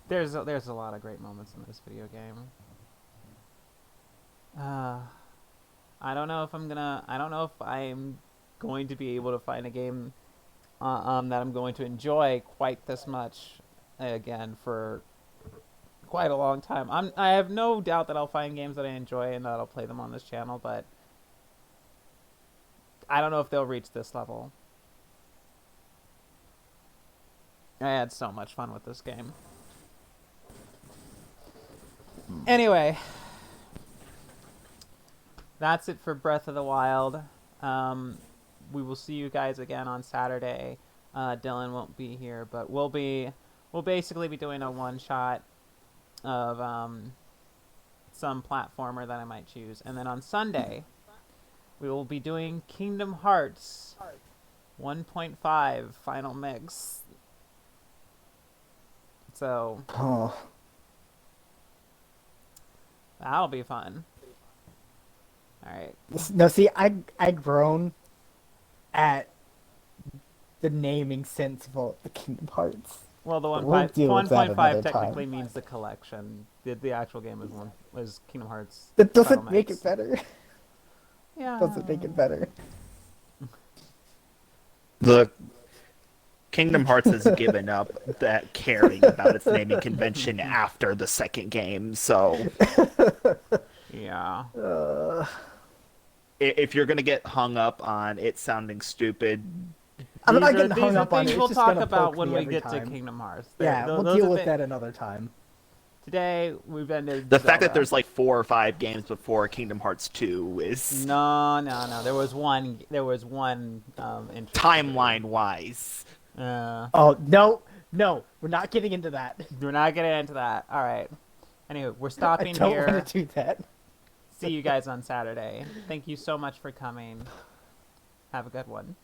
There's a lot of great moments in this video game. I don't know if I'm going to be able to find a game that I'm going to enjoy quite this much again for quite a long time. I have no doubt that I'll find games that I enjoy and that I'll play them on this channel, but I don't know if they'll reach this level. I had so much fun with this game. Anyway, that's it for Breath of the Wild. We will see you guys again on Saturday. Dylan won't be here, but we'll basically be doing a one-shot of some platformer that I might choose. And then on Sunday, we will be doing Kingdom Hearts 1.5 Final Mix. So... Oh. That'll be fun. All right. No, see, I groan at the naming sense of all the Kingdom Hearts. Well, the We'll deal with that 1.5 another technically time. means the collection. The actual game is Kingdom Hearts. That doesn't Battle make Mix. it better. Yeah. Doesn't make it better. The Kingdom Hearts has given up that caring about its naming convention after the second game, so Yeah. if you're gonna get hung up on it sounding stupid, I'm not These getting hung up on things it. It's we'll just talk gonna about poke when me we every get to time. Kingdom Hearts. Yeah, we'll deal with that another time. Today we've been to the fact that Zelda. there's like 4 or 5 games before Kingdom Hearts 2 is No. There was one. Interesting. timeline-wise. Oh no, we're not getting into that. We're not getting into that. All right. Anyway, we're I stopping don't here. want to do that. See you guys on Saturday. Thank you so much for coming. Have a good one.